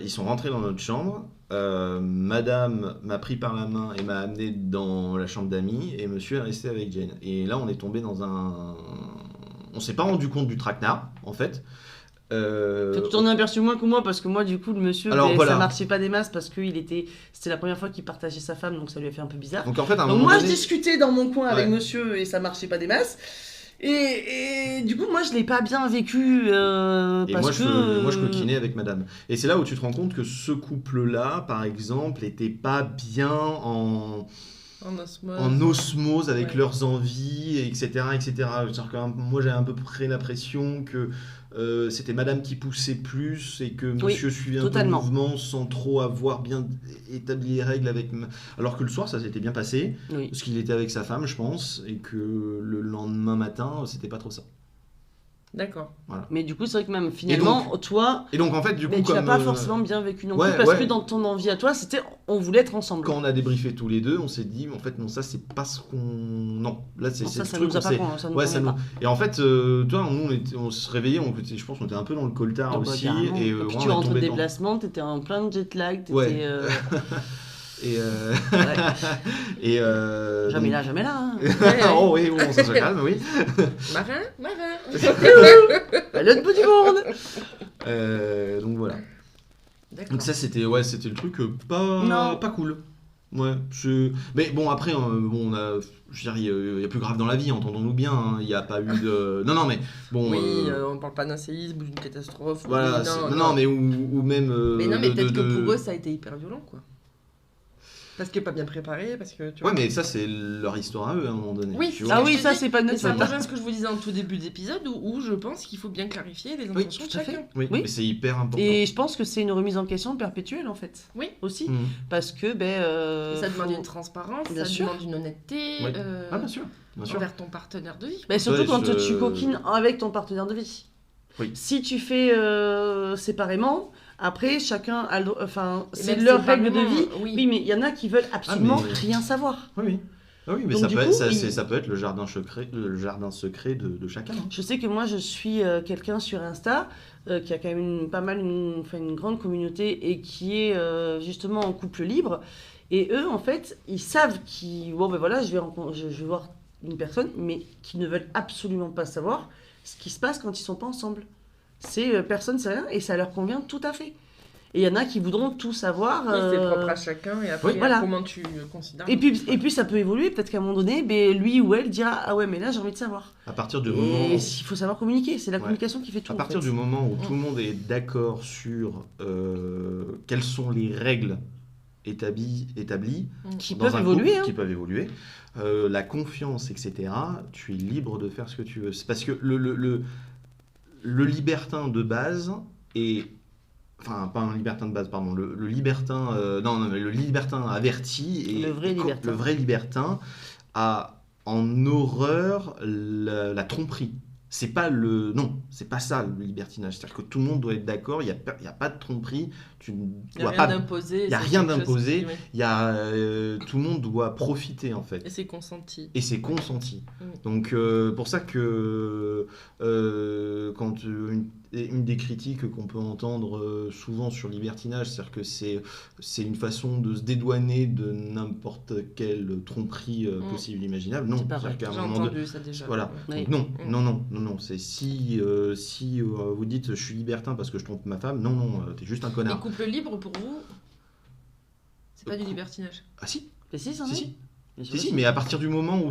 Ils sont rentrés dans notre chambre. Madame m'a pris par la main et m'a amené dans la chambre d'amis, et monsieur est resté avec Jane. Et là, on est tombé dans un. On s'est pas rendu compte du traquenard, en fait. Tu t'en es aperçu moins que moi parce que moi du coup le monsieur Alors, voilà. ça marchait pas des masses parce que c'était la première fois qu'il partageait sa femme donc ça lui a fait un peu bizarre. Donc en fait, à un Donc moment moi donné, je discutais dans mon coin avec Ouais. monsieur et ça marchait pas des masses. Et Du coup moi je l'ai pas bien vécu et parce moi, que je coquinais avec madame. Et c'est là où tu te rends compte que ce couple-là, par exemple, était pas bien en osmose avec Ouais. leurs envies, etc. C'est-à-dire que moi, j'avais à peu près l'impression que c'était madame qui poussait plus et que monsieur suivait totalement. un peu le mouvement sans trop avoir bien établi les règles avec... Alors que le soir, ça s'était bien passé, oui. parce qu'il était avec sa femme, je pense, et que le lendemain matin, c'était pas trop ça. D'accord. Mais du coup c'est vrai que même finalement toi Et donc, en fait, du coup, mais tu l'as comme... pas forcément bien vécu non ouais, plus parce ouais. que dans ton envie à toi c'était on voulait être ensemble. Quand on a débriefé tous les deux, on s'est dit, en fait, non, ça, c'est pas ce qu'on... Non, là, c'est Non, c'est ça le ça truc, nous a on pas s'est- ça nous Ouais, ça convient nous... pas. Et en fait, toi, nous, on se réveillait, je pense qu'on était un peu dans le coltard Ah bah, aussi. carrément. Et, Et puis ouais, tu on est rentres de tombé dans- déplacement, t'étais en plein jet lag, t'étais Ouais. Et, ouais. et jamais donc- là, jamais là. Hein. Oh oui, bon, ça se calme, oui. Marin. À l'autre bout du monde. Donc voilà. D'accord. Donc ça, c'était le truc Non. pas cool. Ouais, mais bon, après, bon, je veux dire, il y a plus grave dans la vie, entendons-nous bien, hein, il n'y a pas eu de... Non, mais bon... Oui, on parle pas d'un séisme ou d'une catastrophe. Voilà, Oui, non, mais ou même... mais non, mais peut-être que pour eux, ça a été hyper violent, quoi. Parce que pas bien préparé, parce que... Tu vois. Ouais, mais ça, c'est leur histoire à eux, à un moment donné. Oui, tu vois. Ah oui, ça c'est pas Mais notre ça faute. rejoint ce que je vous disais en tout début d'épisode, où je pense qu'il faut bien clarifier les Oui, intentions de tout à fait. chacun. Oui, Oui. mais c'est hyper important. Et je pense que c'est une remise en question perpétuelle en fait. Oui. Aussi. Mhm. Parce que Ça demande faut- une transparence, Bien ça sûr. demande une honnêteté Oui. Ah, bien sûr. envers ton partenaire de vie. surtout Ouais, quand tu coquines avec ton partenaire de vie. Oui. Si tu fais séparément, après chacun a Et c'est même leur règle de séparément, vie. oui. Oui, mais il y en a qui veulent absolument mais- rien savoir. Oui, oui. Ah oui, mais Donc, ça du peut, coup, être, ça peut être le jardin secret de chacun. Hein. Je sais que moi je suis quelqu'un sur Insta qui a quand même une grande communauté et qui est justement en couple libre. Et eux, en fait, ils savent je vais voir une personne, mais qui ne veulent absolument pas savoir ce qui se passe quand ils sont pas ensemble. C'est personne sait rien et ça leur convient tout à fait. Et il y en a qui voudront tout savoir. Oui, c'est propre à chacun et après, Oui, voilà. comment tu considères. Et puis ça peut évoluer, peut-être qu'à un moment donné, lui ou elle dira ah ouais mais là j'ai envie de savoir. À partir du Et moment... il faut savoir communiquer, c'est la Ouais. communication qui fait tout. À en partir fait. du moment où tout le monde est d'accord sur quelles sont les règles établies Qui dans peuvent un évoluer. couple, Hein. qui peuvent évoluer, la confiance, etc., tu es libre de faire ce que tu veux. C'est parce que le libertin de base est... Enfin, pas un libertin de base, pardon. Le libertin... non, mais le libertin averti et Le vrai libertin. a en horreur la tromperie. C'est pas ça le libertinage. C'est-à-dire que tout le monde doit être d'accord, il n'y a pas de tromperie, tu ne Il n'y a dois rien pas... d'imposé. y a c'est rien quelque chose d'imposé. qui- oui. Il y a, tout le monde doit profiter en fait. Et c'est consenti. Et c'est consenti. Mm. Donc pour ça que quand une des critiques qu'on peut entendre souvent sur le libertinage, c'est-à-dire que c'est une façon de se dédouaner de n'importe quelle tromperie possible imaginable. Non, C'est pas vrai. c'est-à-dire qu'à J'ai un moment entendu ça déjà. voilà. Oui. Donc non. C'est si vous dites je suis libertin parce que je trompe ma femme, non, t'es juste un Et connard. couple libre pour vous, c'est pas du libertinage. Ah si, Mais si, ça, si, oui. si. Bien sûr Si, que si, mais à partir du moment où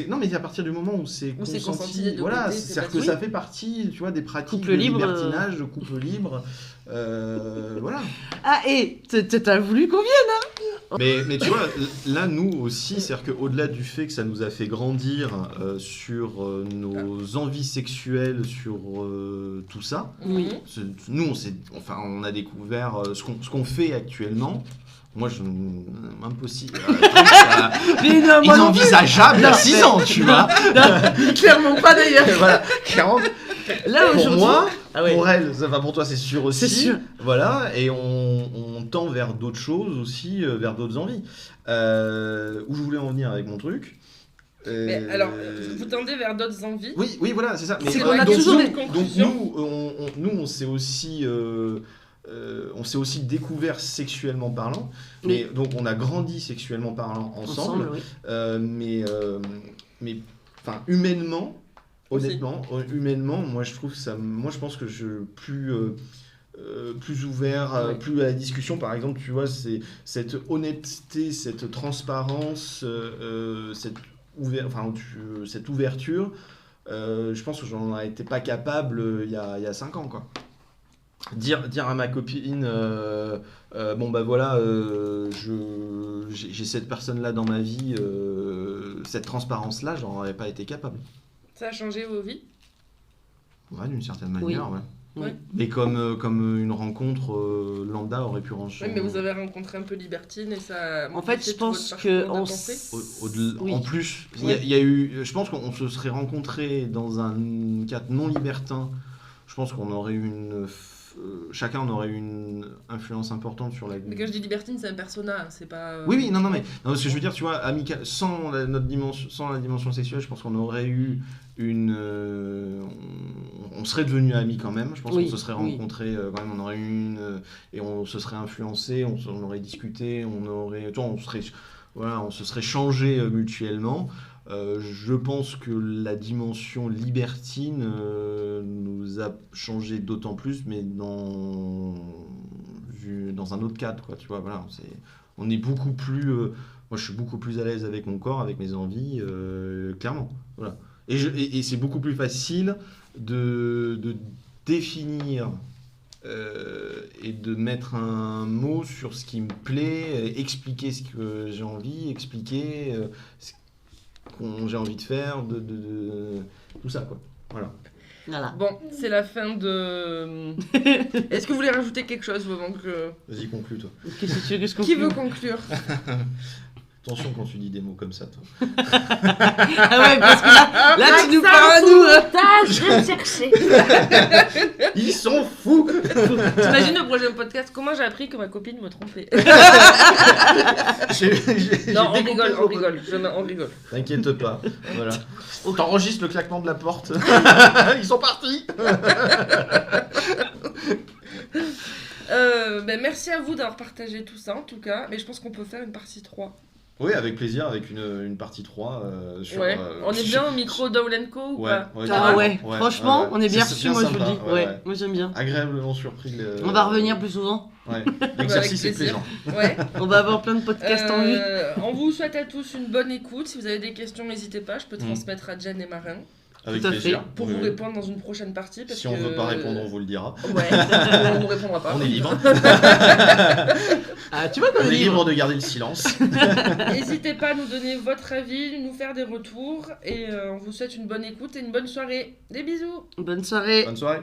non, mais à partir du moment où c'est Où c'est consenti, consenti des deux voilà, côtés, c'est c'est-à-dire pas que dit. ça fait partie, tu vois, des pratiques Couple de libre, libertinage, de couple libre, voilà. Ah, et t'as voulu qu'on vienne. Mais tu vois, là, nous aussi, c'est-à-dire qu'au-delà du fait que ça nous a fait grandir sur nos envies sexuelles, sur tout ça, Oui. nous, on a découvert ce qu'on fait actuellement. Moi, impossible. Mais non, moi non plus. Inenvisageable il y a 6 ans, tu vois. Clairement pas d'ailleurs. Voilà, clairement. Là, Pour aujourd'hui. moi, Ah ouais. pour elle, pour toi, c'est sûr aussi. C'est sûr. Voilà, et on tend vers d'autres choses aussi, vers d'autres envies. Où je voulais en venir avec mon truc. Mais alors, vous tendez vers d'autres envies. Oui, voilà, c'est ça. Mais C'est qu'on a donc, toujours nous- des conclusions. donc nous, on s'est aussi, découvert sexuellement parlant. Oui. Mais donc, on a grandi sexuellement parlant ensemble. oui. Mais enfin, humainement, honnêtement, moi je trouve ça, moi je pense que je plus ouvert, Ouais. plus à la discussion. Par exemple, tu vois, c'est cette honnêteté, cette transparence, cette ouverture. Je pense que j'en étais pas capable il y a 5 ans, quoi. Dire à ma copine, bon bah voilà, j'ai cette personne-là dans ma vie, cette transparence-là, j'en aurais pas été capable. Ça a changé vos vies. Ouais, d'une certaine Oui. manière, ouais. Oui. Mais comme une rencontre lambda aurait pu rendre. Oui, mais vous avez rencontré un peu Libertine et ça. a En fait, modifié je tout pense votre que parcours de on pensée. Oui. En plus, il Oui. y a eu, je pense qu'on se serait rencontrés dans un cadre non libertin. Je pense qu'on aurait eu chacun aurait eu une influence importante sur la. Mais quand je dis Libertine, c'est un persona, c'est pas. Oui, non, mais ce que je veux dire, tu vois, sans la dimension sexuelle, je pense qu'on aurait eu on serait devenus amis quand même. Je pense Oui, qu'on se serait oui. rencontrés quand même, on aurait eu et on se serait influencés, on aurait discuté, on se serait changé mutuellement. Je pense que la dimension libertine nous a changé d'autant plus, mais dans un autre cadre, quoi. Tu vois, voilà, On est beaucoup plus... moi, je suis beaucoup plus à l'aise avec mon corps, avec mes envies, clairement. Voilà. Et c'est beaucoup plus facile de définir et de mettre un mot sur ce qui me plaît, expliquer ce que j'ai envie, expliquer ce que j'ai envie de faire, de tout ça, quoi. Voilà. Bon, c'est la fin de... Est-ce que vous voulez rajouter quelque chose avant que... Vas-y, conclue, toi. Qui veut conclure? Attention quand tu dis des mots comme ça, toi. Ah ouais, parce que là tu nous parles à nous. Je vais chercher. Ils sont fous. T'imagines le prochain podcast, comment j'ai appris que ma copine me trompait? Non, on rigole. T'inquiète pas, voilà. T'enregistres le claquement de la porte. Ils sont partis. Merci à vous d'avoir partagé tout ça en tout cas, mais je pense qu'on peut faire une partie 3. Oui, avec plaisir, avec une partie 3 sur... on est bien au micro d'Owlenco ou pas? Franchement, on est bien reçus, moi je vous le dis. Moi j'aime bien. Agréablement surpris. On va revenir plus souvent. L'exercice est plaisant. On va avoir plein de podcasts en vue. On vous souhaite à tous une bonne écoute. Si vous avez des questions, n'hésitez pas, je peux transmettre à Jen et Marin. Avec plaisir. Pour vous répondre dans une prochaine partie. Parce si on ne veut pas répondre, on vous le dira. Ouais, on ne vous répondra pas. On est libre. Tu vois qu'on est libre de garder le silence. N'hésitez pas à nous donner votre avis, nous faire des retours. Et on vous souhaite une bonne écoute et une bonne soirée. Des bisous. Bonne soirée. Bonne soirée.